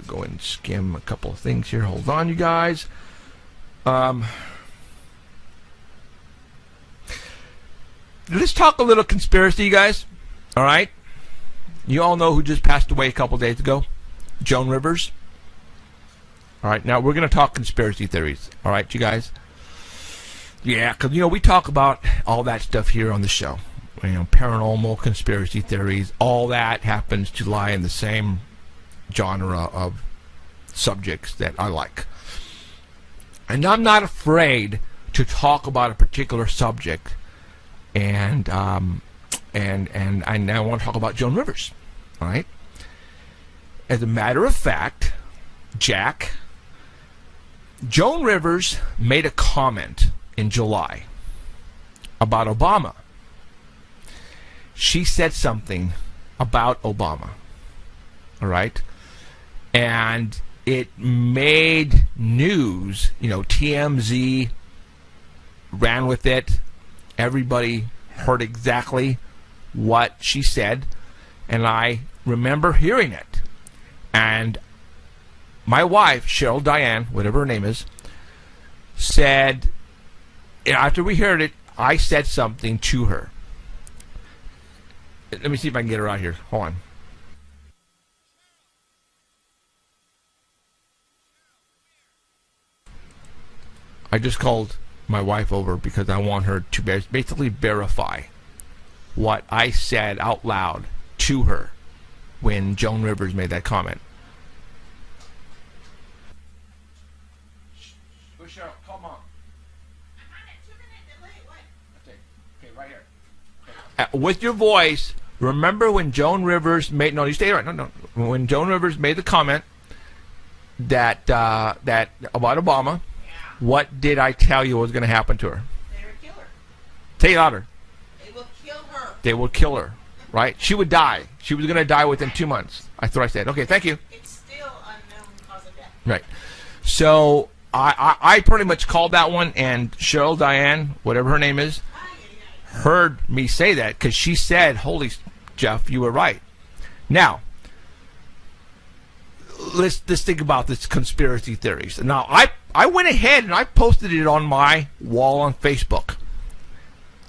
go and skim a couple of things here. Hold on, you guys. Let's talk a little conspiracy, you guys. All right. You all know who just passed away a couple days ago? Joan Rivers. All right. Now we're gonna talk conspiracy theories. All right, you guys. Yeah, because, we talk about all that stuff here on the show. Paranormal, conspiracy theories, all that happens to lie in the same genre of subjects that I like. And I'm not afraid to talk about a particular subject, and I now want to talk about Joan Rivers. All right? As a matter of fact, Jack, Joan Rivers made a comment in July about Obama. She said something about Obama. All right? And it made news. TMZ ran with it. Everybody heard exactly what she said. And I remember hearing it. And my wife, Cheryl Diane, whatever her name is, said, after we heard it, I said something to her. Let me see if I can get her out here. Hold on. I just called my wife over because I want her to basically verify what I said out loud to her when Joan Rivers made that comment. Cheryl, call Mom. Okay, right here. With your voice, remember when Joan Rivers made... No, you stay right. No. When Joan Rivers made the comment that about Obama, what did I tell you was going to happen to her? They would kill her. Say it louder. They will kill her. They will kill her, right? She would die. She was going to die within 2 months. That's what I said. Okay, thank you. It's still unknown cause of death. Right. So I pretty much called that one, and Cheryl Diane, whatever her name is, heard me say that because she said, holy Jeff, you were right. Now, let's think about this conspiracy theories. Now, I went ahead and I posted it on my wall on Facebook.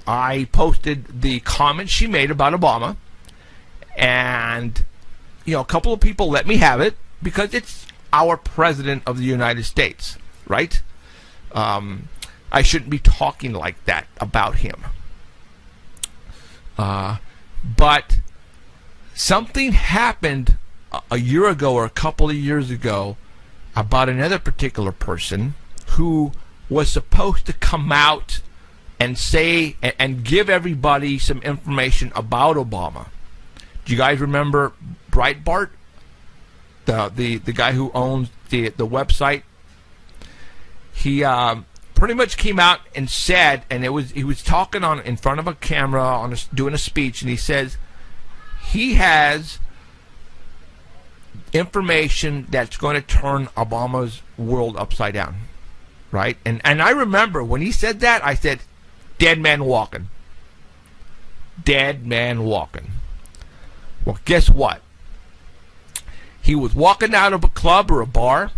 I posted the comments she made about Obama, and a couple of people let me have it because it's our president of the United States, right? I shouldn't be talking like that about him. But something happened a year ago or a couple of years ago about another particular person who was supposed to come out and say and give everybody some information about Obama. Do you guys remember Breitbart, the guy who owns the website? He pretty much came out and said, and he was talking in front of a camera doing a speech, and he says he has information that's going to turn Obama's world upside down, right? And I remember when he said that, I said, dead man walking. Dead man walking. Well, guess what? He was walking out of a club or a bar,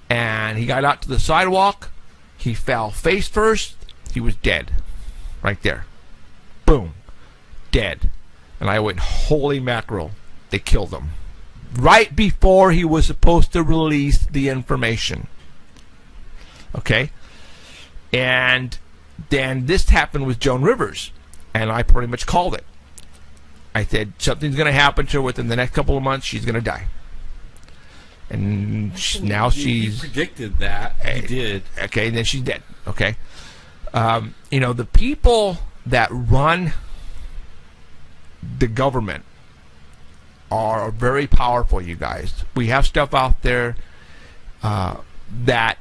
and he got out to the sidewalk. He fell face first. He was dead. Right there. Boom. Dead. And I went, holy mackerel. They killed him. Right before he was supposed to release the information. Okay? And then this happened with Joan Rivers. And I pretty much called it. I said, something's going to happen to her within the next couple of months. She's going to die. And now she's... You predicted that. You did. Okay, and then she's dead. Okay? The people that run the government are very powerful, you guys. We have stuff out there that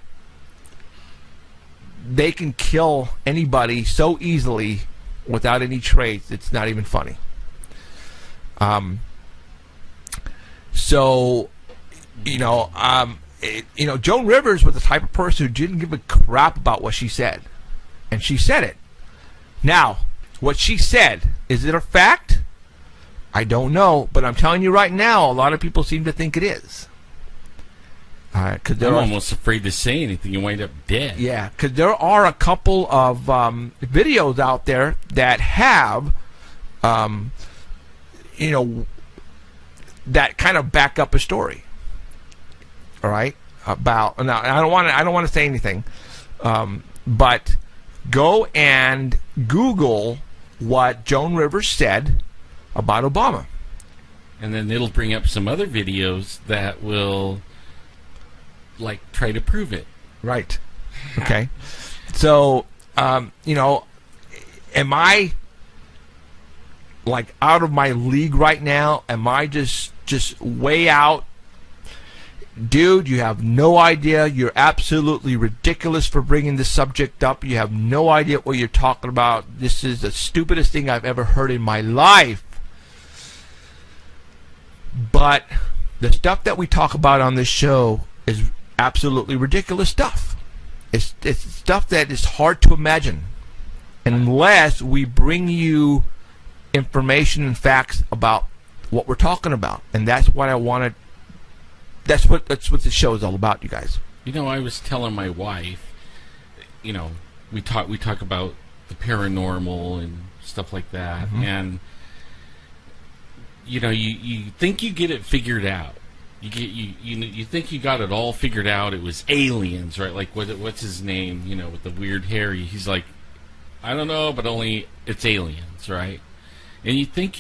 they can kill anybody so easily without any trace. It's not even funny. Joan Rivers was the type of person who didn't give a crap about what she said. And she said it. Now, what she said, is it a fact? I don't know, but I'm telling you right now, a lot of people seem to think it is. I'm almost afraid to say anything. You wind up dead. Yeah, because there are a couple of videos out there that have, that kind of back up a story. All right, about now. I don't want to say anything, but go and Google what Joan Rivers said about Obama, and then it'll bring up some other videos that will try to prove it. Right. Okay. So, am I out of my league right now? Am I just way out? Dude, you have no idea. You're absolutely ridiculous for bringing this subject up. You have no idea what you're talking about. This is the stupidest thing I've ever heard in my life. But the stuff that we talk about on this show is absolutely ridiculous stuff. It's stuff that is hard to imagine unless we bring you information and facts about what we're talking about. And that's what I wanted. That's what the show is all about, you guys. I was telling my wife, we talk about the paranormal and stuff like that, Mm-hmm. and you think you get it figured out. You think you got it all figured out. It was aliens, right? Like what's his name? With the weird hair. He's like, I don't know, but only it's aliens, right? And you think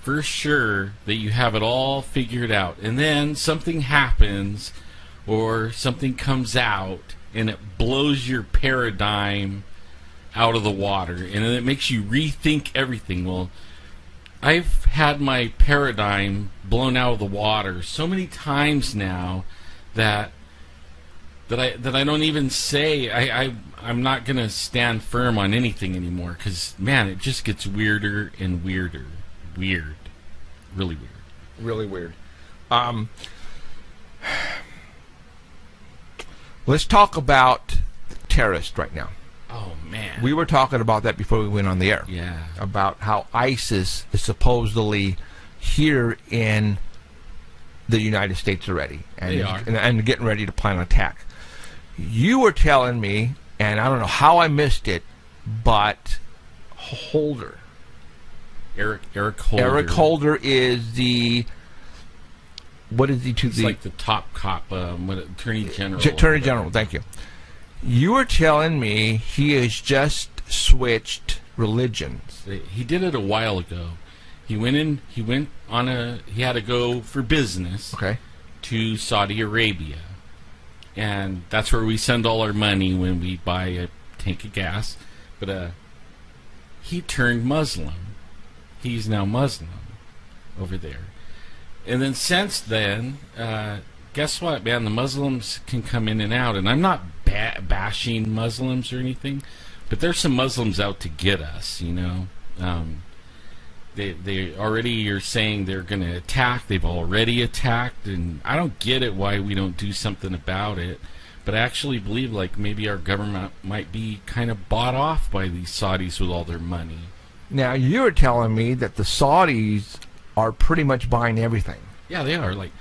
for sure that you have it all figured out, and then something happens or something comes out and it blows your paradigm out of the water, and then it makes you rethink everything. Well, I've had my paradigm blown out of the water so many times now that I don't even say I'm not gonna stand firm on anything anymore, because man, it just gets weirder and weirder. Weird. Really weird. Really weird. Let's talk about terrorists right now. Oh, man. We were talking about that before we went on the air. Yeah. About how ISIS is supposedly here in the United States already. And they are. And getting ready to plan an attack. You were telling me, and I don't know how I missed it, but Holder. Eric Holder. Eric Holder is the... What is he to He's the... like the top cop, Attorney General. Attorney General, thank you. You were telling me he has just switched religions. He did it a while ago. He had to go for business to Saudi Arabia. And that's where we send all our money when we buy a tank of gas. But he turned Muslim. He's now Muslim over there. And then since then, guess what, man? The Muslims can come in and out. And I'm not bashing Muslims or anything, but there's some Muslims out to get us, you know. They already are saying they're going to attack. They've already attacked, and I don't get it why we don't do something about it. But I actually believe like maybe our government might be kind of bought off by these Saudis with all their money. Now, you were telling me that the Saudis are pretty much buying everything. Yeah, they are. Like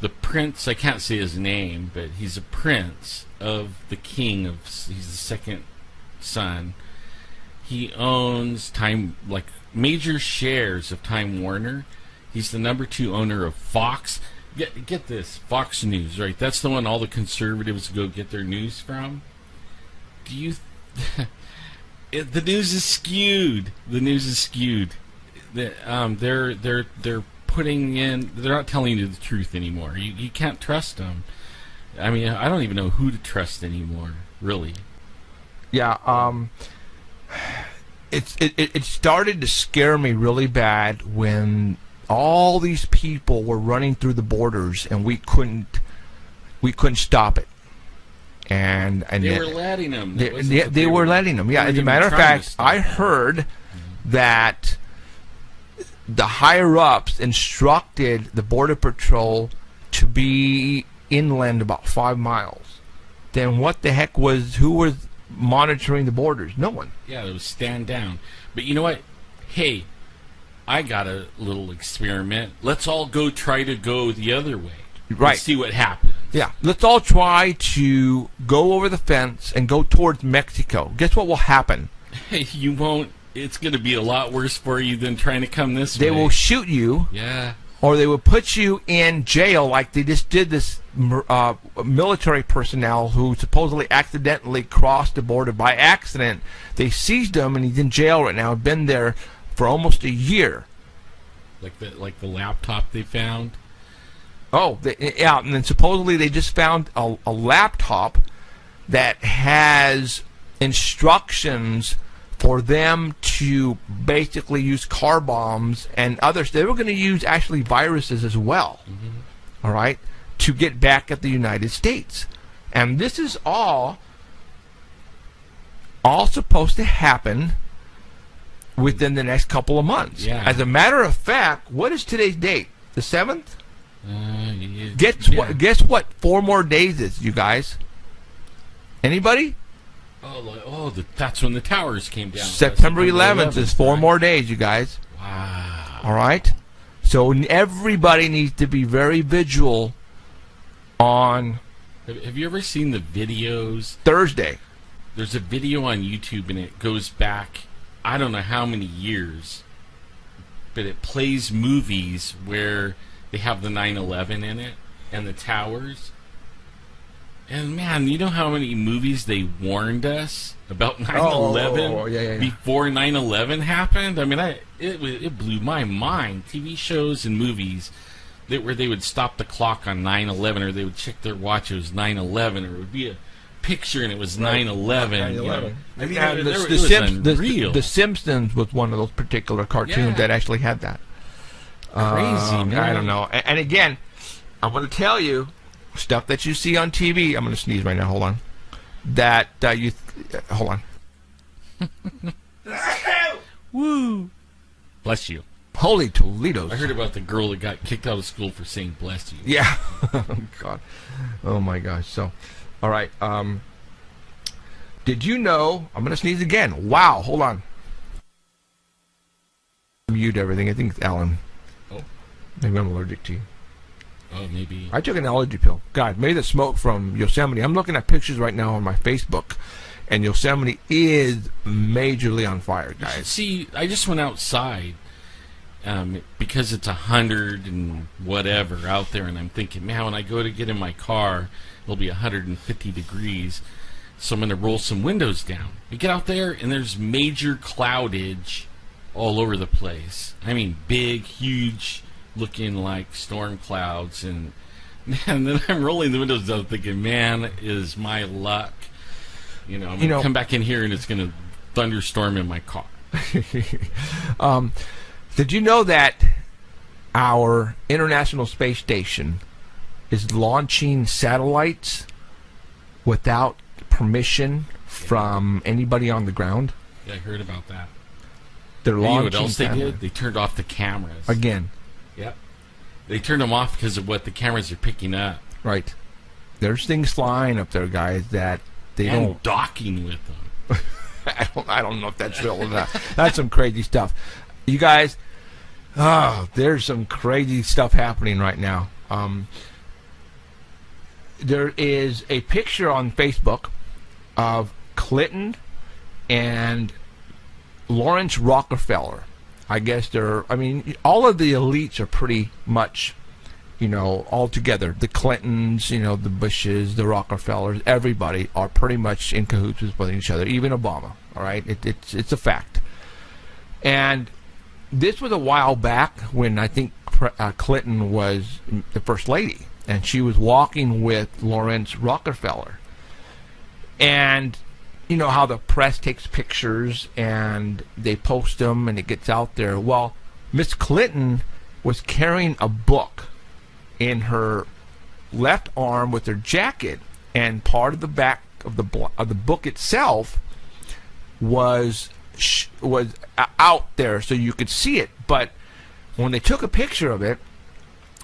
the prince, I can't say his name, but he's a prince of the king of, he's the second son. He owns like major shares of Time Warner. He's the number 2 owner of Fox. Get this, Fox News, right? That's the one all the conservatives go get their news from. Do you? The news is skewed. The news is skewed. They're putting in. They're not telling you the truth anymore. You can't trust them. I mean, I don't even know who to trust anymore. Really. Yeah. It started to scare me really bad when all these people were running through the borders and we couldn't stop it. And they were letting them. They were letting them. Yeah, as a matter of fact, I heard that the higher ups instructed the Border Patrol to be inland about 5 miles. Then what the heck who was monitoring the borders? No one. Yeah, it was stand down. But you know what? Hey, I got a little experiment. Let's all try to go the other way. Right. And see what happens. Yeah. Let's all try to go over the fence and go towards Mexico. Guess what will happen? You won't. It's going to be a lot worse for you than trying to come this way. They will shoot you. Yeah. Or they will put you in jail like they just did this military personnel who supposedly accidentally crossed the border by accident. They seized him and he's in jail right now. Been there for almost a year. Like the laptop they found? Oh, yeah, and then supposedly they just found a laptop that has instructions for them to basically use car bombs and others. They were going to use actually viruses as well, all right, to get back at the United States. And this is all supposed to happen within the next couple of months. Yeah. As a matter of fact, what is today's date? The 7th? Yeah. Guess what 4 more days is, you guys? Anybody? That's when the towers came down. September 11th is 4 more days, you guys. Wow. All right? So everybody needs to be very vigilant on Have you ever seen the videos? Thursday. There's a video on YouTube, and it goes back, I don't know how many years, but it plays movies where they have the 9/11 in it and the towers. And man, you know how many movies they warned us about 9/11 before 9/11 happened? I mean, it blew my mind. TV shows and movies where they would stop the clock on 9/11, or they would check their watch, it was 9/11, or it would be a picture and it was 9/11. You know? I mean, The Simpsons was one of those particular cartoons that actually had that. Crazy, man. I don't know. And again, I'm going to tell you, stuff that you see on TV, I'm going to sneeze right now, hold on, that hold on. Woo! Bless you. Holy Toledo. I heard about the girl that got kicked out of school for saying bless you. Yeah. Oh, God. Oh, my gosh. So, all right. Did you know, I'm going to sneeze again. Wow. Hold on. Mute everything. I think it's Alan. Oh. Maybe I'm allergic to you. Oh, maybe. I took an allergy pill. God, maybe the smoke from Yosemite. I'm looking at pictures right now on my Facebook, and Yosemite is majorly on fire, guys. See, I just went outside because it's 100 and whatever out there, and I'm thinking, man, when I go to get in my car, it'll be 150 degrees, so I'm going to roll some windows down. We get out there, and there's major cloudage all over the place. I mean, big, huge, looking like storm clouds, and man, then I'm rolling the windows down thinking, man, is my luck. I'm going to come back in here and it's going to thunderstorm in my car. Did you know that our International Space Station is launching satellites without permission from anybody on the ground? Yeah, I heard about that. They're You know launching what else they satellites. did? They turned off the cameras. Again, Yep. They turned them off because of what the cameras are picking up. right. There's things flying up there, guys, that they And don't. docking with them. I don't know if that's real or not. That's some crazy stuff. You guys, there's some crazy stuff happening right now. There is a picture on Facebook of Clinton and Lawrence Rockefeller. I guess all of the elites are pretty much, all together. The Clintons, the Bushes, the Rockefellers, everybody are pretty much in cahoots with each other, even Obama. All right? It's a fact. And this was a while back when I think Clinton was the first lady, and she was walking with Lawrence Rockefeller. And you know how the press takes pictures and they post them and it gets out there. Well, Miss Clinton was carrying a book in her left arm with her jacket, and part of the back of the book itself was out there so you could see it. But when they took a picture of it,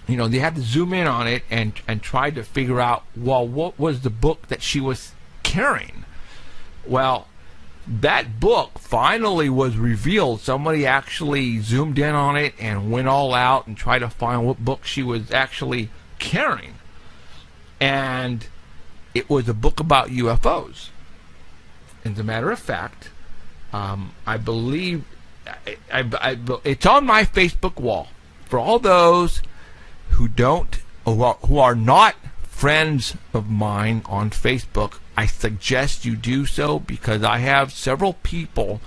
they had to zoom in on it and try to figure out, well, what was the book that she was carrying? Well, that book finally was revealed. Somebody actually zoomed in on it and went all out and tried to find what book she was actually carrying. And it was a book about UFOs. As a matter of fact, I believe it's on my Facebook wall. For all those who are not friends of mine on Facebook, I suggest you do so, because I have several people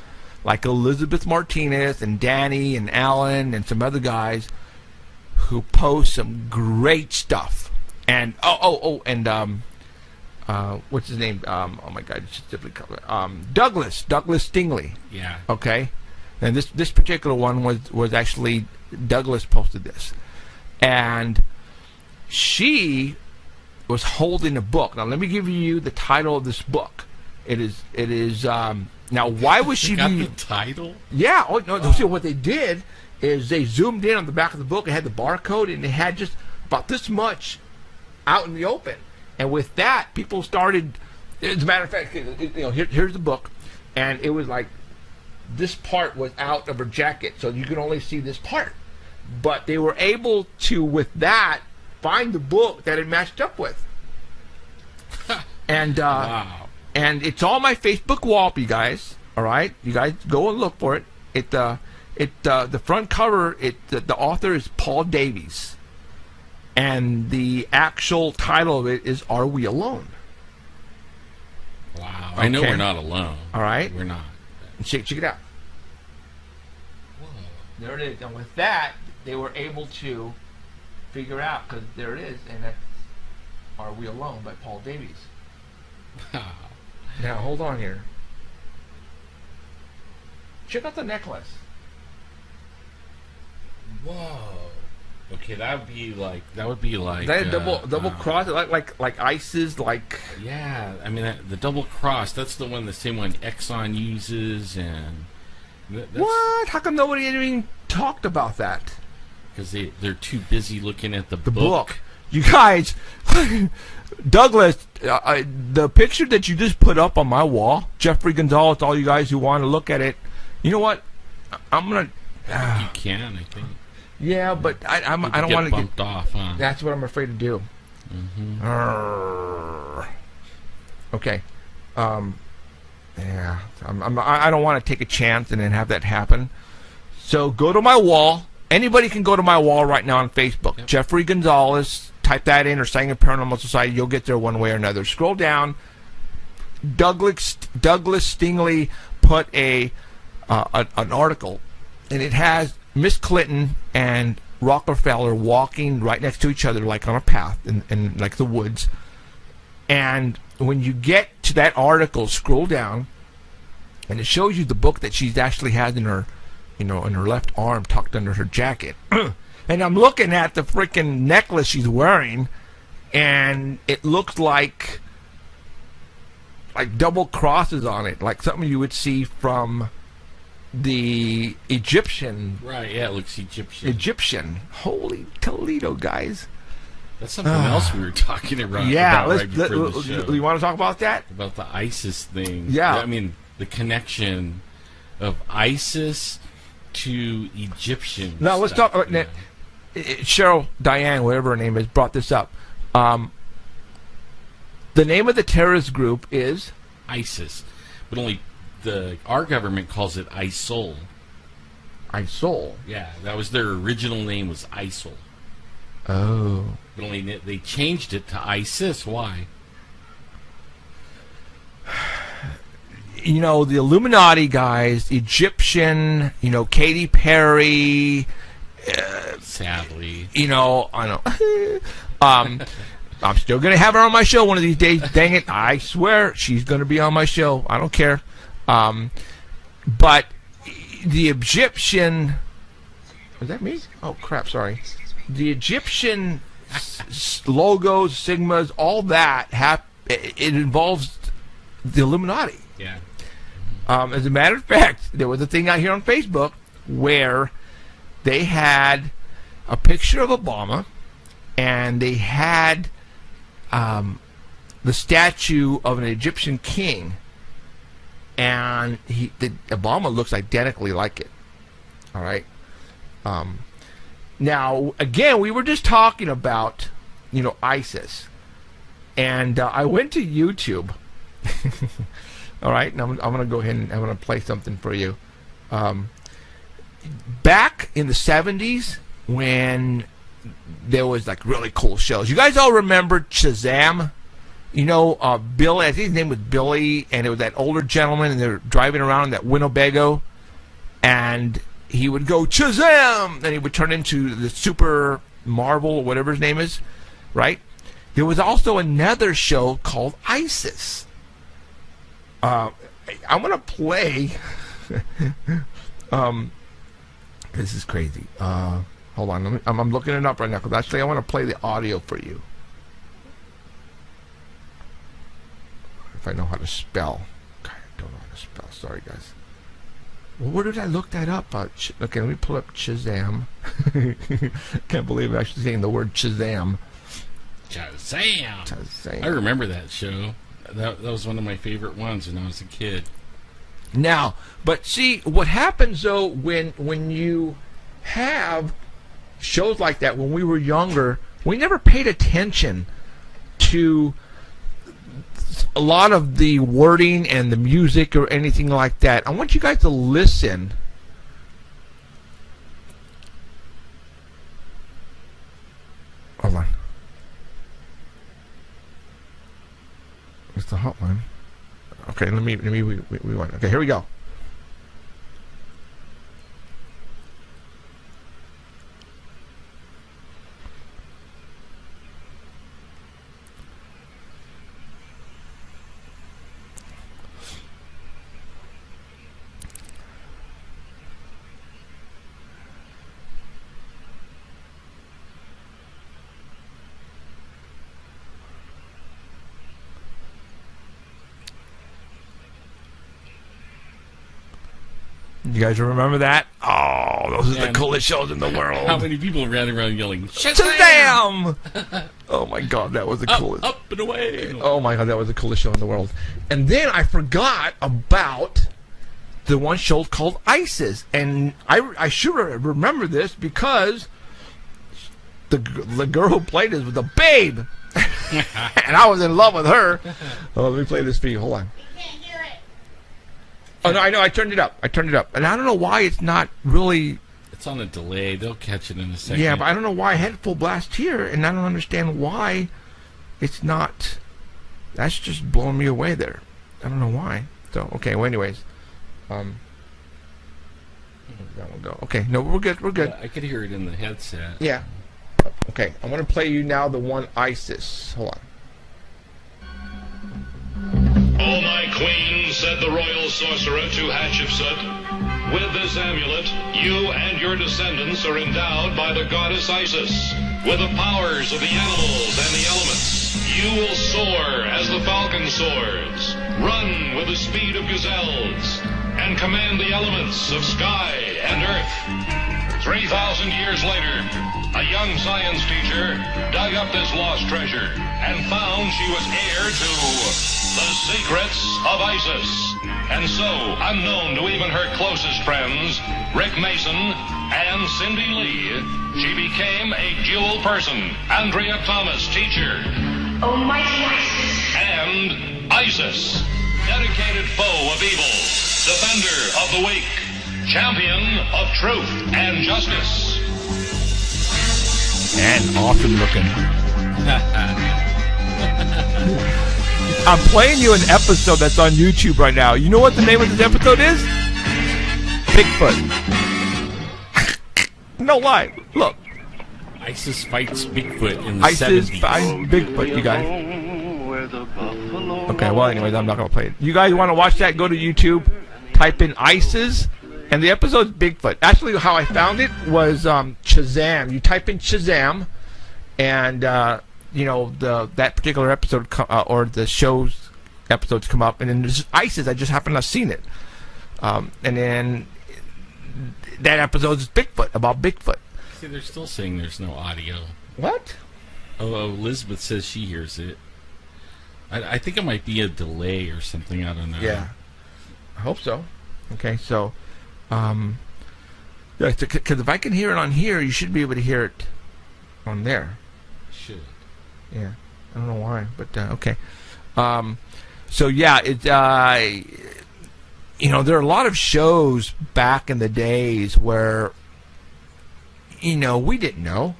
like Elizabeth Martinez and Danny and Alan and some other guys who post some great stuff. And what's his name? Oh my God, it's just Douglas Stingley. Yeah. Okay, and this particular one was actually Douglas posted this, and she was holding a book. Now let me give you the title of this book. It is now why was she got the title? Yeah. Oh no. See, what they did is they zoomed in on the back of the book. It had the barcode, and it had just about this much out in the open. And with that, people started. As a matter of fact, here's the book, and it was like this part was out of her jacket, so you could only see this part. But they were able to, with that, find the book that it matched up with. And Wow. And it's on my Facebook wall, you guys. All right, you guys go and look for it. The front cover. The author is Paul Davies, and the actual title of it is "Are We Alone?" Wow. I know Okay. we're not alone. All right, We're not. check it out. There it is, and with that, they were able to figure out, because there it is, and that's "Are We Alone" by Paul Davies. Now hold on here. Check out the necklace. Whoa. Okay, that would be like That double cross, like ISIS, like. Yeah, I mean the double cross. That's the same one Exxon uses, and that's What? How come nobody even talked about that? because they're too busy looking at the Book. You guys, Douglas, the picture that you just put up on my wall, Jeffrey Gonzalez, all you guys who want to look at it, you know what? I'm gonna. You can, I think. Yeah, but I don't want to get bumped off, huh? That's what I'm afraid to do. Okay. Yeah. I don't want to take a chance and then have that happen. So go to my wall. Anybody can go to my wall right now on Facebook. Yep. Jeffrey Gonzalez. Type that in, or Sanger Paranormal Society. You'll get there one way or another. Scroll down. Douglas Stingley put an article, and it has Miss Clinton and Rockefeller walking right next to each other, like on a path in like the woods. And when you get to that article, scroll down, and it shows you the book that she's actually has in her, in her left arm, tucked under her jacket. And I'm looking at the freaking necklace she's wearing, and it looks like double crosses on it, like something you would see from the Egyptian. Right, yeah, it looks Egyptian. Holy Toledo, guys. That's something else we were talking about. Yeah, right before the show. You want to talk about that? About the ISIS thing. Yeah. I mean, the connection of ISIS to Egyptian. Now, let's talk. Cheryl, Diane, whatever her name is, brought this up. The name of the terrorist group is ISIS, but only our government calls it ISIL. ISIL. Yeah, that was their original name, was ISIL. Oh. But only they changed it to ISIS. Why? The Illuminati guys, Egyptian, Katy Perry. Sadly. I know. I'm still going to have her on my show one of these days. Dang it. I swear she's going to be on my show. I don't care. But the Egyptian... Was that me? Oh, crap. Sorry. The Egyptian logos, sigmas, all that, it involves the Illuminati. Yeah. As a matter of fact, there was a thing out here on Facebook where they had a picture of Obama, and they had the statue of an Egyptian king, and Obama looks identically like it. All right. Now, again, we were just talking about, ISIS, and I went to YouTube. All right, and I'm going to go ahead and I'm going to play something for you. Back in the 70s, when there was like really cool shows. You guys all remember Shazam? Billy, I think his name was Billy, and it was that older gentleman, and they're driving around in that Winnebago, and he would go Shazam, and he would turn into the Super Marvel, or whatever his name is, right? There was also another show called ISIS. I'm going to play... this is crazy. Hold on, I'm looking it up right now, because actually I want to play the audio for you. If I know how to spell. God, I don't know how to spell. Sorry, guys. Well, where did I look that up? Okay, let me pull up Shazam. Can't believe I'm actually saying the word Shazam. Shazam. I remember that show. That was one of my favorite ones when I was a kid. Now, but see, what happens, though, when you have shows like that, when we were younger, we never paid attention to a lot of the wording and the music or anything like that. I want you guys to listen. Hold on. It's the hotline. Okay, let me rewind. Okay, here we go. You guys remember that? Oh, those are the coolest shows in the world. How many people ran around yelling, Shazam! Oh my God, that was the coolest. Up and away. Oh my God, that was the coolest show in the world. And then I forgot about the one show called ISIS. And I should remember this because the girl who played this was a babe. And I was in love with her. Oh, let me play this for you. Hold on. Oh, no, I know. I turned it up. And I don't know why it's not really... It's on a delay. They'll catch it in a second. Yeah, but I don't know why I had full blast here, and I don't understand why it's not... That's just blowing me away there. I don't know why. So, okay, well, anyways. That one go. Okay, no, we're good. Yeah, I could hear it in the headset. Yeah. Okay, I'm going to play you now the one ISIS. Hold on. Oh my Queen, said the royal sorcerer to Hatshepsut, with this amulet, you and your descendants are endowed by the goddess Isis with the powers of the animals and the elements. You will soar as the falcon soars, run with the speed of gazelles, and command the elements of sky and earth. 3,000 years later, a young science teacher dug up this lost treasure and found she was heir to the secrets of Isis. And so, unknown to even her closest friends, Rick Mason and Cindy Lee, she became a dual person. Andrea Thomas, teacher. Almighty Isis. And Isis, dedicated foe of evil, defender of the weak, champion of truth and justice. And awesome looking. I'm playing you an episode that's on YouTube right now. You know what the name of this episode is? Bigfoot. No lie. Look. ISIS fights Bigfoot in the ISIS 70s. fights Bigfoot, you guys. Okay, well, anyways, I'm not going to play it. You guys want to watch that? Go to YouTube, type in ISIS, and the episode's Bigfoot. Actually, how I found it was Shazam. You type in Shazam, and you know, that particular episode or the show's episodes come up, and then there's ISIS. I just happened to have seen it, and then that episode is Bigfoot, about Bigfoot. See, they're still saying there's no audio. What? Oh, Elizabeth says she hears it. I think it might be a delay or something. I don't know. Yeah, I hope so. Okay, so, because if I can hear it on here, you should be able to hear it on there. Should. Yeah, I don't know why, but okay. So yeah, it you know, there are a lot of shows back in the days where, you know, we didn't know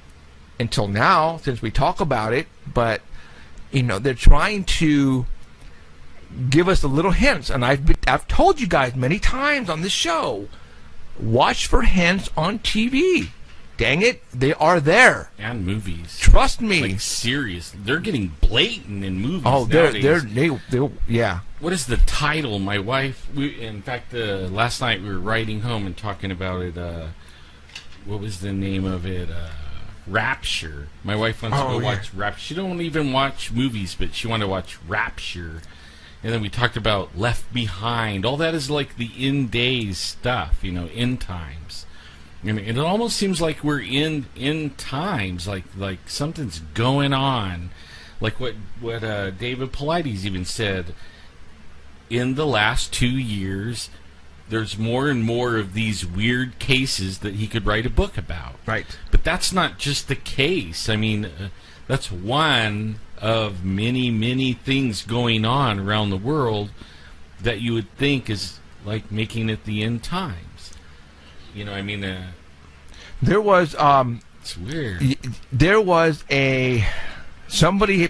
until now, since we talk about it, but you know, they're trying to give us a little hints, and I've told you guys many times on this show, watch for hints on TV. Dang it, they are there. And movies. Trust me. Like, serious. They're getting blatant in movies nowadays. Nowadays. Yeah. What is the title? My wife, in fact, last night we were riding home and talking about it, what was the name of it? Rapture. My wife wants to go watch Rapture. She don't even watch movies, but she wanted to watch Rapture. And then we talked about Left Behind. All that is like the end days stuff, you know, end times. And it almost seems like we're in times, like something's going on. Like what David Paulides even said, in the last 2 years, there's more and more of these weird cases that he could write a book about. Right. But that's not just the case. I mean, that's one of many, many things going on around the world that you would think is like making it the end times. You know, I mean, there was it's weird. There was somebody, you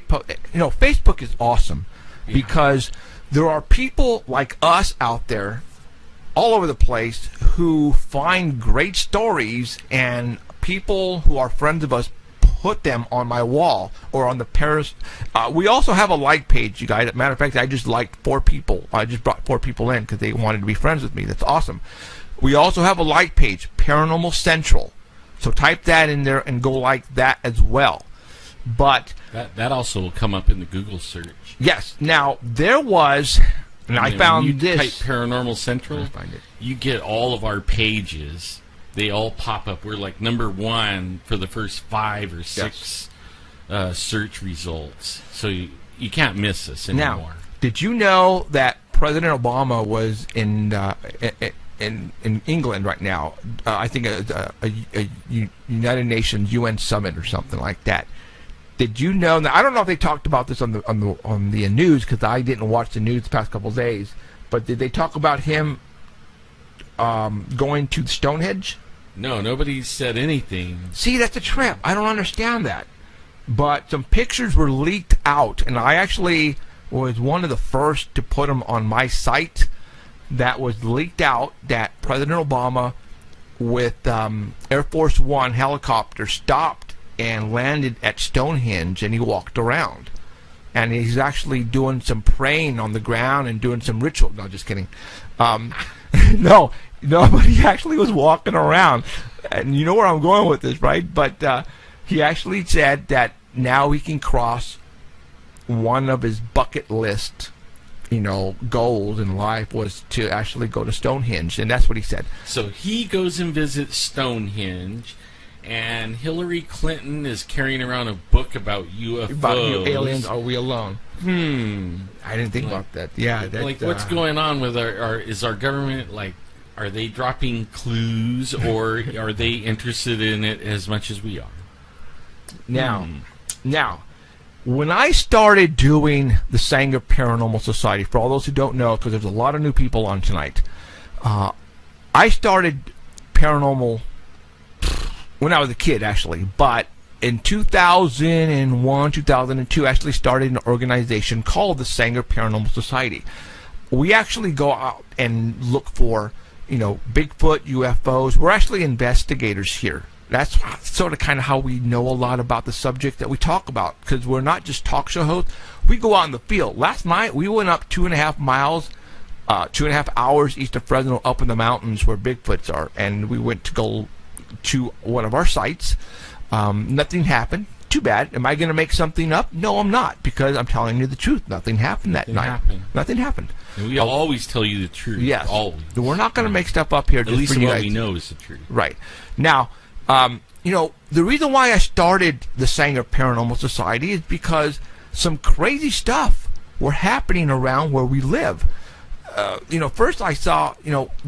know, Facebook is awesome because there are people like us out there all over the place who find great stories, and people who are friends of us put them on my wall or on the Paris. We also have a like page, you guys. Matter of fact, I just liked 4 people. I just brought 4 people in because they wanted to be friends with me. That's awesome. We also have a like page, Paranormal Central. So type that in there and go like that as well. But that also will come up in the Google search. Yes. Now there was, and I found when you this. Type Paranormal Central. Find it. You get all of our pages. They all pop up. We're like #1 for the first 5 or 6 search results. So you can't miss us anymore. Now, did you know that President Obama was in England right now? I think a United Nations UN summit or something like that. Did you know? Now, I don't know if they talked about this on the news because I didn't watch the news the past couple of days. But did they talk about him going to Stonehenge? No, nobody said anything. See, that's a trip. I don't understand that. But some pictures were leaked out, and I actually was one of the first to put them on my site. That was leaked out that President Obama with Air Force One helicopter stopped and landed at Stonehenge, and he walked around. and he's actually doing some praying on the ground and doing some ritual. No, just kidding. No, but he actually was walking around, and you know where I'm going with this, right? But he actually said that now he can cross one of his bucket list, goals in life was to actually go to Stonehenge, and that's what he said. So he goes and visits Stonehenge, and Hillary Clinton is carrying around a book about UFOs. About aliens, are we alone? I didn't think about that. Yeah. What's going on with is our government, are they dropping clues, or are they interested in it as much as we are? Now, when I started doing the Sanger Paranormal Society, for all those who don't know, because there's a lot of new people on tonight, I started paranormal when I was a kid, actually, but in 2001, 2002, I actually started an organization called the Sanger Paranormal Society. We actually go out and look for, Bigfoot, UFOs. We're actually investigators here. That's sort of kind of how we know a lot about the subject that we talk about, because we're not just talk show hosts. We go out in the field. Last night, we went up 2.5 miles, 2.5 hours east of Fresno, up in the mountains where Bigfoots are, and we went to go to one of our sites. Nothing happened. Too bad. Am I going to make something up? No, I'm not, because I'm telling you the truth. Nothing happened that night. Nothing happened. And we always tell you the truth. Yes. Always. We're not going to make stuff up here. At just least for you what guys. we know is the truth. Right. Now, the reason why I started the Sanger Paranormal Society is because some crazy stuff were happening around where we live. First I saw,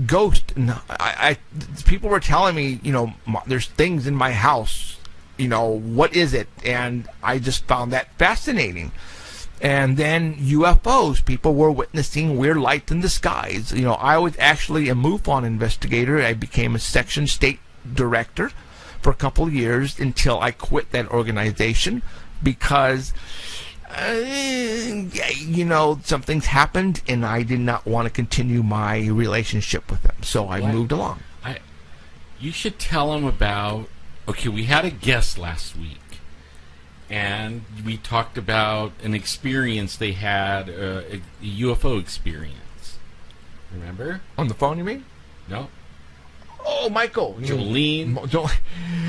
ghosts, and people were telling me, there's things in my house, what is it? And I just found that fascinating. And then UFOs, people were witnessing weird lights in the skies. I was actually a MUFON investigator. I became a section state director for a couple of years until I quit that organization because some things happened, and I did not want to continue my relationship with them, so I moved along. You should tell them about. Okay, we had a guest last week, and we talked about an experience they had, a UFO experience. Remember? On the phone, you mean? No. Oh, Michael. Jolene.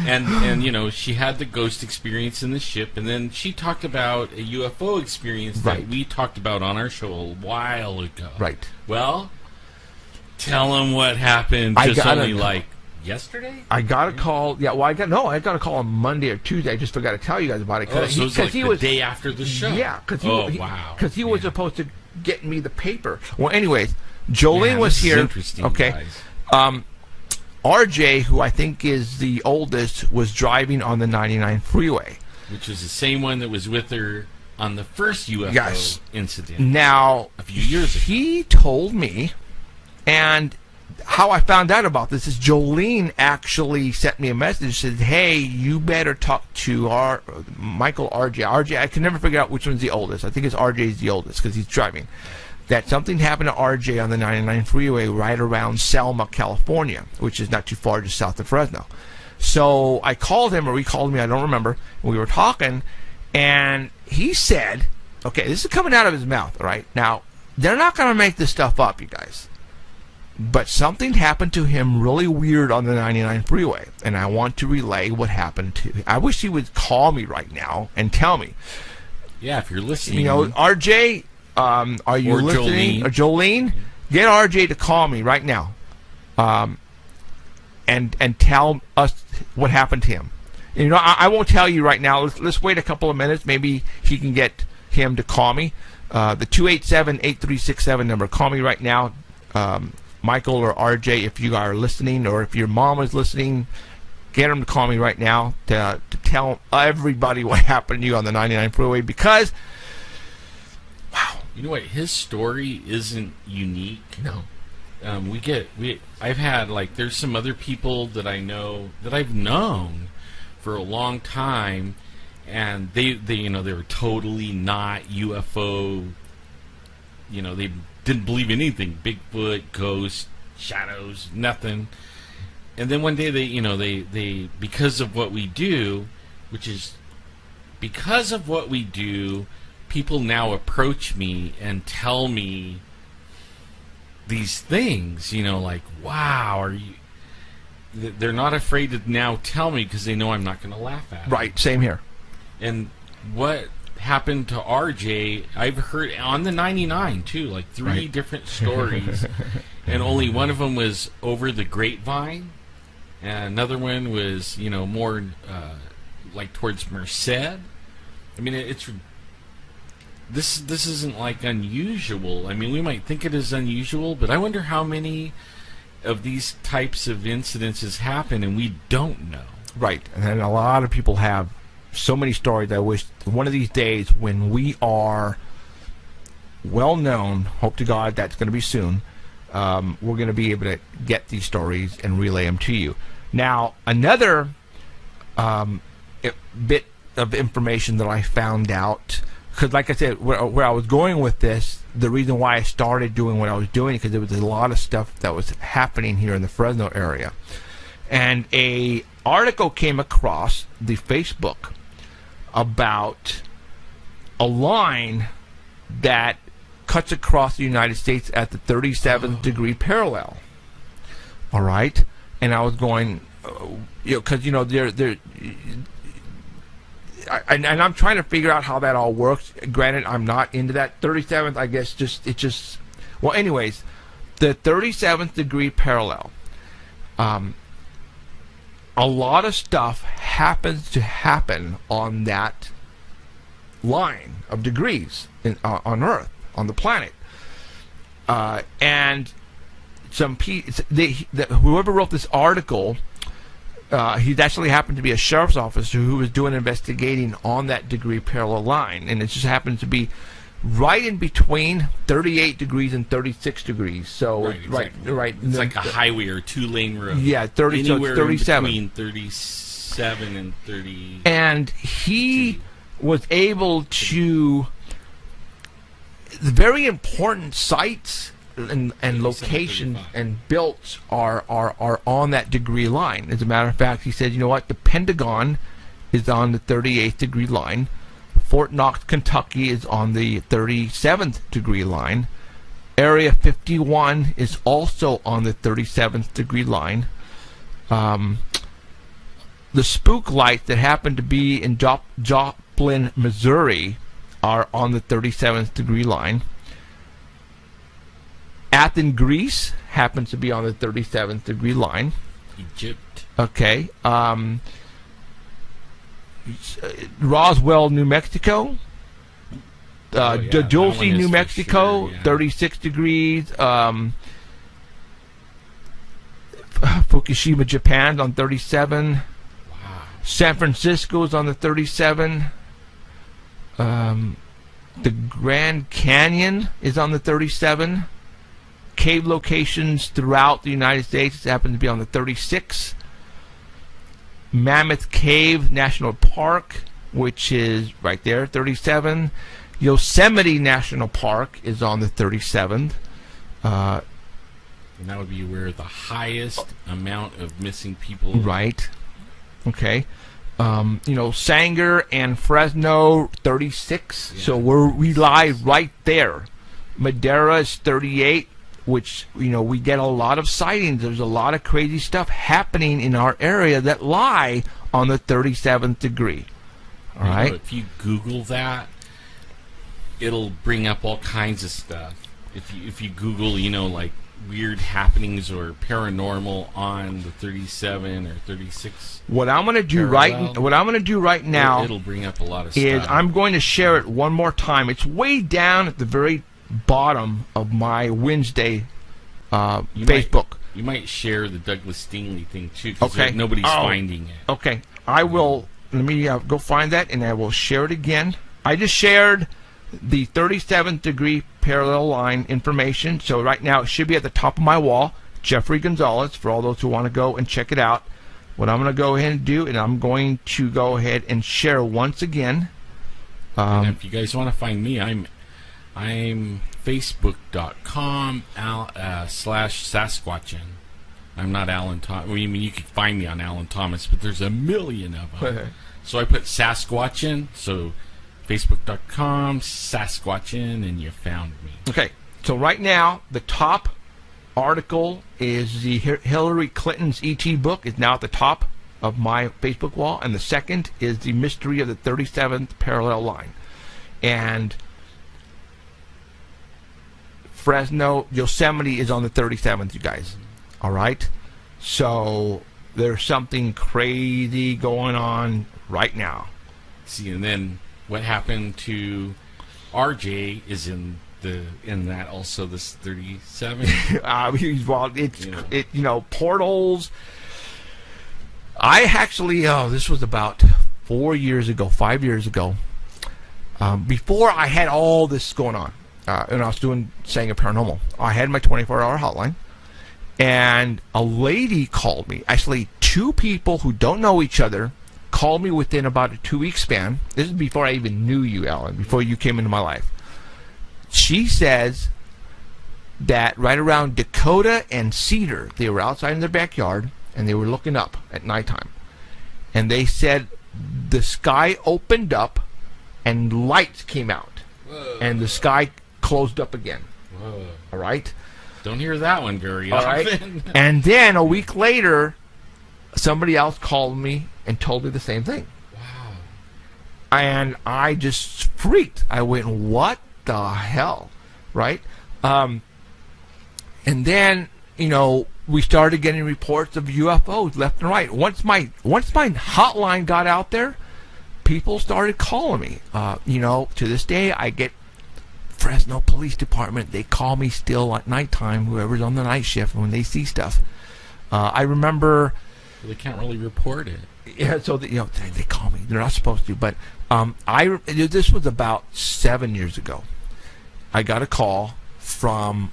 And she had the ghost experience in the ship, and then she talked about a UFO experience that we talked about on our show a while ago. Right. Well, tell them what happened yesterday? I got a call. Yeah, well, I got a call on Monday or Tuesday. I just forgot to tell you guys about it. So it was the day after the show. Yeah, because he was supposed to get me the paper. Well, anyways, Jolene was here. Interesting, okay. Guys. RJ, who I think is the oldest, was driving on the 99 freeway. Which was the same one that was with her on the first UFO incident. Now, a few years ago. He told me, and how I found out about this is Jolene actually sent me a message, said, hey, you better talk to Michael RJ. RJ, I can never figure out which one's the oldest. I think it's RJ's the oldest because he's driving. That something happened to RJ on the 99 freeway right around Selma, California, which is not too far just south of Fresno. So I called him, or he called me, I don't remember. We were talking, and he said, okay, this is coming out of his mouth, all right? Now, they're not going to make this stuff up, you guys. But something happened to him really weird on the 99 freeway, and I want to relay what happened to him. I wish he would call me right now and tell me. Yeah, if you're listening. RJ... are you listening? Jolene. Or Jolene, get RJ to call me right now, and tell us what happened to him. I won't tell you right now. Let's wait a couple of minutes. Maybe he can get him to call me. The 287-8367 number. Call me right now, Michael or RJ, if you are listening, or if your mom is listening. Get him to call me right now to tell everybody what happened to you on the 99 freeway, because. Wow. You know what? His story isn't unique. No. I've had, there's some other people that I know, that I've known for a long time, and they were totally not UFO, they didn't believe in anything. Bigfoot, ghosts, shadows, nothing. And then one day they because of what we do, people now approach me and tell me these things, like, wow, are you... They're not afraid to now tell me because they know I'm not going to laugh at it. Right, same here. And what happened to RJ, I've heard on the 99 too, like 3 different stories, and only one of them was over the grapevine, and another one was, more like towards Merced. I mean, this isn't like unusual. I mean, we might think it is unusual, but I wonder how many of these types of incidences happen and we don't know. Right, and a lot of people have so many stories. I wish one of these days when we are well known, hope to God that's going to be soon, we're going to be able to get these stories and relay them to you. Now, another bit of information that I found out, because like I said, where I was going with this, the reason why I started doing what I was doing, because there was a lot of stuff that was happening here in the Fresno area. And a article came across the Facebook about a line that cuts across the United States at the 37th degree parallel. All right? And I was going, because, and I'm trying to figure out how that all works. Granted, I'm not into that. 37th, I guess, well, anyways, the 37th degree parallel, a lot of stuff happens to happen on that line of degrees on Earth, on the planet. And whoever wrote this article, he actually happened to be a sheriff's officer who was doing investigating on that degree parallel line, and it just happened to be right in between 38 degrees and 36 degrees. So right. It's like a highway or 2-lane road. Yeah, 30. So it's 37. Between 37 and 30. And he was able to very important sites and locations and built are on that degree line. As a matter of fact, he said, you know what, the Pentagon is on the 38th degree line. Fort Knox, Kentucky is on the 37th degree line. Area 51 is also on the 37th degree line. The spook lights that happen to be in Joplin, Missouri are on the 37th degree line. Athens, Greece happens to be on the 37th degree line. Egypt. Okay. Roswell, New Mexico. Dulce, New Mexico, sure, yeah. 36 degrees. Fukushima, Japan on 37. Wow. San Francisco is on the 37. The Grand Canyon is on the 37. Cave locations throughout the United States happen to be on the 36. Mammoth Cave National Park, which is right there, 37. Yosemite National Park is on the 37th. And that would be where the highest amount of missing people. Right. Okay. Sanger and Fresno, 36. Yeah. So we lie right there. Madera is 38, which, we get a lot of sightings. There's a lot of crazy stuff happening in our area that lie on the 37th degree. All right. If you Google that, it'll bring up all kinds of stuff. If you Google, like weird happenings or paranormal on the 37 or 36. What I'm going to do right now, it'll bring up a lot of is stuff. I'm going to share it one more time. It's way down at the very bottom of my Wednesday Facebook. You might share the Douglas Stingley thing too, because nobody's finding it. Okay, I will. Let me go find that, and I will share it again. I just shared the 37th degree parallel line information. So right now it should be at the top of my wall. Jeffrey Gonzalez, for all those who want to go and check it out. What I'm going to go ahead and do, and I'm going to go ahead and share once again. And if you guys want to find me, I'm facebook.com /Sasquatchin. I'm not Alan Thomas. I mean, you could find me on Alan Thomas, but there's a million of them. So I put Sasquatchin, so Facebook.com, Sasquatchin, and you found me. Okay, so right now, the top article is the Hillary Clinton's E.T. book is now at the top of my Facebook wall, and the second is the mystery of the 37th parallel line. And Fresno, Yosemite is on the 37th, you guys. All right? So there's something crazy going on right now. See, and then what happened to RJ is in that also, this 37. Well, it's portals. I actually this was about 5 years ago, before I had all this going on, and I was saying a paranormal. I had my 24-hour hotline, and a lady called me. Actually, two people who don't know each other called me within about a 2-week span. This is before I even knew you, Alan, before you came into my life. She says that right around Dakota and Cedar, they were outside in their backyard, and they were looking up at nighttime. And they said the sky opened up, and lights came out. Whoa. And the sky closed up again. Whoa. All right? Don't hear that one very All often. right? And then a week later, somebody else called me and told me the same thing. Wow. And I just freaked. I went, what the hell? Right? And then, we started getting reports of UFOs left and right. Once my hotline got out there, people started calling me. To this day, I get Fresno Police Department. They call me still at nighttime, whoever's on the night shift, when they see stuff. I remember... They can't really report it. Yeah, so they call me. They're not supposed to, but this was about 7 years ago. I got a call from...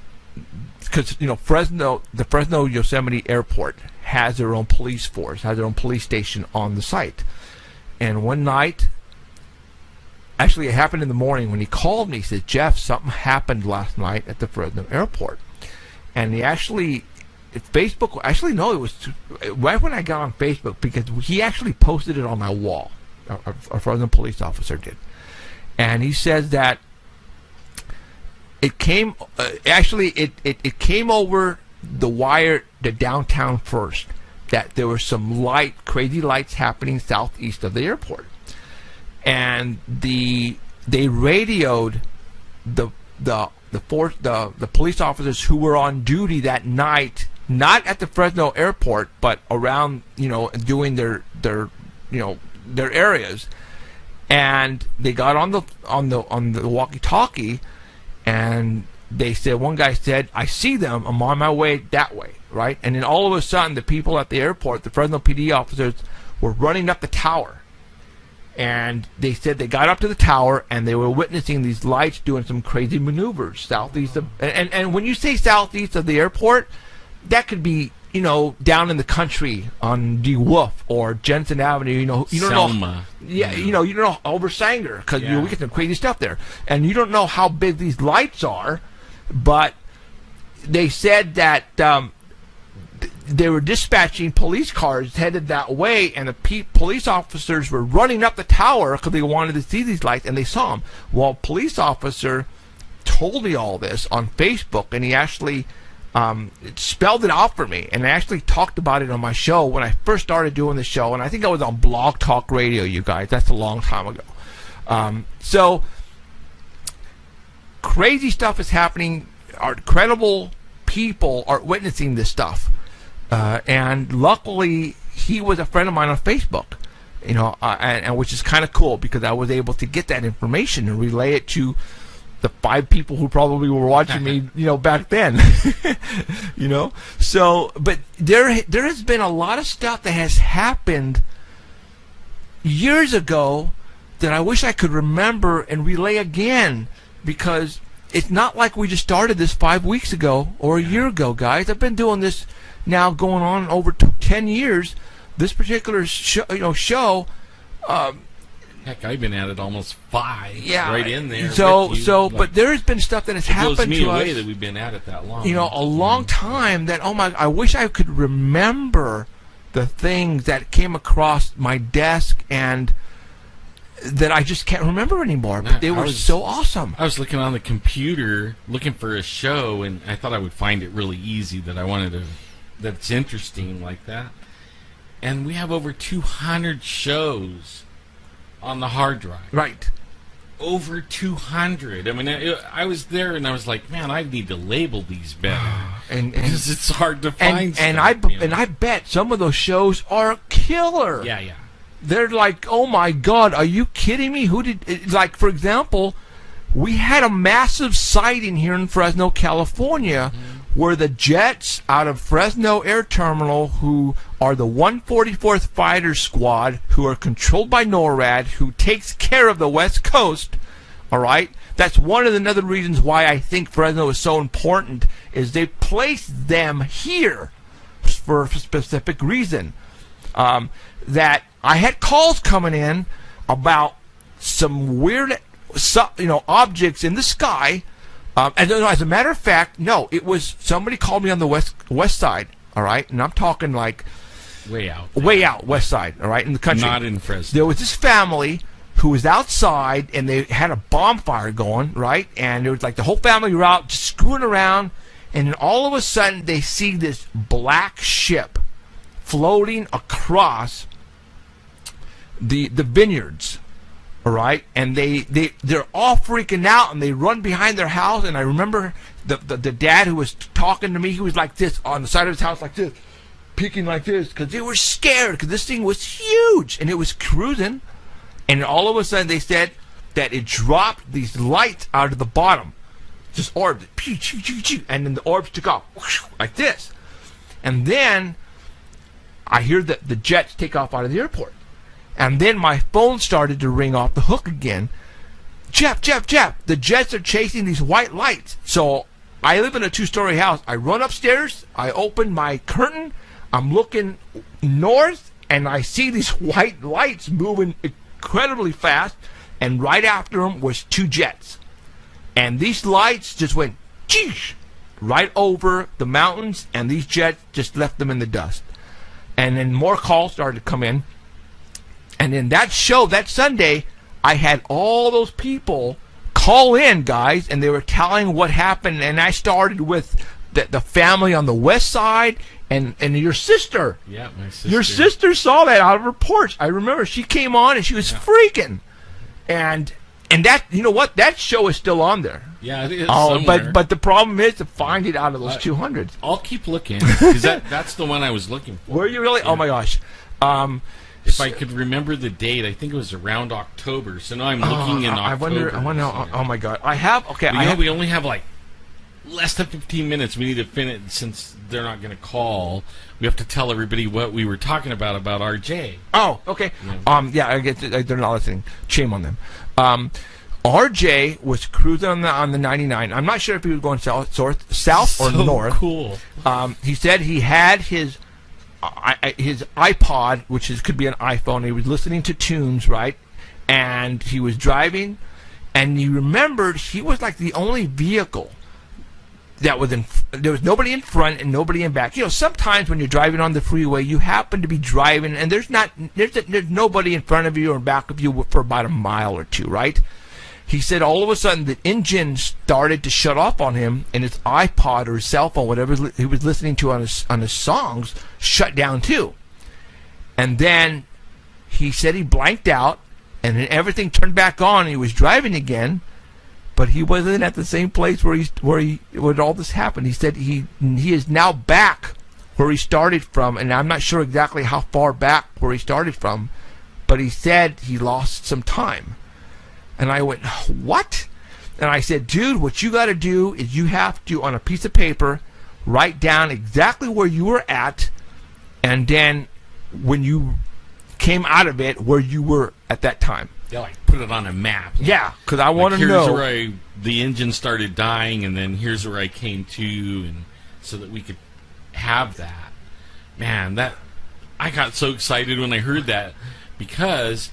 Because the Fresno Yosemite Airport has their own police force, has their own police station on the site. And one night, actually it happened in the morning, when he called me, he said, Jeff, something happened last night at the Fresno Airport. And he actually, Facebook, actually no, it was right when I got on Facebook, because he actually posted it on my wall. A Fresno police officer did. And he says that it came, it came over the wire to downtown first, that there were some crazy lights happening southeast of the airport. And they radioed the police officers who were on duty that night, not at the Fresno airport, but around, doing their areas. And they got on the walkie-talkie, and they said, one guy said, I see them, I'm on my way that way, right? And then all of a sudden, the people at the airport, the Fresno PD officers, were running up the tower. And they said they got up to the tower, and they were witnessing these lights doing some crazy maneuvers southeast of... And when you say southeast of the airport, that could be, down in the country on DeWolf or Jensen Avenue, you don't Selma. know... Yeah, you don't know, over Sanger, because we get some crazy stuff there. And you don't know how big these lights are, but they said that they were dispatching police cars headed that way, and the police officers were running up the tower because they wanted to see these lights, and they saw them. Well, a police officer told me all this on Facebook, and he actually spelled it out for me, and I actually talked about it on my show when I first started doing the show, and I think I was on Blog Talk Radio, you guys. That's a long time ago. So, crazy stuff is happening. Our credible people are witnessing this stuff. And luckily, he was a friend of mine on Facebook, and which is kind of cool, because I was able to get that information and relay it to the 5 people who probably were watching me, back then. So, but there has been a lot of stuff that has happened years ago that I wish I could remember and relay again, because it's not like we just started this 5 weeks ago or a year ago, guys. I've been doing this now going on over 10 years. This particular show. Heck, I've been at it almost 5. Yeah, right in there. But there has been stuff that has happened to us. It blows me away us, that we've been at it that long. A long time. That I wish I could remember the things that came across my desk, and that I just can't remember anymore. But they were so awesome. I was looking on the computer, looking for a show, and I thought I would find it really easy, that's interesting like that. And we have over 200 shows on the hard drive. Right. Over 200. I mean, I was there and I was like, man, I need to label these better. Because it's hard to find stuff, and I bet some of those shows are killer. Yeah. They're like, oh my God, are you kidding me? Like, for example, we had a massive sighting here in Fresno, California, where the jets out of Fresno Air Terminal, who are the 144th Fighter Squad, who are controlled by NORAD, who takes care of the West Coast, all right? That's one of the other reasons why I think Fresno is so important, is they placed them here for a specific reason. That I had calls coming in about some weird, objects in the sky. And as a matter of fact, no, it was somebody called me on the west side, all right? And I'm talking like way out, west side, all right, in the country. Not in Fresno. There was this family who was outside, and they had a bonfire going, right? And it was like the whole family were out just screwing around, and then all of a sudden they see this black ship floating across the vineyards. All right, and they're all freaking out, and they run behind their house. And I remember the dad who was talking to me. He was like this on the side of his house, like this, peeking like this, because they were scared because this thing was huge and it was cruising. And all of a sudden, they said that it dropped these lights out of the bottom, just orbs, and then the orbs took off like this. And then I hear the jets take off out of the airport. And then my phone started to ring off the hook again. Jeff, the jets are chasing these white lights. So I live in a 2-story house. I run upstairs. I open my curtain. I'm looking north, and I see these white lights moving incredibly fast. And right after them was 2 jets. And these lights just went right over the mountains, and these jets just left them in the dust. And then more calls started to come in. And in that show, that Sunday, I had all those people call in, guys, and they were telling what happened. And I started with the family on the west side and your sister. Yeah, my sister. Your sister saw that out of her porch. I remember she came on and she was freaking. And that, you know what? That show is still on there. Yeah, it is somewhere. But the problem is to find it out of those 200s. I'll keep looking, because that's the one I was looking for. Were you really? Yeah. Oh, my gosh. If I could remember the date, I think it was around October. So now I'm looking in October. I wonder. Oh my God! I have. Okay, we only have like less than 15 minutes. We need to finish, since they're not going to call. We have to tell everybody what we were talking about RJ. Oh, okay. Yeah, I get. They're not listening. Shame on them. RJ was cruising on the 99. I'm not sure if he was going south or north. Cool. He said he had his iPod, which could be an iPhone. He was listening to tunes, right? And he was driving, and he remembered he was like the only vehicle that was there was nobody in front and nobody in back. You know, sometimes when you're driving on the freeway, you happen to be driving, and there's nobody in front of you or in back of you for about a mile or two, right? He said all of a sudden the engine started to shut off on him, and his iPod or his cell phone, whatever he was listening to on his songs, shut down too. And then he said he blanked out, and then everything turned back on, and he was driving again, but he wasn't at the same place where all this happened. He said he is now back where he started from, and I'm not sure exactly how far back where he started from, but he said he lost some time. And I went, what? And I said, dude, what you got to do is you have to, on a piece of paper, write down exactly where you were at, and then when you came out of it, where you were at that time. Yeah, like put it on a map. Yeah, because I want to know. Here's where the engine started dying, and then here's where I came to, and so that we could have that. Man, I got so excited when I heard that, because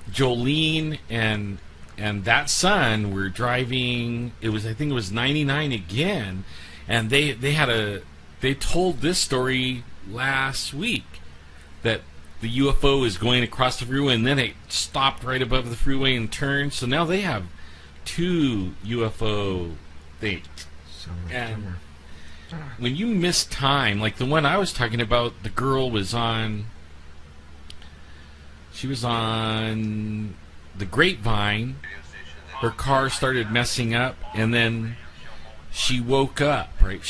Jolene and that son were driving. I think it was 99 again, and they told this story last week, that the UFO is going across the freeway, and then it stopped right above the freeway and turned. So now they have 2 UFO things. And when you miss time, like the one I was talking about, the girl was on. She was on the Grapevine. Her car started messing up, and then she woke up. Right,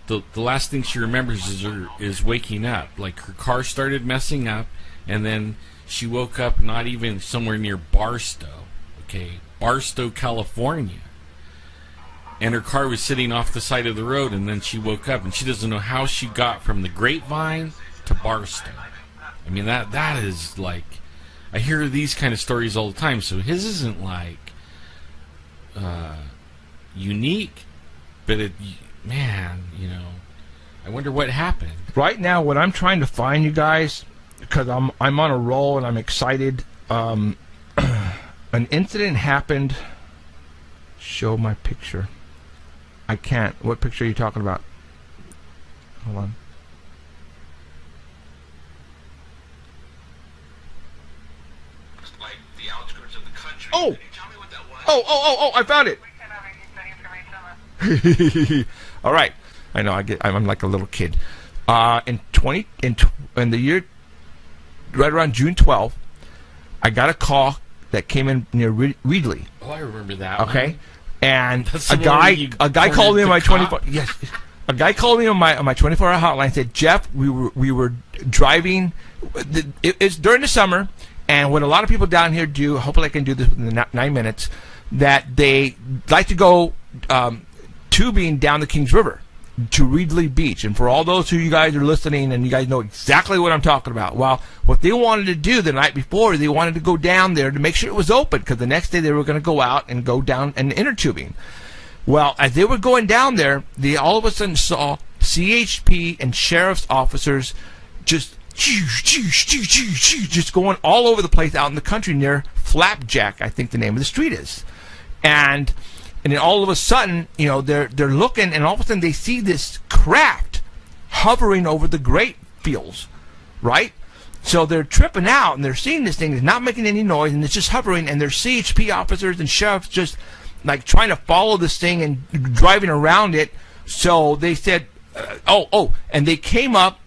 the last thing she remembers is waking up. Like her car started messing up, and then she woke up not even somewhere near Barstow. Okay, Barstow, California. And her car was sitting off the side of the road, and then she woke up, and she doesn't know how she got from the Grapevine to Barstow. I mean, that is like, I hear these kind of stories all the time, so his isn't like unique, but man, I wonder what happened. Right now, what I'm trying to find, you guys, because I'm on a roll and I'm excited, an incident happened. Show my picture. I can't. What picture are you talking about? Hold on. Like the outskirts of the country. Oh! Can you tell me what that was? Oh! I found it. All right. I know. I'm like a little kid. In the year right around June 12th, I got a call that came in near Reedley. Oh, I remember that. Okay. One. And That's a guy called me on my 24. Yes, a guy called me on my 24-hour hotline and said, Jeff, we were driving. It's during the summer, and what a lot of people down here do, hopefully I can do this within the 9 minutes, that they like to go tubing down the Kings River to Reedley Beach. And for all those who you guys are listening and you guys know exactly what I'm talking about, well, what they wanted to do the night before, they wanted to go down there to make sure it was open, because the next day they were going to go out and go down and inner tubing. Well, as they were going down there, they all of a sudden saw CHP and sheriff's officers just going all over the place out in the country near Flapjack, I think the name of the street is. And then all of a sudden, they're looking, and all of a sudden they see this craft hovering over the grape fields, right? So they're tripping out, and they're seeing this thing. It's not making any noise, and it's just hovering, and there's CHP officers and sheriffs just like trying to follow this thing and driving around it. So they said, and they came up,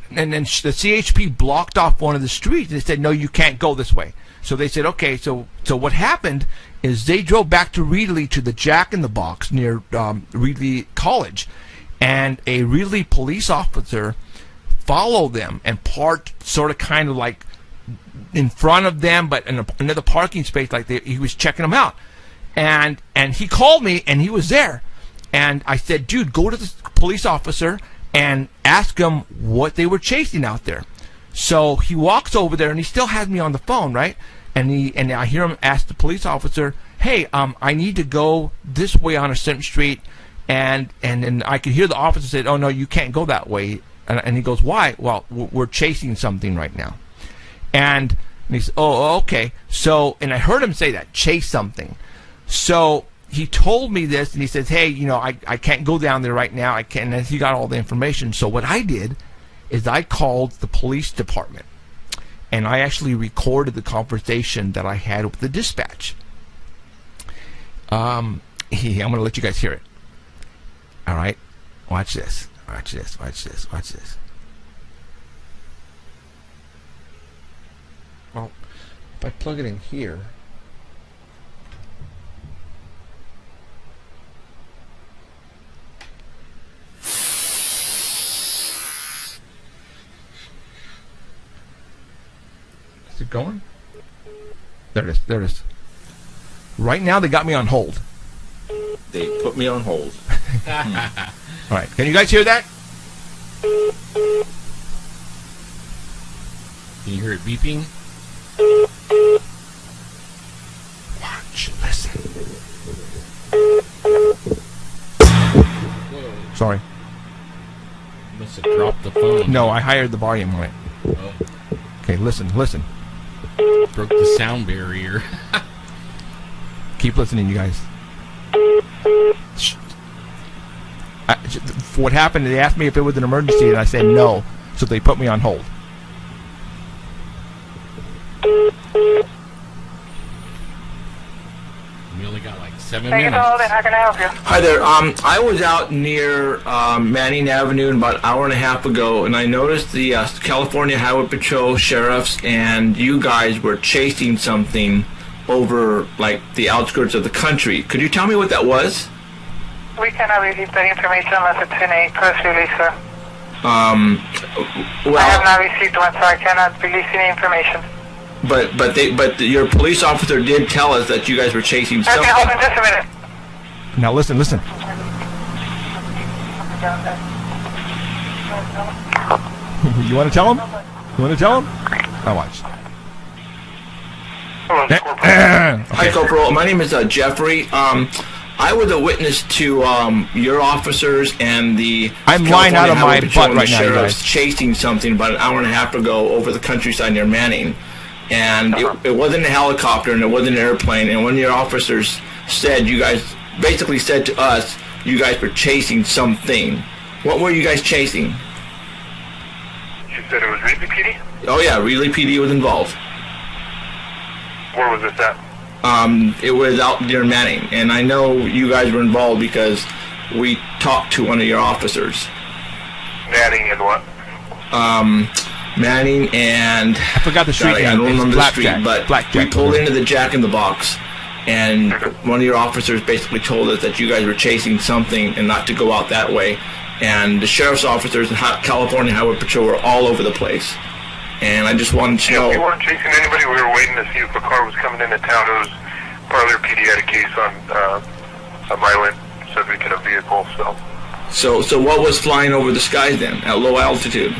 and then the CHP blocked off one of the streets, and they said, no, you can't go this way. So they said, okay, so what happened is they drove back to Reedley to the Jack in the Box near Reedley College, and a Reedley police officer followed them and parked sort of kind of like in front of them, but in another parking space, like he was checking them out. And he called me, and he was there. And I said, dude, go to the police officer and ask him what they were chasing out there. So he walks over there, and he still has me on the phone, right? And I hear him ask the police officer, hey, I need to go this way on a certain street. And then I could hear the officer say, oh, no, you can't go that way. And he goes, why? Well, we're chasing something right now. And he says, oh, okay. So, and I heard him say that, chase something. So he told me this, and he says, hey, I can't go down there right now. I can't. And he got all the information. So what I did is I called the police department, and I actually recorded the conversation that I had with the dispatch. I'm going to let you guys hear it. All right? Watch this. Watch this. Watch this. Watch this. Well, if I plug it in here... Is it going? There it is. There it is. Right now, they got me on hold. They put me on hold. All right. Can you guys hear that? Can you hear it beeping? Watch. Listen. Whoa. Sorry. Must have dropped the phone. No, I hired the volume on it. Oh. Okay, listen. Broke the sound barrier. Keep listening, you guys. What happened, they asked me if it was an emergency, and I said no, so they put me on hold. 7 Thank you minutes. for holding. How can I help you? Hi there. I was out near Manning Avenue about an hour and a half ago, and I noticed the California Highway Patrol sheriffs and you guys were chasing something over, like, the outskirts of the country. Could you tell me what that was? We cannot release that information unless it's in a press release, sir. Well, I have not received one, so I cannot release any information. But your police officer did tell us that you guys were chasing something. Okay, hold on just a minute. Now listen. You want to tell him? You want to tell him? I'll watch. Hi, Corporal. My name is Jeffrey. I was a witness to your officers and the I'm lying out of my butt right now, you guys. Chasing something about an hour and a half ago over the countryside near Manning. And it wasn't a helicopter and it wasn't an airplane. And one of your officers said, you guys basically said to us, you guys were chasing something. What were you guys chasing? She said it was Ridley PD? Oh, yeah, Ridley PD was involved. Where was this at? It was out near Manning. And I know you guys were involved because we talked to one of your officers. Manning and what? Manning and I forgot the street name. I don't remember the street, Blackjack. but we pulled into the Jack in the Box, and one of your officers basically told us that you guys were chasing something and not to go out that way. And the sheriff's officers and California Highway Patrol were all over the place. And I just wanted to know. We weren't chasing anybody. We were waiting to see if a car was coming into town. It was Parlor PD had a case on a Mylan subject in a vehicle. So what was flying over the skies then at low altitude?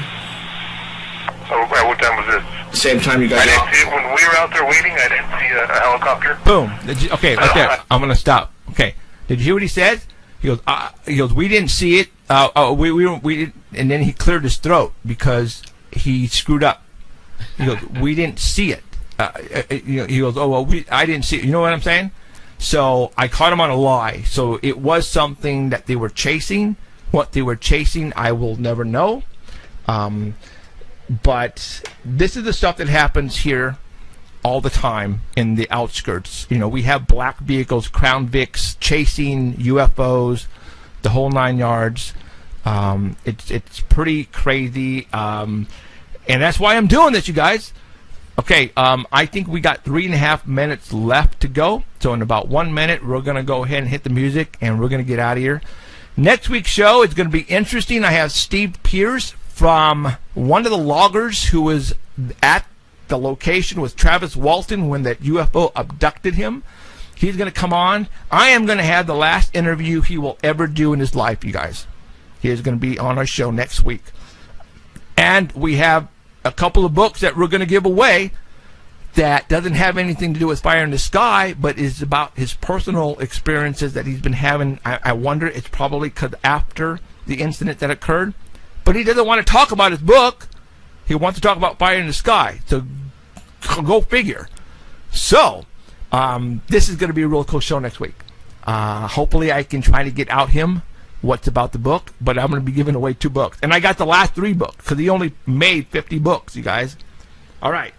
At what time was this? Same time you guys. I didn't see it when we were out there waiting. I didn't see a helicopter. Boom. Okay, right there. I'm gonna stop. Okay. Did you hear what he said? He goes. We didn't see it. We didn't. And then he cleared his throat because he screwed up. He goes. We didn't see it. He goes. Oh well. I didn't see it. You know what I'm saying? So I caught him on a lie. So it was something that they were chasing. What they were chasing, I will never know. But this is the stuff that happens here all the time in the outskirts. You know, we have black vehicles, Crown Vics, chasing UFOs, the whole 9 yards. It's pretty crazy. And that's why I'm doing this, you guys. Okay, I think we got 3.5 minutes left to go. So in about 1 minute, we're going to go ahead and hit the music, and we're going to get out of here. Next week's show is going to be interesting. I have Steve Pierce from one of the loggers who was at the location with Travis Walton when that UFO abducted him. He's going to come on. I am going to have the last interview he will ever do in his life, you guys. He is going to be on our show next week. And we have a couple of books that we're going to give away that doesn't have anything to do with Fire in the Sky, but is about his personal experiences that he's been having. I wonder, it's probably because after the incident that occurred. But he doesn't want to talk about his book. He wants to talk about Fire in the Sky. So go figure. So this is going to be a real cool show next week. Hopefully I can try to get out him what's about the book, but I'm going to be giving away 2 books. And I got the last 3 books because he only made 50 books, you guys. All right.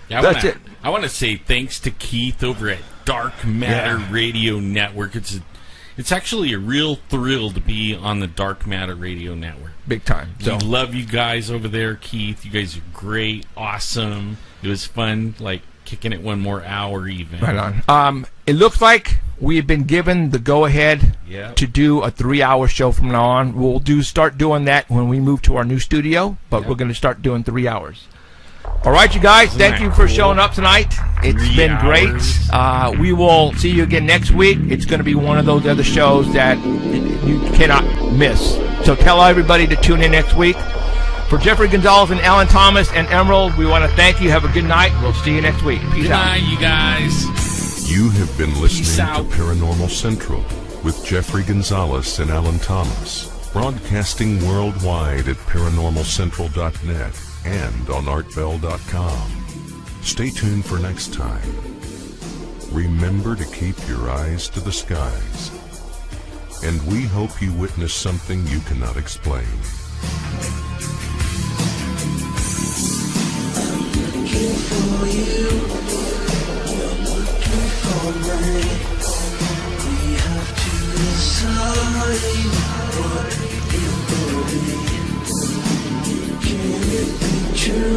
Yeah, That's it. I want to say thanks to Keith over at Dark Matter Radio Network. It's actually a real thrill to be on the Dark Matter Radio Network. Big time. So. We love you guys over there, Keith. You guys are great, awesome. It was fun, like kicking it 1 more hour even. Right on. It looks like we've been given the go-ahead to do a 3-hour show from now on. We'll start doing that when we move to our new studio, but we're going to start doing 3 hours. All right, you guys, thank you for showing up tonight. It's been great. We will see you again next week. It's going to be one of those other shows that you cannot miss. So tell everybody to tune in next week. For Jeffrey Gonzalez and Alan Thomas and Emerald, we want to thank you. Have a good night. We'll see you next week. Peace out. Good night, you guys. You have been listening to Paranormal Central with Jeffrey Gonzalez and Alan Thomas, broadcasting worldwide at ParanormalCentral.net and on ArtBell.com. Stay tuned for next time. Remember to keep your eyes to the skies. And we hope you witness something you cannot explain. I'm looking for you. You're looking for me. time, but impotent. Can it be true?